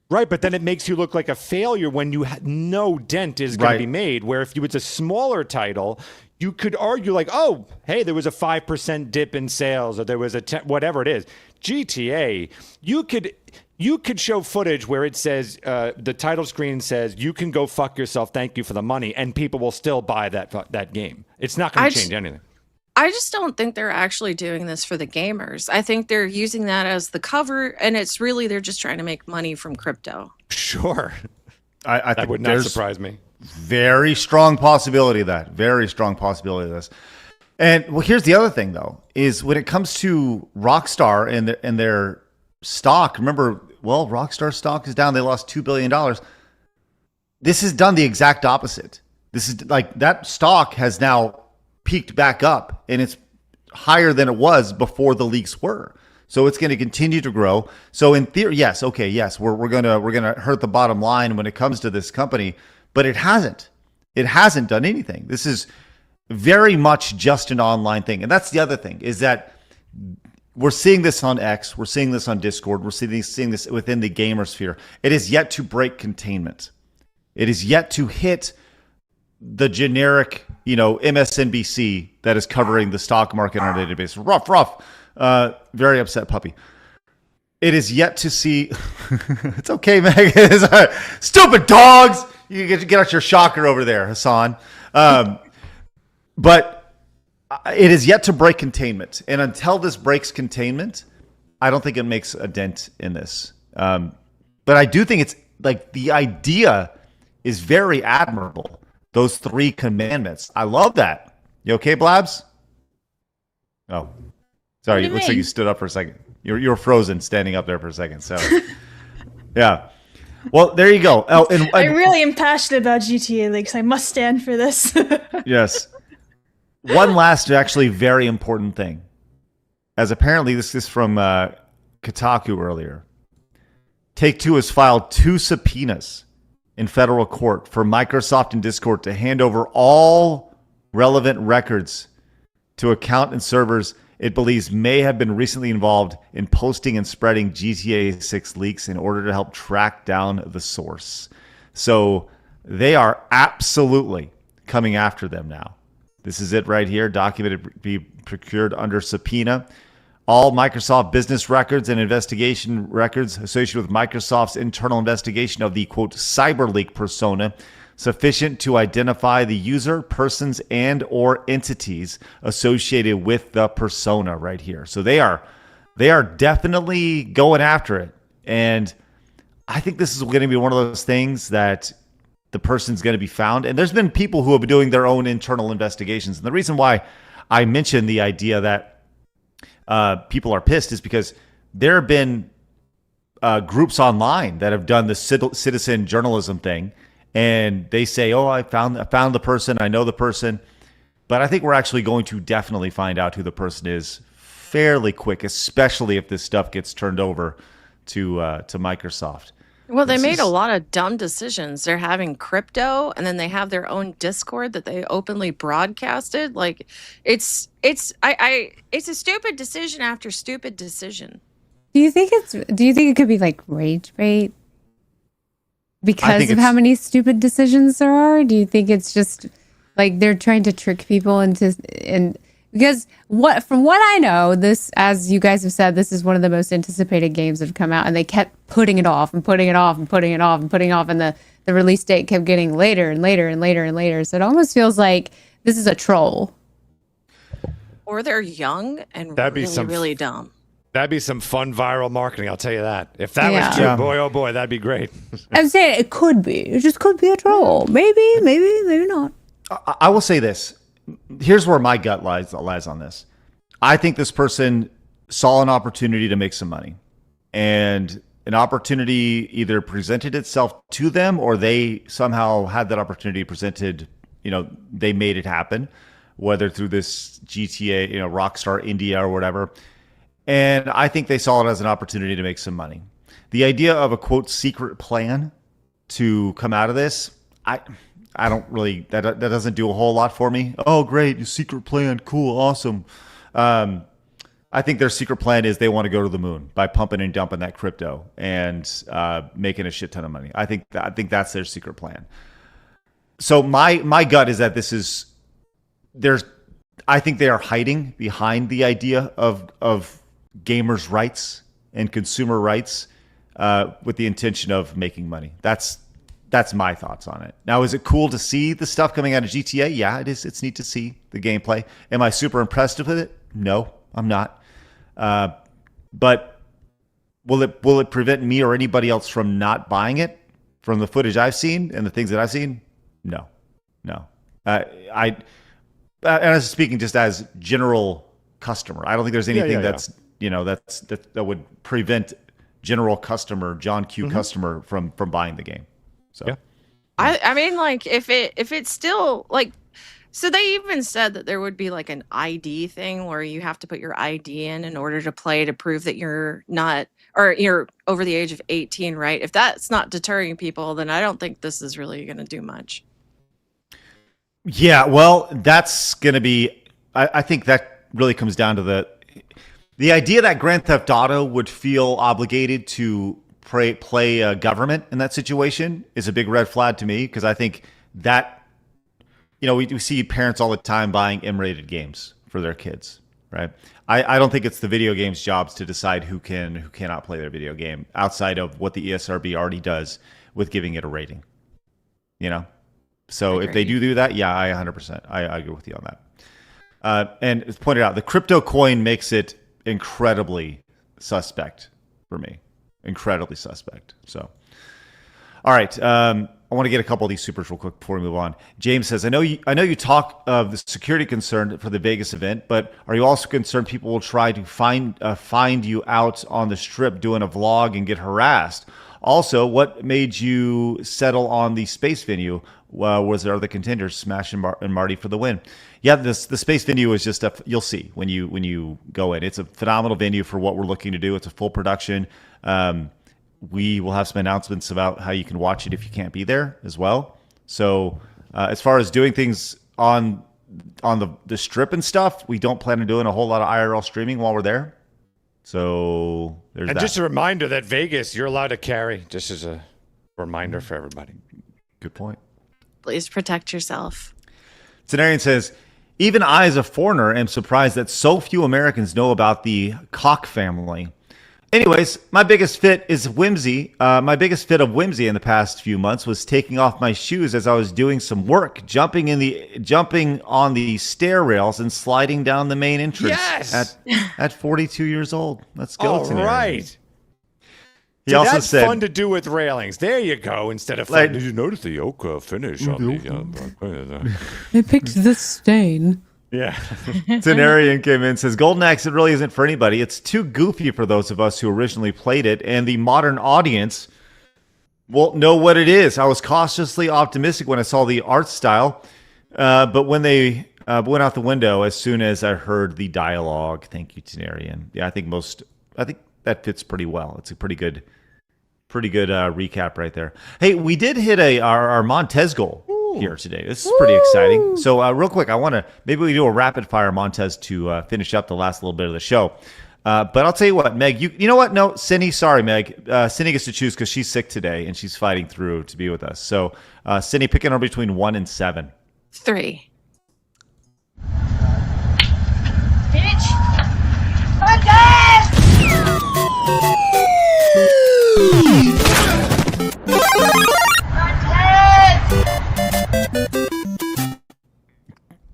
Right, but then it makes you look like a failure when no dent is going to be made, where if it's a smaller title, you could argue like, oh, hey, there was a 5% dip in sales, or there was whatever it is. GTA, you could show footage where it says, the title screen says, you can go fuck yourself, thank you for the money, and people will still buy that game. It's not going to change anything. I just don't think they're actually doing this for the gamers. I think they're using that as the cover, and it's really, they're just trying to make money from crypto. Sure. I think that would not surprise me. Very strong possibility of that. Very strong possibility of this. And well, here's the other thing, though, is when it comes to Rockstar and their stock, remember, well, Rockstar stock is down. They lost $2 billion. This has done the exact opposite. This is like that stock has now peaked back up, and it's higher than it was before the leaks were. So it's going to continue to grow. So in theory, yes, we're gonna hurt the bottom line when it comes to this company, but it hasn't. It hasn't done anything. This is very much just an online thing, and that's the other thing, is that we're seeing this on X, we're seeing this on Discord, we're seeing this within the gamer sphere. It is yet to break containment. It is yet to hit the generic, MSNBC that is covering the stock market on a database. Rough. Very upset puppy. It is yet to see. It's okay, Meg. Stupid dogs. You get out your shocker over there, Hassan. But it is yet to break containment. And until this breaks containment, I don't think it makes a dent in this. But I do think it's like the idea is very admirable. Those 3 commandments. I love that. You okay, Blabs? Oh, sorry. It looks like you stood up for a second. You're frozen standing up there for a second. So, yeah. Well, there you go. Oh, and I really am passionate about GTA leaks. I must stand for this. Yes. One last, actually very important thing. As apparently this is from Kotaku earlier. Take-Two has filed 2 subpoenas in federal court for Microsoft and Discord to hand over all relevant records to account and servers it believes may have been recently involved in posting and spreading GTA 6 leaks in order to help track down the source. So they are absolutely coming after them now. This is it right here. Documented be procured under subpoena. All Microsoft business records and investigation records associated with Microsoft's internal investigation of the, quote, cyber leak persona, sufficient to identify the user, persons, and or entities associated with the persona right here. So they are definitely going after it. And I think this is going to be one of those things that the person's going to be found. And there's been people who have been doing their own internal investigations. And the reason why I mentioned the idea that people are pissed is because there have been groups online that have done the citizen journalism thing, and they say, "Oh, I found the person. I know the person," but I think we're actually going to definitely find out who the person is fairly quick, especially if this stuff gets turned over to Microsoft. Well, they made a lot of dumb decisions. They're having crypto, and then they have their own Discord that they openly broadcasted. Like, it's a stupid decision after stupid decision. Do you think it could be like rage bait because of how many stupid decisions there are? Do you think it's just like they're trying to trick people because from what I know, this, as you guys have said, this is one of the most anticipated games that have come out, and they kept putting it off and putting it off and putting it off and putting it off, and the release date kept getting later and later and later and later. So it almost feels like this is a troll. Or they're young and That'd be really dumb. That'd be some fun viral marketing, I'll tell you that. If that was true, boy, oh boy, that'd be great. I'm saying it could be. It just could be a troll. Maybe not. I will say this. Here's where my gut lies on this. I think this person saw an opportunity to make some money. And an opportunity either presented itself to them or they somehow had that opportunity presented, they made it happen, whether through this GTA, Rockstar India or whatever. And I think they saw it as an opportunity to make some money. The idea of a quote secret plan to come out of this, I don't really, that doesn't do a whole lot for me. Oh, great, your secret plan, cool, awesome. I think their secret plan is they want to go to the moon by pumping and dumping that crypto and making a shit ton of money. I think that's their secret plan. So my gut is that I think they are hiding behind the idea of gamers' rights and consumer rights with the intention of making money. That's my thoughts on it. Now, is it cool to see the stuff coming out of GTA? Yeah, it is. It's neat to see the gameplay. Am I super impressed with it? No, I'm not. But will it prevent me or anybody else from not buying it from the footage I've seen and the things that I've seen? No. And I was speaking just as general customer. I don't think there's anything that would prevent general customer, John Q customer from buying the game. So yeah. I mean, like if it's still like, so they even said that there would be like an ID thing where you have to put your ID in order to play to prove that you're not, or you're over the age of 18, right? If that's not deterring people, then I don't think this is really going to do much. Yeah, well, that's going to be, I think that really comes down to the idea that Grand Theft Auto would feel obligated to play a government in that situation is a big red flag to me, because I think that, we see parents all the time buying M-rated games for their kids, right? I don't think it's the video game's jobs to decide who can and who cannot play their video game outside of what the ESRB already does with giving it a rating, So if they do that, yeah, I 100%. I agree with you on that. And it's pointed out, the crypto coin makes it incredibly suspect for me. Incredibly suspect. So, all right. I want to get a couple of these supers real quick before we move on. James says, I know you talk of the security concern for the Vegas event, but are you also concerned people will try to find you out on the strip doing a vlog and get harassed? Also, what made you settle on the space venue? Was there other contenders, Smash and Marty for the win? Yeah, the space venue is just you'll see when you go in. It's a phenomenal venue for what we're looking to do. It's a full production. We will have some announcements about how you can watch it if you can't be there as well. So as far as doing things on the strip and stuff, we don't plan on doing a whole lot of IRL streaming while we're there. So there's that. And just a reminder that Vegas, you're allowed to carry, just as a reminder for everybody. Good point. Please protect yourself. Cenarian says, even I as a foreigner am surprised that so few Americans know about the Koch family. Anyways, my biggest fit is whimsy. My biggest fit of whimsy in the past few months was taking off my shoes as I was doing some work, jumping on the stair rails and sliding down the main entrance. Yes! At 42 years old. Let's go. All right. He also that's said, fun to do with railings. There you go. Instead of fun. Did you notice the oak finish on the? They picked the stain. Yeah. Cenarian came in and says, Golden Axe, it really isn't for anybody. It's too goofy for those of us who originally played it, and the modern audience won't know what it is. I was cautiously optimistic when I saw the art style, but when they went out the window as soon as I heard the dialogue. Thank you, Cenarian. Yeah, I think that fits pretty well. It's a pretty good recap right there. Hey, we did hit our Montez goal here today. This is pretty exciting. So real quick, maybe we do a rapid fire Montez to finish up the last little bit of the show. But I'll tell you what, Meg, you know what? No, Cindy, sorry, Meg. Cindy gets to choose because she's sick today and she's fighting through to be with us. So Cindy, pick a number between 1 and 7. 3. Bitch! Montez!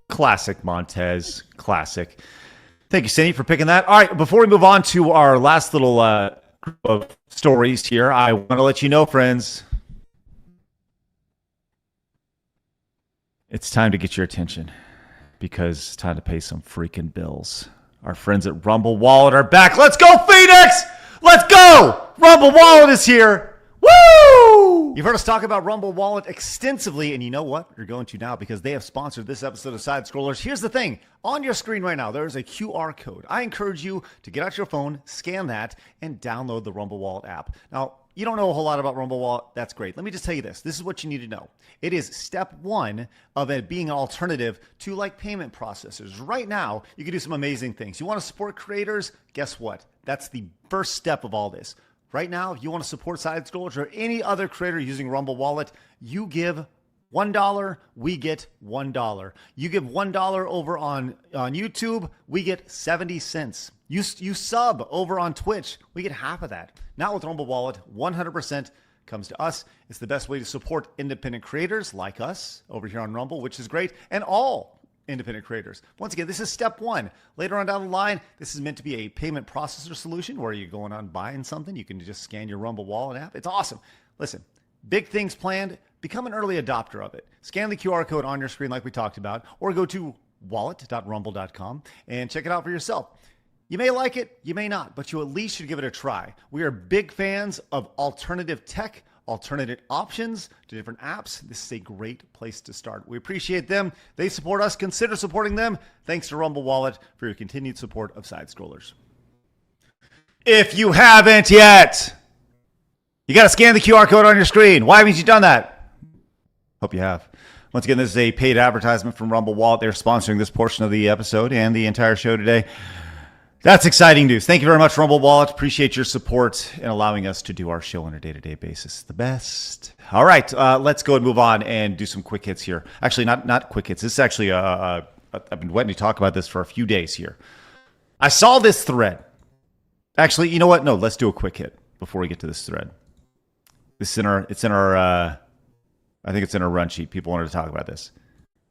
Classic Montez. Classic. Thank you, Cindy, for picking that. All right, before we move on to our last little group of stories here, I want to let you know, friends, it's time to get your attention because it's time to pay some freaking bills. Our friends at Rumble Wallet are back. Let's go, Phoenix! Let's go! Rumble Wallet is here. Woo! You've heard us talk about Rumble Wallet extensively, and you know what? You're going to now because they have sponsored this episode of Side Scrollers. Here's the thing. On your screen right now, there is a QR code. I encourage you to get out your phone, scan that, and download the Rumble Wallet app. Now, you don't know a whole lot about Rumble Wallet. That's great. Let me just tell you this. This is what you need to know. It is step one of it being an alternative to like payment processors. Right now, you can do some amazing things. You want to support creators? Guess what? That's the first step of all this. Right now, if you want to support SideScrollers or any other creator using Rumble Wallet, you give $1, we get $1. You give $1 over on YouTube, we get 70 cents. You sub over on Twitch, we get half of that. Now with Rumble Wallet, 100% comes to us. It's the best way to support independent creators like us over here on Rumble, which is great, and all independent creators. Once again, this is step one. Later on down the line, this is meant to be a payment processor solution where you're going on buying something. You can just scan your Rumble Wallet app. It's awesome. Listen, big things planned. Become an early adopter of it. Scan the QR code on your screen like we talked about, or go to wallet.rumble.com and check it out for yourself. You may like it, you may not, but you at least should give it a try. We are big fans of alternative tech, alternative options to different apps. This is a great place to start. We appreciate them. They support us. Consider supporting them. Thanks to Rumble Wallet for your continued support of Side Scrollers. If you haven't yet, you got to scan the QR code on your screen. Why haven't you done that? Hope you have. Once again, this is a paid advertisement from Rumble Wallet. They're sponsoring this portion of the episode and the entire show today. That's exciting news. Thank you very much, Rumble Wallet. Appreciate your support and allowing us to do our show on a day-to-day basis. The best. All right, let's go and move on and do some quick hits here. Actually, not quick hits. This is actually, I've been waiting to talk about this for a few days here. I saw this thread. Actually, you know what? No, let's do a quick hit before we get to this thread. It's in our I think it's in our run sheet. People wanted to talk about this. Do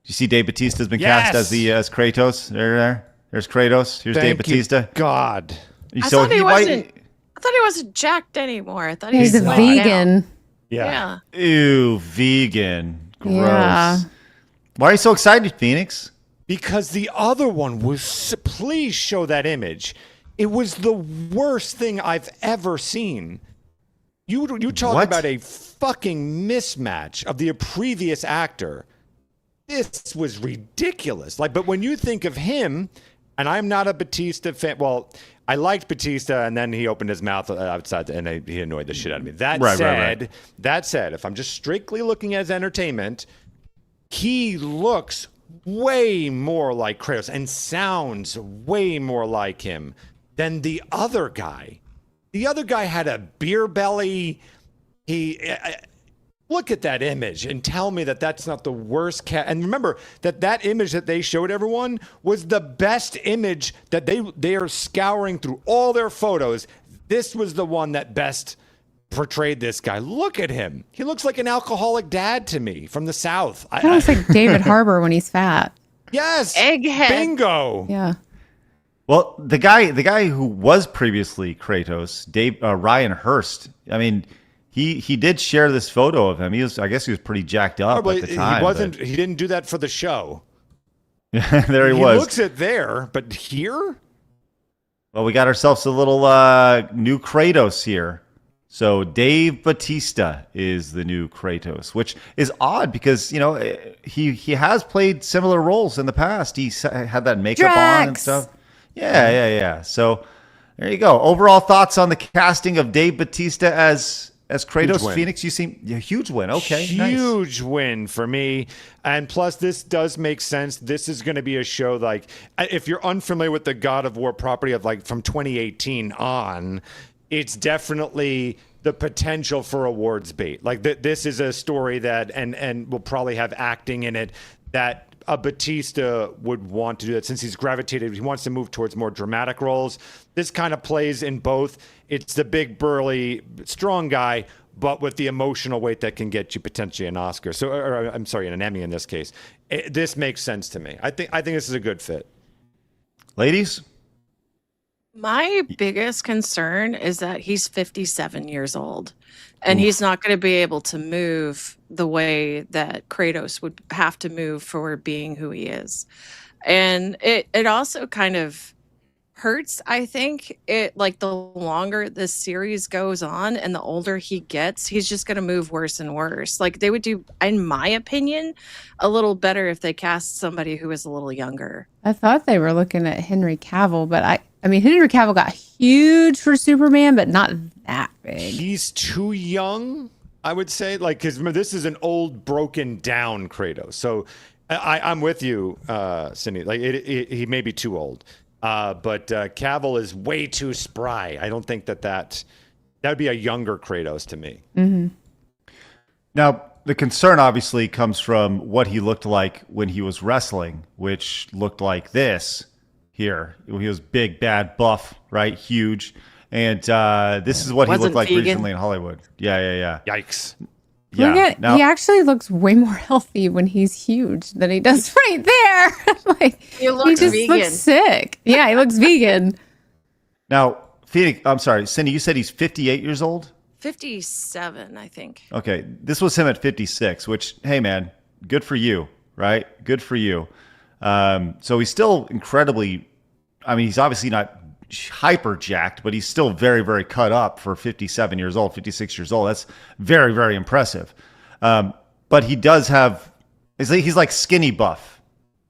you see Dave Bautista's been cast as Kratos? There's Kratos. Here's Dave Bautista. God. I thought he wasn't jacked anymore. I thought he's a vegan. Yeah. Ew, vegan. Gross. Yeah. Why are you so excited, Phoenix? Because the other one was, please show that image. It was the worst thing I've ever seen. You talk about a fucking mismatch of the previous actor. This was ridiculous. But when you think of him, and I'm not a Batista fan. Well, I liked Batista, and then he opened his mouth outside, and he annoyed the shit out of me. That said, if I'm just strictly looking at entertainment, he looks way more like Kratos and sounds way more like him than the other guy. The other guy had a beer belly. Look at that image and tell me that that's not the worst cat. And remember that image that they showed everyone was the best image that they are scouring through all their photos. This was the one that best portrayed this guy. Look at him. He looks like an alcoholic dad to me from the South. He looks like David Harbour when he's fat. Yes. Egghead. Bingo. Yeah. Well, the guy who was previously Kratos, Ryan Hurst. I mean, he did share this photo of him. I guess he was pretty jacked up at the time. He didn't do that for the show. There he was. He looks it there, but here? Well, we got ourselves a little new Kratos here. So Dave Bautista is the new Kratos, which is odd because, he has played similar roles in the past. He had that makeup on and stuff. Yeah. So there you go. Overall thoughts on the casting of Dave Bautista as Kratos. Phoenix, you seem a huge win. Okay, huge win for me. And plus, this does make sense. This is going to be a show if you're unfamiliar with the God of War property of from 2018 on, it's definitely the potential for awards bait. This is a story that and will probably have acting in it that a Bautista would want to do that since he wants to move towards more dramatic roles. This kind of plays in both. It's the big, burly, strong guy, but with the emotional weight that can get you potentially an Oscar. An Emmy in this case. This makes sense to me. I think this is a good fit. Ladies, My biggest concern is that he's 57 years old and he's not going to be able to move the way that Kratos would have to move for being who he is. And it also kind of hurts, I think. It like the longer this series goes on and the older he gets, he's just going to move worse and worse. Like they would do, in my opinion, a little better if they cast somebody who was a little younger. I thought they were looking at Henry Cavill, but I mean, Henry Cavill got huge for Superman, but not that big. He's too young, I would say. Like, because this is an old, broken down Kratos. So I'm with you, Cindy. Like, he may be too old. But Cavill is way too spry. I don't think that would be a younger Kratos to me. Mm-hmm. Now, the concern obviously comes from what he looked like when he was wrestling, which looked like this here. He was big, bad, buff, right? Huge. And this is what he looked like recently in Hollywood. Yeah. Yikes. Yeah. He actually looks way more healthy when he's huge than he does right there. Like he just vegan. Looks sick. Yeah, he looks vegan. Now, Phoenix, I'm sorry, Cindy, you said he's 58 years old? 57, I think. Okay, this was him at 56, which, hey, man, good for you, right? Good for you. So he's still incredibly, I mean, he's obviously not hyper jacked, but he's still very, very cut up for 57 years old, 56 years old. That's very, very impressive. But he does have, he's like skinny buff,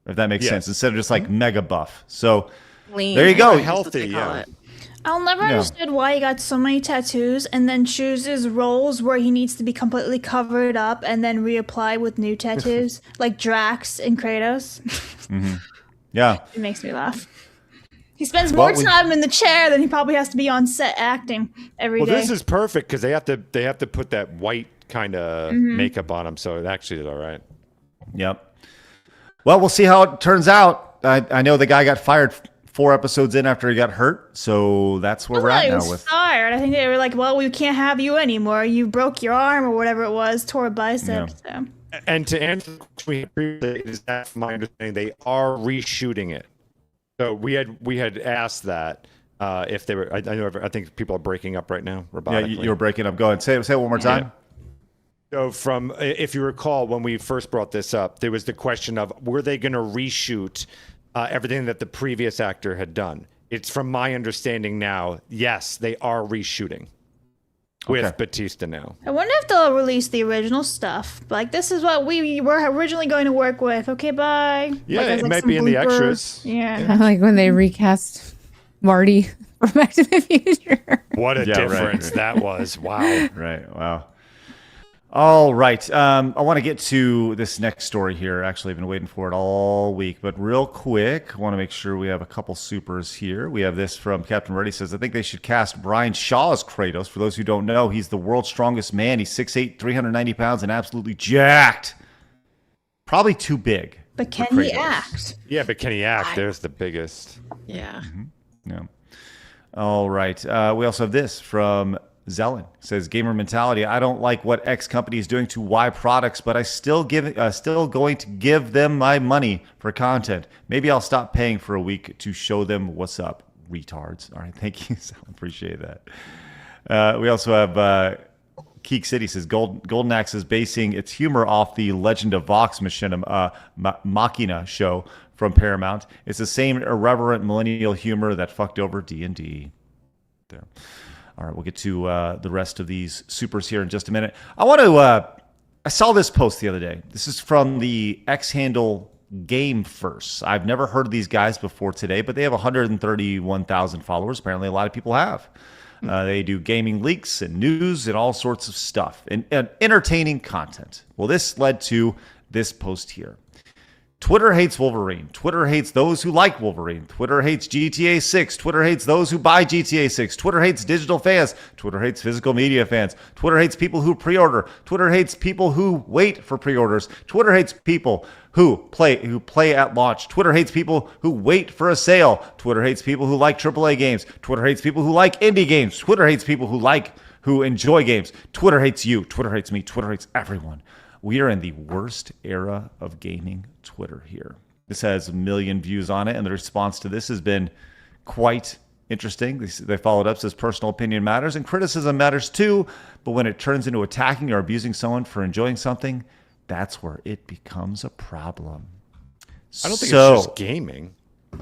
if that makes sense, instead of just like mega buff. So lean. There you go. Healthy, yeah. I'll never understood why he got so many tattoos and then chooses roles where he needs to be completely covered up and then reapply with new tattoos, like Drax and Kratos. Mm-hmm. Yeah. It makes me laugh. He spends more time in the chair than he probably has to be on set acting every day. Well, this is perfect because they have to put that white kind of makeup on him, so it actually is all right. Yep. Well, we'll see how it turns out. I know the guy got fired 4 episodes in after he got hurt, so that's where we're at now. With fired, I think they were like, "Well, we can't have you anymore. You broke your arm or whatever it was, tore a bicep." Yeah. So. And to answer the question previously, is that from my understanding they are reshooting it. So we had asked that if they were. I think people are breaking up right now. Yeah, you were breaking up. Go ahead. Say it one more time. So if you recall, when we first brought this up, there was the question of were they going to reshoot everything that the previous actor had done. It's from my understanding now, yes, they are reshooting with Batista now. I wonder if they'll release the original stuff. Like, this is what we were originally going to work with. Okay, bye. Yeah, like, it might be in the extras. Yeah. Like when they recast Marty from Back to the Future. What a difference that was. Wow. Right. Wow. All right. I want to get to this next story here. Actually, I've been waiting for it all week, but real quick, I want to make sure we have a couple supers here. We have this from Captain Reddy says, I think they should cast Brian Shaw as Kratos. For those who don't know, he's the world's strongest man. He's 6'8", 390 pounds, and absolutely jacked. Probably too big. But can he act? Yeah, but can he act? There's the biggest. Yeah. Mm-hmm. Yeah. All right. We also have this from Zelen. Says, gamer mentality. I don't like what X company is doing to Y products, but I still going to give them my money for content. Maybe I'll stop paying for a week to show them what's up. Retards. All right. Thank you, Zelen. Appreciate that. We also have Keek City says, Golden Axe is basing its humor off the Legend of Vox Machina show from Paramount. It's the same irreverent millennial humor that fucked over D&D. There. All right, we'll get to the rest of these supers here in just a minute. I saw this post the other day. This is from the X handle Game First. I've never heard of these guys before today, but they have 131,000 followers. Apparently, a lot of people have. They do gaming leaks and news and all sorts of stuff and entertaining content. Well, this led to this post here. Twitter hates Wolverine. Twitter hates those who like Wolverine. Twitter hates GTA 6. Twitter hates those who buy GTA 6. Twitter hates digital fans. Twitter hates physical media fans. Twitter hates people who pre-order. Twitter hates people who wait for pre-orders. Twitter hates people who play at launch. Twitter hates people who wait for a sale. Twitter hates people who like AAA games. Twitter hates people who like indie games. Twitter hates people who enjoy games. Twitter hates you. Twitter hates me. Twitter hates everyone. We are in the worst era of gaming Twitter here. This has 1 million views on it, and the response to this has been quite Interesting. They followed up, says personal opinion matters and criticism matters too, but when it turns into attacking or abusing someone for enjoying something, that's where it becomes a problem. I don't think it's just gaming.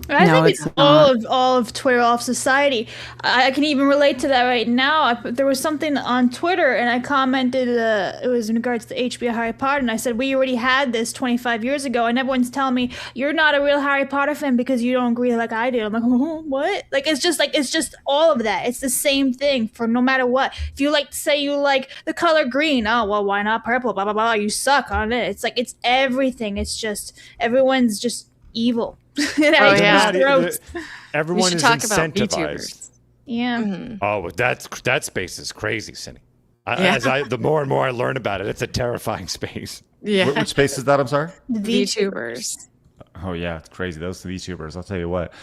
I think it's all of Twitter, all of society. I can even relate to that right now. There was something on Twitter, and I commented. It was in regards to HBO Harry Potter, and I said we already had this 25 years ago, and everyone's telling me you're not a real Harry Potter fan because you don't agree like I do. I'm like, what? Like it's just all of that. It's the same thing for no matter what. If you say you like the color green, oh well, why not purple? Blah blah blah. You suck on it. It's like it's everything. It's just everyone's just evil. Everyone is incentivized. Yeah. Mm-hmm. Oh, that space is crazy, Cindy. The more and more I learn about it, it's a terrifying space. Yeah. Which space is that? I'm sorry. The VTubers. Oh yeah, it's crazy. Those VTubers. I'll tell you what.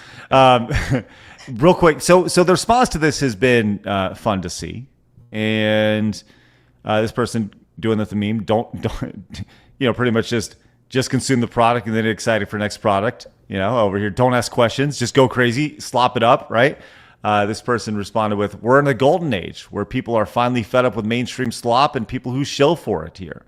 Real quick. So the response to this has been fun to see, and this person doing the meme. Don't pretty much just consume the product and then get excited for next product. Over here, don't ask questions, just go crazy, slop it up, right? This person responded with, we're in a golden age where people are finally fed up with mainstream slop and people who shill for it here.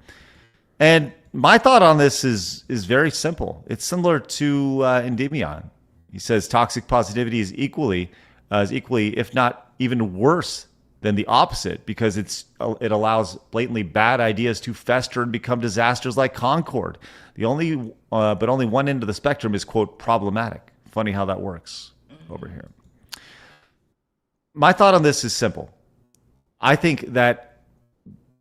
And my thought on this is very simple. It's similar to Endymion. He says toxic positivity is equally, if not even worse than the opposite, because it allows blatantly bad ideas to fester and become disasters like Concord. But only one end of the spectrum is, quote, problematic. Funny how that works over here. My thought on this is simple. I think that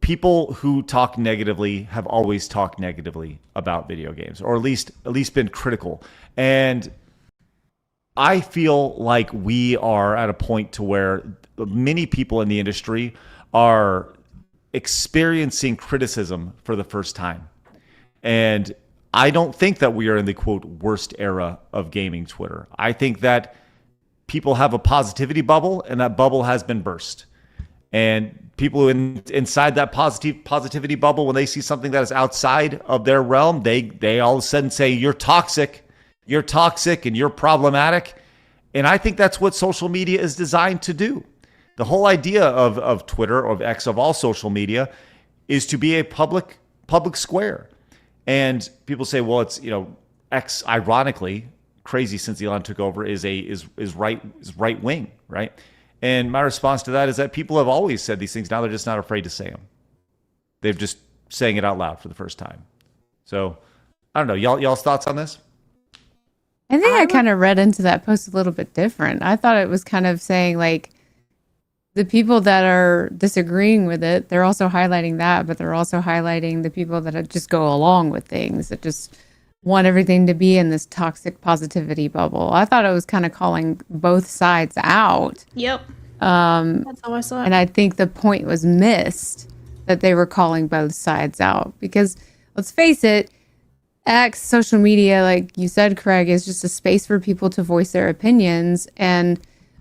people who talk negatively have always talked negatively about video games, or at least been critical. And I feel like we are at a point to where many people in the industry are experiencing criticism for the first time. And I don't think that we are in the, quote, worst era of gaming Twitter. I think that people have a positivity bubble, and that bubble has been burst. And people inside that positivity bubble, when they see something that is outside of their realm, they all of a sudden say, you're toxic, and you're problematic. And I think that's what social media is designed to do. The whole idea of Twitter, or of X, of all social media, is to be a public square. And people say, well, it's, X, ironically, crazy since Elon took over, is right wing, right? And my response to that is that people have always said these things. Now they're just not afraid to say them. They've just saying it out loud for the first time. So I don't know. Y'all's thoughts on this? I think I kind of read into that post a little bit different. I thought it was kind of saying like the people that are disagreeing with it, they're also highlighting that, but they're also highlighting the people that just go along with things, that just want everything to be in this toxic positivity bubble. I thought it was kind of calling both sides out. Yep. That's how I saw it. And I think the point was missed, that they were calling both sides out. Because let's face it, X, social media, like you said, Craig, is just a space for people to voice their opinions. And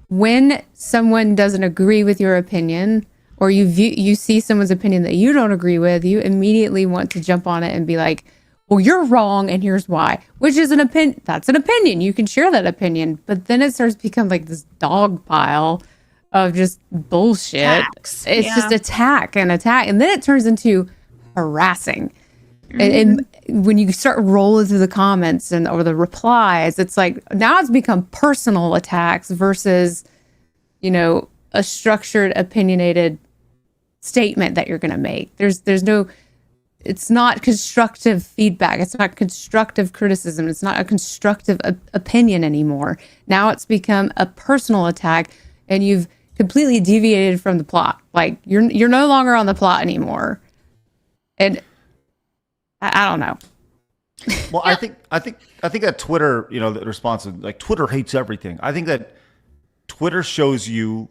when someone doesn't agree with your opinion, or you see someone's opinion that you don't agree with, you immediately want to jump on it and be like, well, you're wrong, and here's why. Which is an opinion. That's an opinion. You can share that opinion. But then it starts to become like this dog pile of just bullshit. Attacks. It's just attack. And then it turns into harassing. Mm-hmm. And when you start rolling through the comments or the replies, it's like now it's become personal attacks versus, a structured, opinionated statement that you're going to make. There's no. It's not constructive feedback. It's not constructive criticism. It's not a constructive opinion anymore. Now it's become a personal attack, and you've completely deviated from the plot. Like you're no longer on the plot anymore. And I don't know. Well, I think that Twitter, the response is like Twitter hates everything. I think that Twitter shows you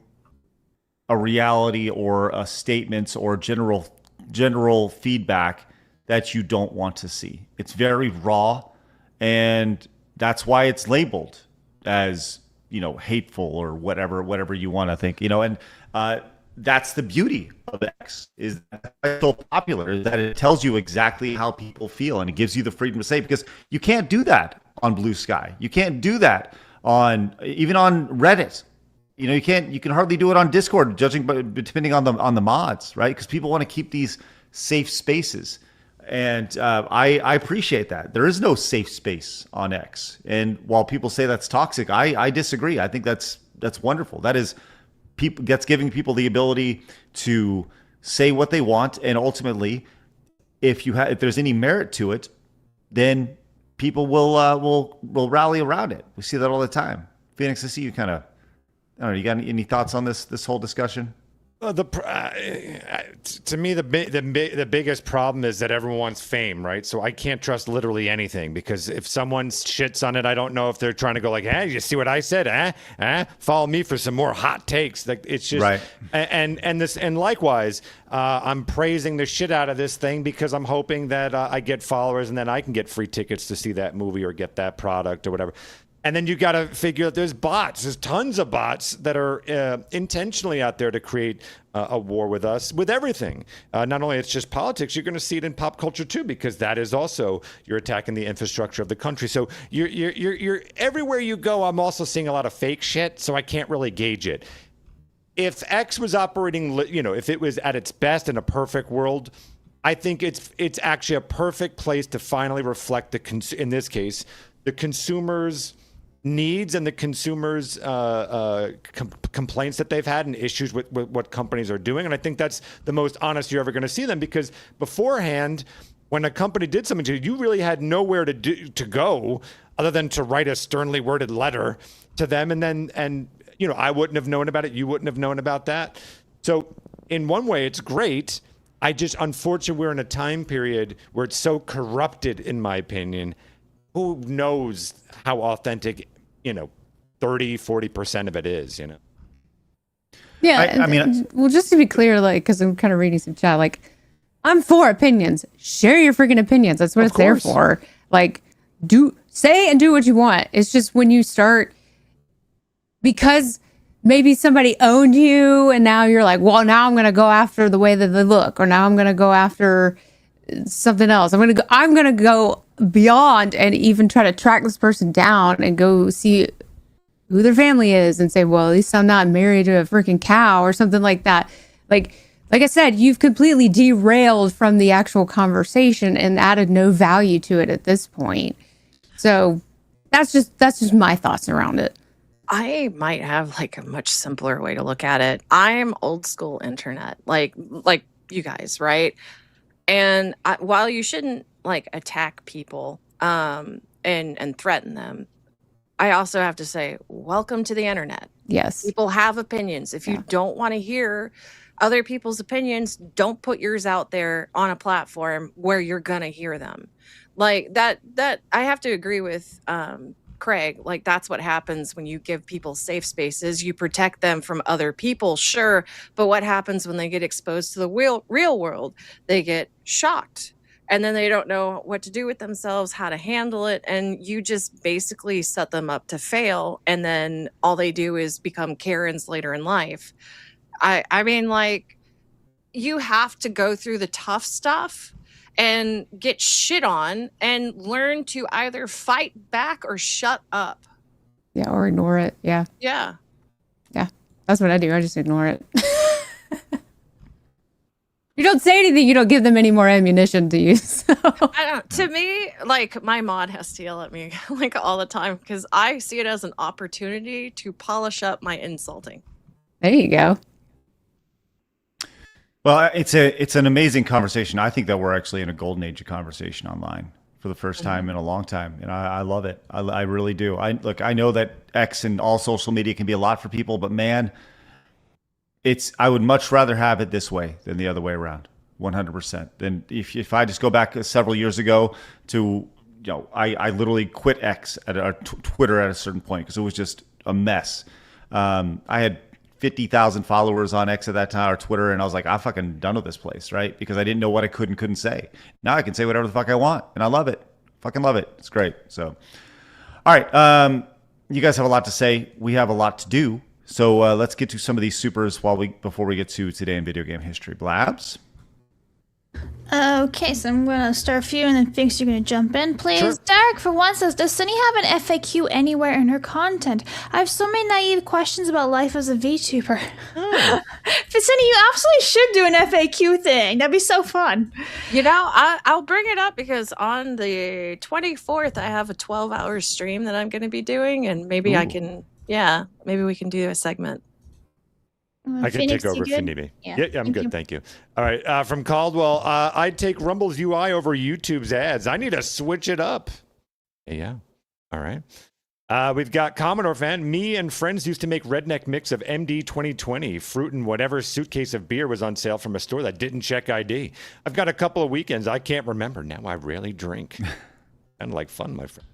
a reality or a statements or general feedback that you don't want to see. It's very raw, and that's why it's labeled as, hateful or whatever you want to think, and that's the beauty of X, is that it's so popular, is that it tells you exactly how people feel, and it gives you the freedom to say, because you can't do that on Blue Sky. You can't do that even on Reddit. you can hardly do it on Discord, judging but depending on the mods, right? Because people want to keep these safe spaces. And I appreciate that. There is no safe space on X. And while people say that's toxic, I disagree. I think that's wonderful. That's giving people the ability to say what they want, and ultimately, if there's any merit to it, then people will rally around it. We see that all the time. Phoenix, I see you kind of. I don't know. You got any thoughts on this whole discussion? To me, the biggest problem is that everyone wants fame, right? So I can't trust literally anything, because if someone shits on it, I don't know if they're trying to go like, "Hey, you see what I said? Follow me for some more hot takes." Like, it's just right. And likewise, I'm praising the shit out of this thing because I'm hoping that I get followers and then I can get free tickets to see that movie or get that product or whatever. And then you got to figure out there's bots. There's tons of bots that are intentionally out there to create a war with us, with everything. Not only it's just politics, you're going to see it in pop culture too, because that is also, you're attacking the infrastructure of the country. So you're everywhere you go. I'm also seeing a lot of fake shit, so I can't really gauge it. If X was operating, if it was at its best in a perfect world, I think it's actually a perfect place to finally reflect in this case, the consumers' needs and the consumers' complaints that they've had and issues with what companies are doing. And I think that's the most honest you're ever going to see them, because beforehand, when a company did something to you, you really had nowhere to go other than to write a sternly worded letter to them. And I wouldn't have known about it. You wouldn't have known about that. So in one way, it's great. Unfortunately, we're in a time period where it's so corrupted, in my opinion. Who knows how authentic, 30-40% of it is, Yeah. I mean, well, just to be clear, because I'm kind of reading some chat, I'm for opinions. Share your freaking opinions. That's what it's there for. Say and do what you want. It's just when you start, because maybe somebody owned you and now you're like, well, now I'm going to go after the way that they look, or now I'm going to go after something else. I'm going to go beyond and even try to track this person down and go see who their family is and say, well, at least I'm not married to a freaking cow or something like that. Like I said, you've completely derailed from the actual conversation and added no value to it at this point. So that's just my thoughts around it. I might have a much simpler way to look at it. I'm old school internet, like you guys, right? And while you shouldn't attack people and threaten them, I also have to say, welcome to the internet. Yes. People have opinions. If you don't want to hear other people's opinions, don't put yours out there on a platform where you're going to hear them. That I have to agree with Craig. That's what happens when you give people safe spaces. You protect them from other people, sure, but what happens when they get exposed to the real world? They get shocked. And then they don't know what to do with themselves, how to handle it. And you just basically set them up to fail. And then all they do is become Karens later in life. I mean, you have to go through the tough stuff and get shit on and learn to either fight back or shut up. Yeah, or ignore it. Yeah. Yeah. Yeah. That's what I do. I just ignore it. You don't say anything, you don't give them any more ammunition to use. To me, my mod has to yell at me all the time because I see it as an opportunity to polish up my insulting. There you go. Well, it's an amazing conversation. I think that we're actually in a golden age of conversation online for the first time in a long time, and I love it. I really do. I know that X and all social media can be a lot for people, but man, I would much rather have it this way than the other way around, 100%. And if I just go back several years ago to, I literally quit X Twitter at a certain point because it was just a mess. I had 50,000 followers on X at that time, or Twitter, and I was like, I'm fucking done with this place, right? Because I didn't know what I could and couldn't say. Now I can say whatever the fuck I want, and I love it. Fucking love it. It's great. So, all right, you guys have a lot to say. We have a lot to do. So let's get to some of these supers before we get to today in video game history. Blabs? Okay, so I'm gonna start a few, and then Finks, you're gonna jump in, please. Sure. Derek, for one, says, does Cindy have an FAQ anywhere in her content? I have so many naive questions about life as a VTuber. Cindy, you absolutely should do an FAQ thing. That'd be so fun. You know, I'll bring it up because on the 24th, I have a 12-hour stream that I'm going to be doing, and maybe I can, maybe we can do a segment. I can Phoenix, take over you if you good? need me. Yeah, Yeah, I'm thank good. you. Thank you. All right. From Caldwell, I'd take Rumble's UI over YouTube's ads. I need to switch it up. Yeah. All right. We've got Commodore fan. Me and friends used to make redneck mix of MD 2020, fruit and whatever suitcase of beer was on sale from a store that didn't check ID. I've got a couple of weekends I can't remember. Now I rarely drink. Kind of like fun, my friend.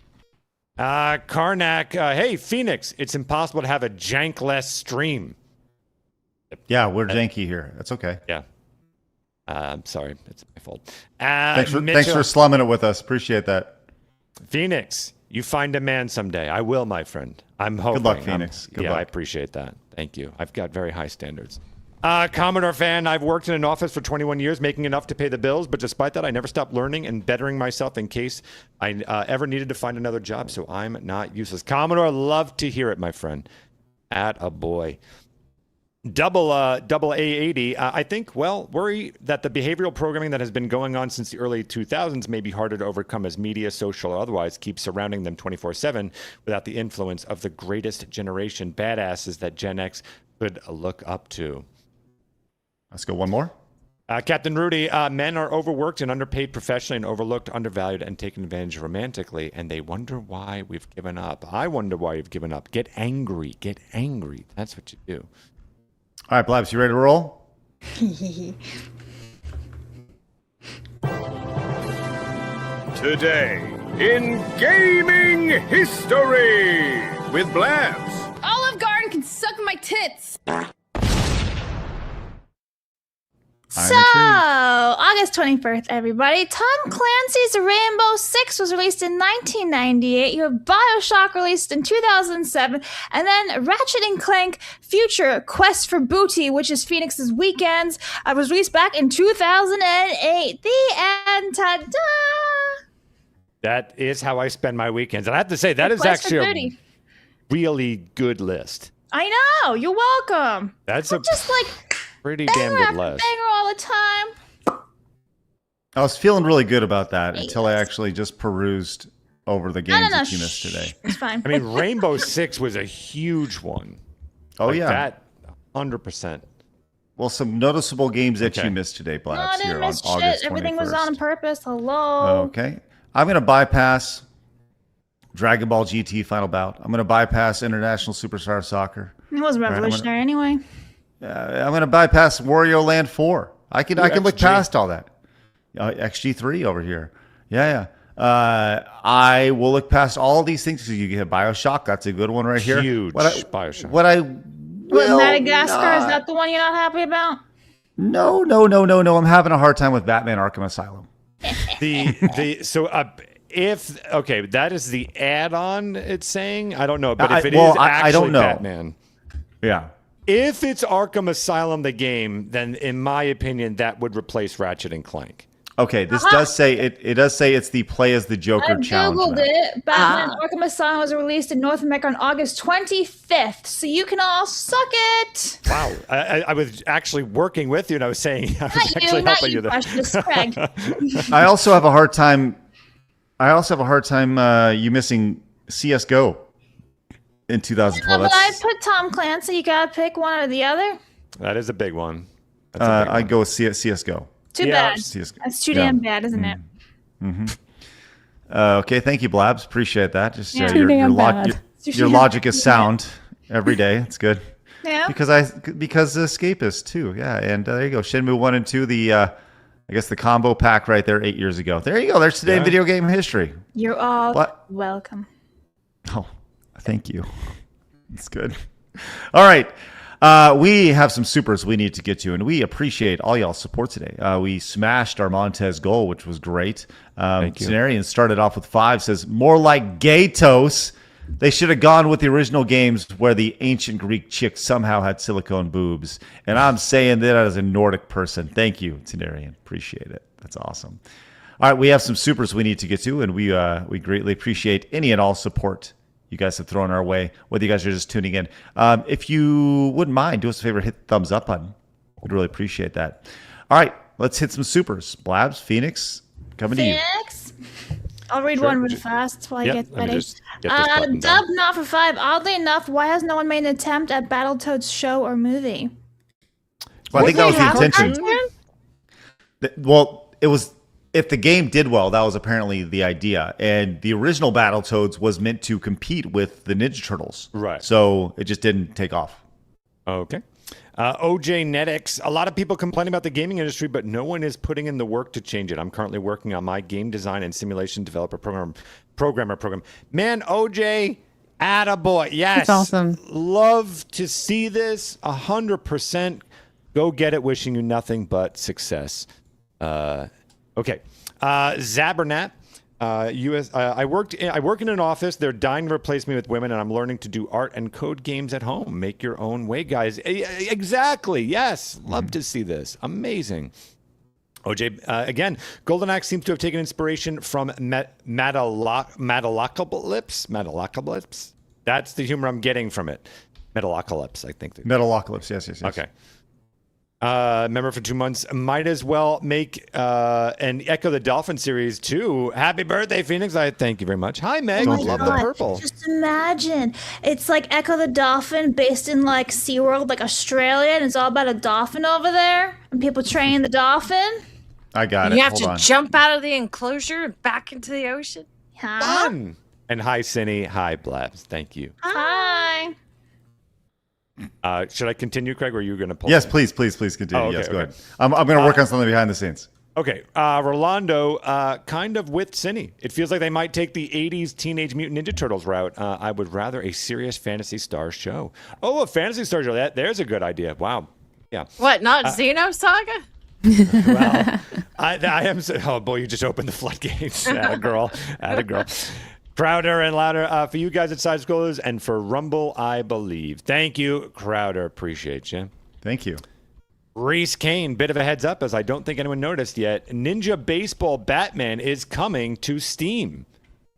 Karnak, hey, Phoenix, it's impossible to have a jankless stream. Yeah, we're janky here. That's okay. Yeah. I'm sorry. It's my fault. Thanks for slumming it with us. Appreciate that. Phoenix, you find a man someday. I will, my friend. I'm hoping. Good luck, Phoenix. Good luck. I appreciate that. Thank you. I've got very high standards. Commodore fan, I've worked in an office for 21 years, making enough to pay the bills. But despite that, I never stopped learning and bettering myself in case I ever needed to find another job. So I'm not useless. Commodore, love to hear it, my friend. At a boy. Double A80, I think, worry that the behavioral programming that has been going on since the early 2000s may be harder to overcome as media, social, or otherwise keep surrounding them 24/7 without the influence of the greatest generation badasses that Gen X could look up to. Let's go one more. Captain Rudy, men are overworked and underpaid professionally and overlooked, undervalued, and taken advantage of romantically, and they wonder why we've given up. I wonder why you've given up. Get angry. Get angry. That's what you do. All right, Blabs, you ready to roll? Today, in gaming history, with Blabs. Olive Garden can suck my tits. So, August 21st, everybody. Tom Clancy's Rainbow Six was released in 1998. You have Bioshock released in 2007. And then Ratchet and Clank Future Quest for Booty, which is Phoenix's Weekends, was released back in 2008. The end. Ta-da! That is how I spend my weekends. And I have to say, that is Quest for actually a really good list. I know. You're welcome. That's We're just like pretty banger damn good after list. banger all the time. I was feeling really good about that until I actually just perused over the games that you missed today. It's fine. I mean, Rainbow Six was a huge one. Oh, like yeah. That, 100%. Well, some noticeable games that you missed today, Blabs, I didn't here on miss August shit. 21st. Everything was on purpose. Hello. Okay. I'm going to bypass Dragon Ball GT Final Bout. I'm going to bypass International Superstar Soccer. It was revolutionary anyway. I'm going to bypass Wario Land 4. I can look past all that. XG3 over here. Yeah. I will look past all these things because you get Bioshock. That's a good one right here. Huge Bioshock. Madagascar, is that the one you're not happy about? No. I'm having a hard time with Batman Arkham Asylum. That is the add-on it's saying. I don't know, but if it is actually I don't know. Batman. Yeah. If it's Arkham Asylum, the game, then in my opinion, that would replace Ratchet and Clank. Okay, this does say it does say it's the Play as the Joker challenge. I googled it. Batman Arkham Asylum was released in North America on August 25th, so you can all suck it. Wow, I was actually working with you, and I was saying I was actually helping you there. Craig. I also have a hard time. You missing CS:GO in 2012. But I put Tom Clancy. You gotta pick one or the other. That is a big one. I'd go with CS:GO. Too bad. That's too damn bad, isn't it? Mm-hmm. Okay, thank you, Blabs. Appreciate that. Just your logic is sound every day. It's good. Yeah. Because Escapist too. Yeah, and there you go. Shenmue 1 and 2. I guess the combo pack right there 8 years ago. There you go. There's today in video game history. You're all welcome. Oh, thank you. That's good. All right. We have some supers we need to get to, and we appreciate all y'all's support today. We smashed our Montez goal, which was great. Thank you. Cenarian started off with 5, says, more like Gatos. They should have gone with the original games where the ancient Greek chick somehow had silicone boobs. And I'm saying that as a Nordic person. Thank you, Cenarian. Appreciate it. That's awesome. All right, we have some supers we need to get to, and we greatly appreciate any and all support you guys have thrown our way, whether you guys are just tuning in. If you wouldn't mind, do us a favor, hit the thumbs up button. We'd really appreciate that. All right, let's hit some supers. Blabs, Phoenix, coming to you. Phoenix? I'll read one really fast while I get ready. Dub not for 5. Oddly enough, why has no one made an attempt at Battletoads show or movie? Well, I think that was the intention. Well, it was, if the game did well, that was apparently the idea. And the original Battletoads was meant to compete with the Ninja Turtles. Right. So it just didn't take off. Okay. OJ Netix. A lot of people complain about the gaming industry, but no one is putting in the work to change it. I'm currently working on my game design and simulation developer program. Man, OJ, attaboy. Yes. That's awesome. Love to see this. 100%. Go get it. Wishing you nothing but success. Okay. Zabernat. I work in an office. They're dying to replace me with women, and I'm learning to do art and code games at home. Make your own way, guys. Exactly. Yes. Love to see this. Amazing. OJ, again, Golden Axe seems to have taken inspiration from Metalocalypse. That's the humor I'm getting from it. Metalocalypse, I think. Metalocalypse, yes. Okay. Member for 2 months. Might as well make an Echo the Dolphin series too. Happy birthday, Phoenix. I thank you very much. Hi, Meg. Love the purple. Just imagine. It's like Echo the Dolphin based in like SeaWorld, like Australia, and it's all about a dolphin over there and people training the dolphin. I got it. You have to jump out of the enclosure and back into the ocean. Fun. And hi, Cindy. Hi, Blabs. Thank you. Hi. Should I continue, Craig, or are you going to pull? Yes, please continue. Oh, okay, yes, go ahead. I'm going to work on something behind the scenes. Okay. Rolando, kind of with Cindy. It feels like they might take the 80s Teenage Mutant Ninja Turtles route. I would rather a serious Phantasy Star show. Oh, a Phantasy Star show. There's a good idea. Wow. Yeah. What, not Xenosaga? Well, I am. Oh, boy, you just opened the floodgates. Atta girl. Crowder and louder for you guys at SideScrollers, and for Rumble, I believe. Thank you, Crowder. Appreciate you. Thank you. Reese Kane, bit of a heads up, as I don't think anyone noticed yet. Ninja Baseball Batman is coming to Steam.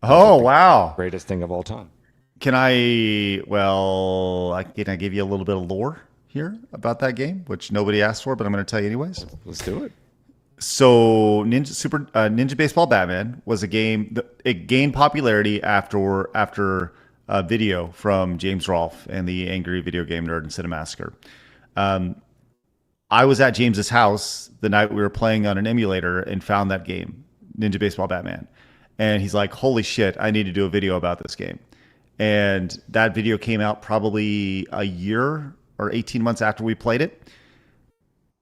Oh, wow. Greatest thing of all time. Can I give you a little bit of lore here about that game, which nobody asked for, but I'm going to tell you anyways. Let's do it. So Ninja Baseball Batman was a game. It gained popularity after a video from James Rolfe and the Angry Video Game Nerd and Cinemassacre. I was at James's house the night we were playing on an emulator and found that game, Ninja Baseball Batman. And he's like, holy shit, I need to do a video about this game. And that video came out probably a year or 18 months after we played it.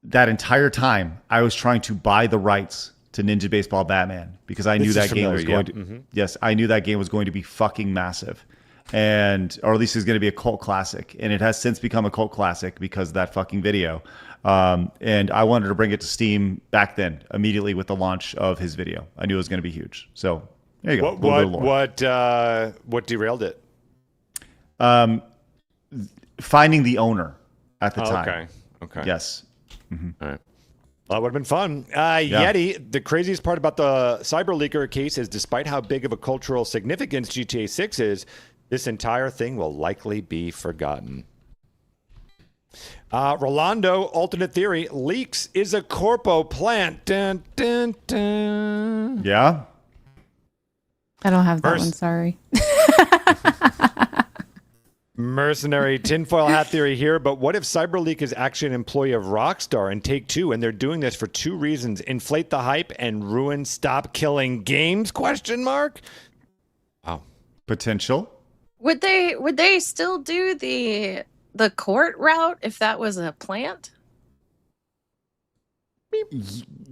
That entire time, I was trying to buy the rights to Ninja Baseball Batman because I knew that game was going to. Yes, I knew that game was going to be fucking massive, or at least it's going to be a cult classic. And it has since become a cult classic because of that fucking video. And I wanted to bring it to Steam back then, immediately with the launch of his video. I knew it was going to be huge. So there you go. What derailed it? Finding the owner at the time. Okay. Yes. Mm-hmm. All right. Well, that would have been fun. Yeti, the craziest part about the CyberLeaker case is despite how big of a cultural significance GTA 6 is, this entire thing will likely be forgotten. Rolando, alternate theory, leaks is a corpo plant. Dun, dun, dun. Yeah? I don't have that one, sorry. Mercenary tinfoil hat theory here, but what if CyberLeak is actually an employee of Rockstar and Take-Two, and they're doing this for two reasons: inflate the hype and ruin Stop Killing Games? ? Wow, potential. Would they still do the court route if that was a plant?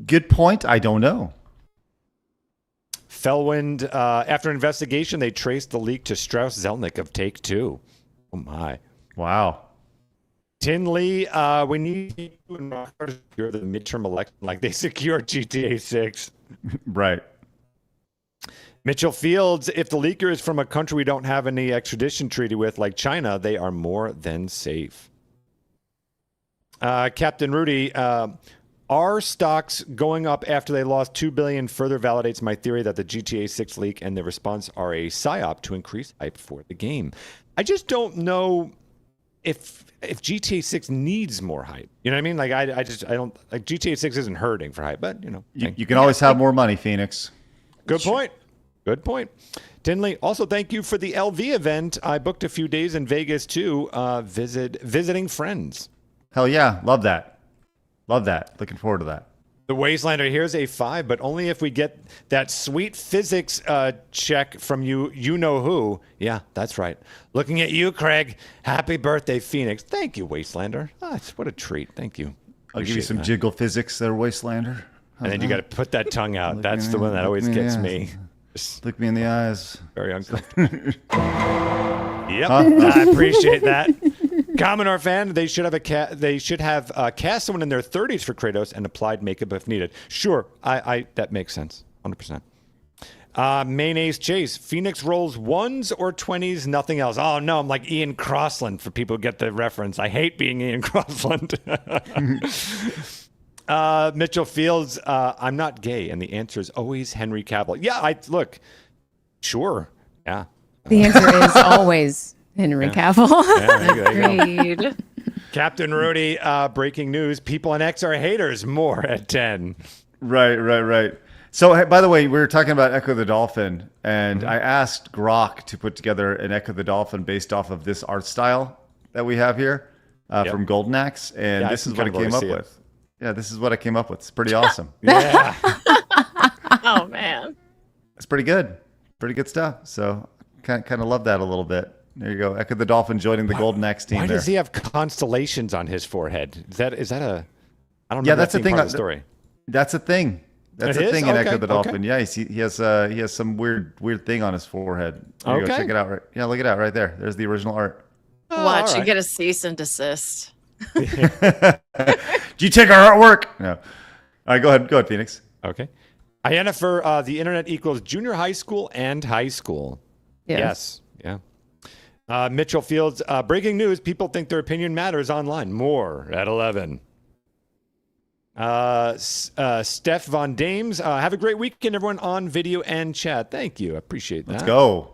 Good point. I don't know. Fellwind, after investigation, they traced the leak to Strauss Zelnick of Take-Two. Oh my! Wow. Tin Lee, we need you and Rockstar to secure the midterm election like they secured GTA 6. Right. Mitchell Fields, if the leaker is from a country we don't have any extradition treaty with, like China, they are more than safe. Captain Rudy, Are stocks going up after they lost $2 billion further validates my theory that the GTA 6 leak and the response are a psyop to increase hype for the game. I just don't know if GTA 6 needs more hype. You know what I mean? Like I don't like GTA 6 isn't hurting for hype, but you can always have more money, Phoenix. Good point. Good point. Tinley, also thank you for the LV event. I booked a few days in Vegas too. Visiting friends. Hell yeah, love that. Love that. Looking forward to that. The Wastelander, here's a 5, but only if we get that sweet physics check from you know who. Yeah, that's right. Looking at you, Craig. Happy birthday, Phoenix. Thank you, Wastelander. What a treat. Thank you. I'll give you some jiggle physics there, Wastelander. And then you got to put that tongue out. That's the one that always gets me. Look me in the eyes. Very uncomfortable. Yep, I appreciate that. Commodore fan, they should have cast someone in their 30s for Kratos and applied makeup if needed. Sure, I that makes sense, 100%. Main ace Chase, Phoenix rolls 1s or 20s, nothing else. Oh no, I'm like Ian Crossland for people who get the reference. I hate being Ian Crossland. Mitchell Fields, I'm not gay, and the answer is always Henry Cavill. Yeah, sure, yeah. The answer is always Henry Cavill. Agreed. Captain Rudy, breaking news. People on X are haters. More at 10. Right. So, by the way, we were talking about Echo the Dolphin, and I asked Grok to put together an Echo the Dolphin based off of this art style that we have here from Golden Axe, and this is what I came up with. Yeah, this is what I came up with. It's pretty awesome. Yeah. Oh, man. It's pretty good. Pretty good stuff. So, kind of love that a little bit. There you go. Echo the Dolphin joining the Golden Axe team. Why there. Does he have constellations on his forehead? Is that a? I don't know. Yeah, that's the thing. Part of the story. That's a thing. That's it a thing is? in Okay, Echo the Dolphin. okay. Yeah, he has some weird thing on his forehead. There you go. Check it out. Right. Yeah, look it out right there. There's the original art. Watch you get a cease and desist. Do you take our artwork? No. All right, go ahead, Phoenix. Okay. Yennefer, the internet equals junior high school and high school. Yes. Yeah. Mitchell Fields, breaking news. People think their opinion matters online. More at 11. Steph Von Dames, have a great weekend, everyone, on video and chat. Thank you. I appreciate that. Let's go.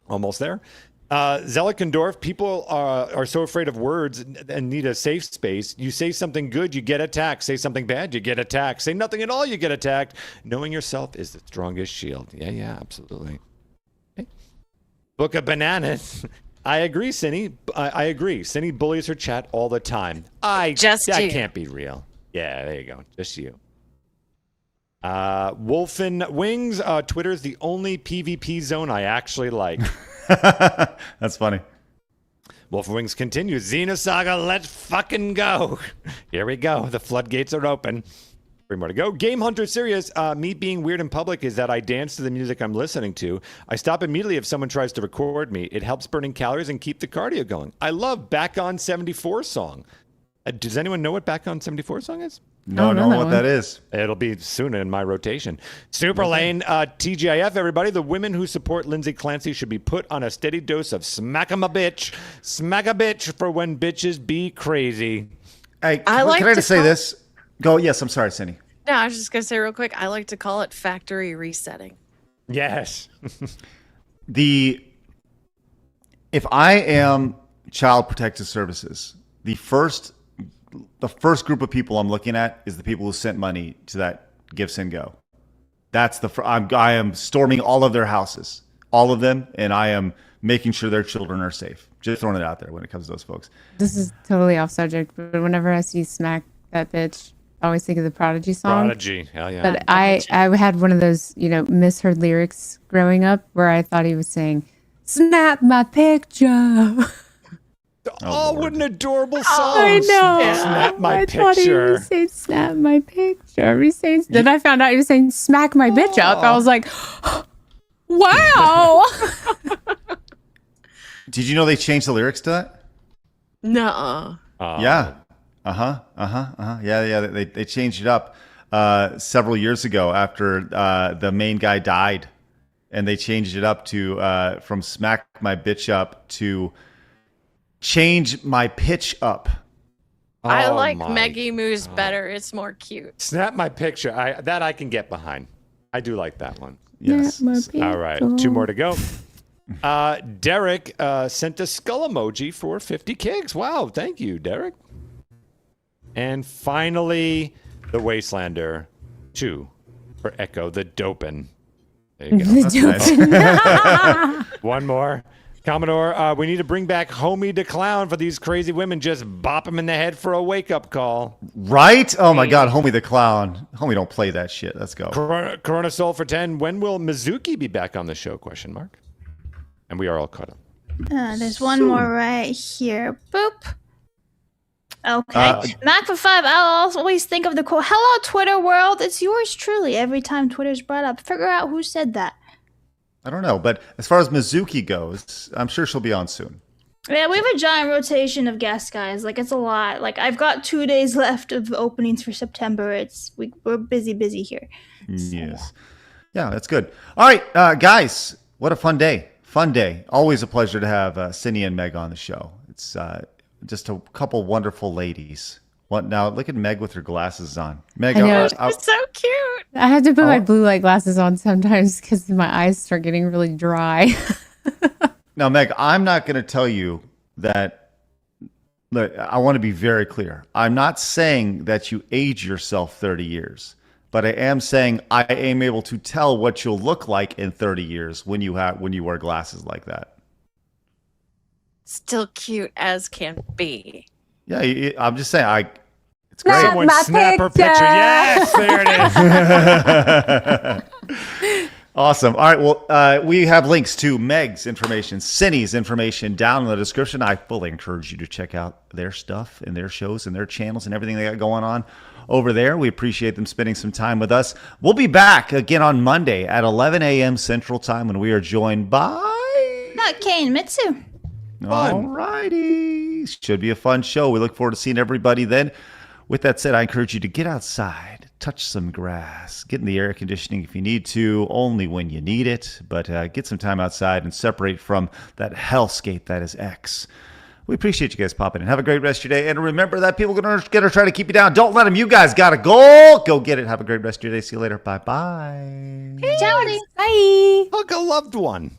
Almost there. Zelikendorf, people are so afraid of words and need a safe space. You say something good, you get attacked. Say something bad, you get attacked. Say nothing at all, you get attacked. Knowing yourself is the strongest shield. Yeah, absolutely. Okay. Book of Bananas. I agree, Cindy. I agree. Cindy bullies her chat all the time. That can't be real. Yeah, there you go. Just you. Wolfen Wings, Twitter's the only PvP zone I actually like. That's funny. Wolfen Wings continues. Xenosaga, let's fucking go. Here we go. The floodgates are open. 3 more to go. Game Hunter Serious. Me being weird in public is that I dance to the music I'm listening to. I stop immediately if someone tries to record me. It helps burning calories and keep the cardio going. I love Back on 74 song. Does anyone know what Back on 74 song is? No, I don't know what that is. It'll be soon in my rotation. Super Lane, TGIF, everybody. The women who support Lindsay Clancy should be put on a steady dose of smack 'em a bitch. Smack a bitch for when bitches be crazy. Hey, can I just say this? Go. Yes, I'm sorry, Cindy. No, I was just going to say real quick, I like to call it factory resetting. Yes. If I am Child Protective Services, the first group of people I'm looking at is the people who sent money to that Give Send Go. That's I am storming all of their houses, all of them, and I am making sure their children are safe. Just throwing it out there when it comes to those folks. This is totally off subject, but whenever I see Smack That Bitch, I always think of the Prodigy song. Prodigy, hell yeah. But I had one of those, misheard lyrics growing up where I thought he was saying, "Snap my picture." Oh, what an adorable song. I know. Yeah. Snap my I picture. thought he was saying, "Snap my picture." Then I found out he was saying, "Smack my bitch up." I was like, wow. Did you know they changed the lyrics to that? Nuh-uh. Yeah. Yeah. They changed it up several years ago after the main guy died, and they changed it up to from "Smack my bitch up" to "Change my pitch up." I Oh like my Meggy Moo's better. It's more cute. Snap my picture. I can get behind. I do like that one. Yes. All right, 2 more to go. Derek sent a skull emoji for 50 kicks. Wow, thank you, Derek. And finally, the Wastelander 2 for Echo the Dopin. There you go. The Nice. One more. Commodore, we need to bring back Homie the Clown for these crazy women. Just bop him in the head for a wake-up call. Right? Oh my God, Homie the Clown. Homie, don't play that shit. Let's go. Corona Soul for 10. When will Mizuki be back on the show? ? And we are all caught up. There's one more right here. Boop. Okay. Mac for 5. I'll always think of the quote, "Hello, Twitter world. It's yours truly." Every time Twitter's brought up, figure out who said that. I don't know, but as far as Mizuki goes, I'm sure she'll be on soon. Yeah, we have a giant rotation of guest guys. Like, it's a lot. Like, I've got 2 days left of openings for September. We're busy here. Yes. Yeah, that's good. All right, guys, what a fun day. Fun day. Always a pleasure to have Cindy and Meg on the show. It's just a couple wonderful ladies. Now, look at Meg with her glasses on. Meg, It's so cute. I have to put my blue light glasses on sometimes because my eyes start getting really dry. Now, Meg, I'm not going to tell you that. Look, I want to be very clear. I'm not saying that you age yourself 30 years, but I am saying I am able to tell what you'll look like in 30 years when you wear glasses like that. Still cute as can be. Yeah, I'm just saying. It's great. Someone snap her picture. Yes, there it is. Awesome. All right. Well, we have links to Meg's information, Cindy's information down in the description. I fully encourage you to check out their stuff and their shows and their channels and everything they got going on over there. We appreciate them spending some time with us. We'll be back again on Monday at 11 a.m. Central Time when we are joined by Kane Mitsu. All righty. Should be a fun show. We look forward to seeing everybody then. With that said, I encourage you to get outside, touch some grass, get in the air conditioning if you need to, only when you need it, but get some time outside and separate from that hellscape that is X. We appreciate you guys popping in. Have a great rest of your day. And remember that people are going to try to keep you down. Don't let them. You guys got a goal. Go get it. Have a great rest of your day. See you later. Bye-bye. Ciao. Bye. Hug a loved one.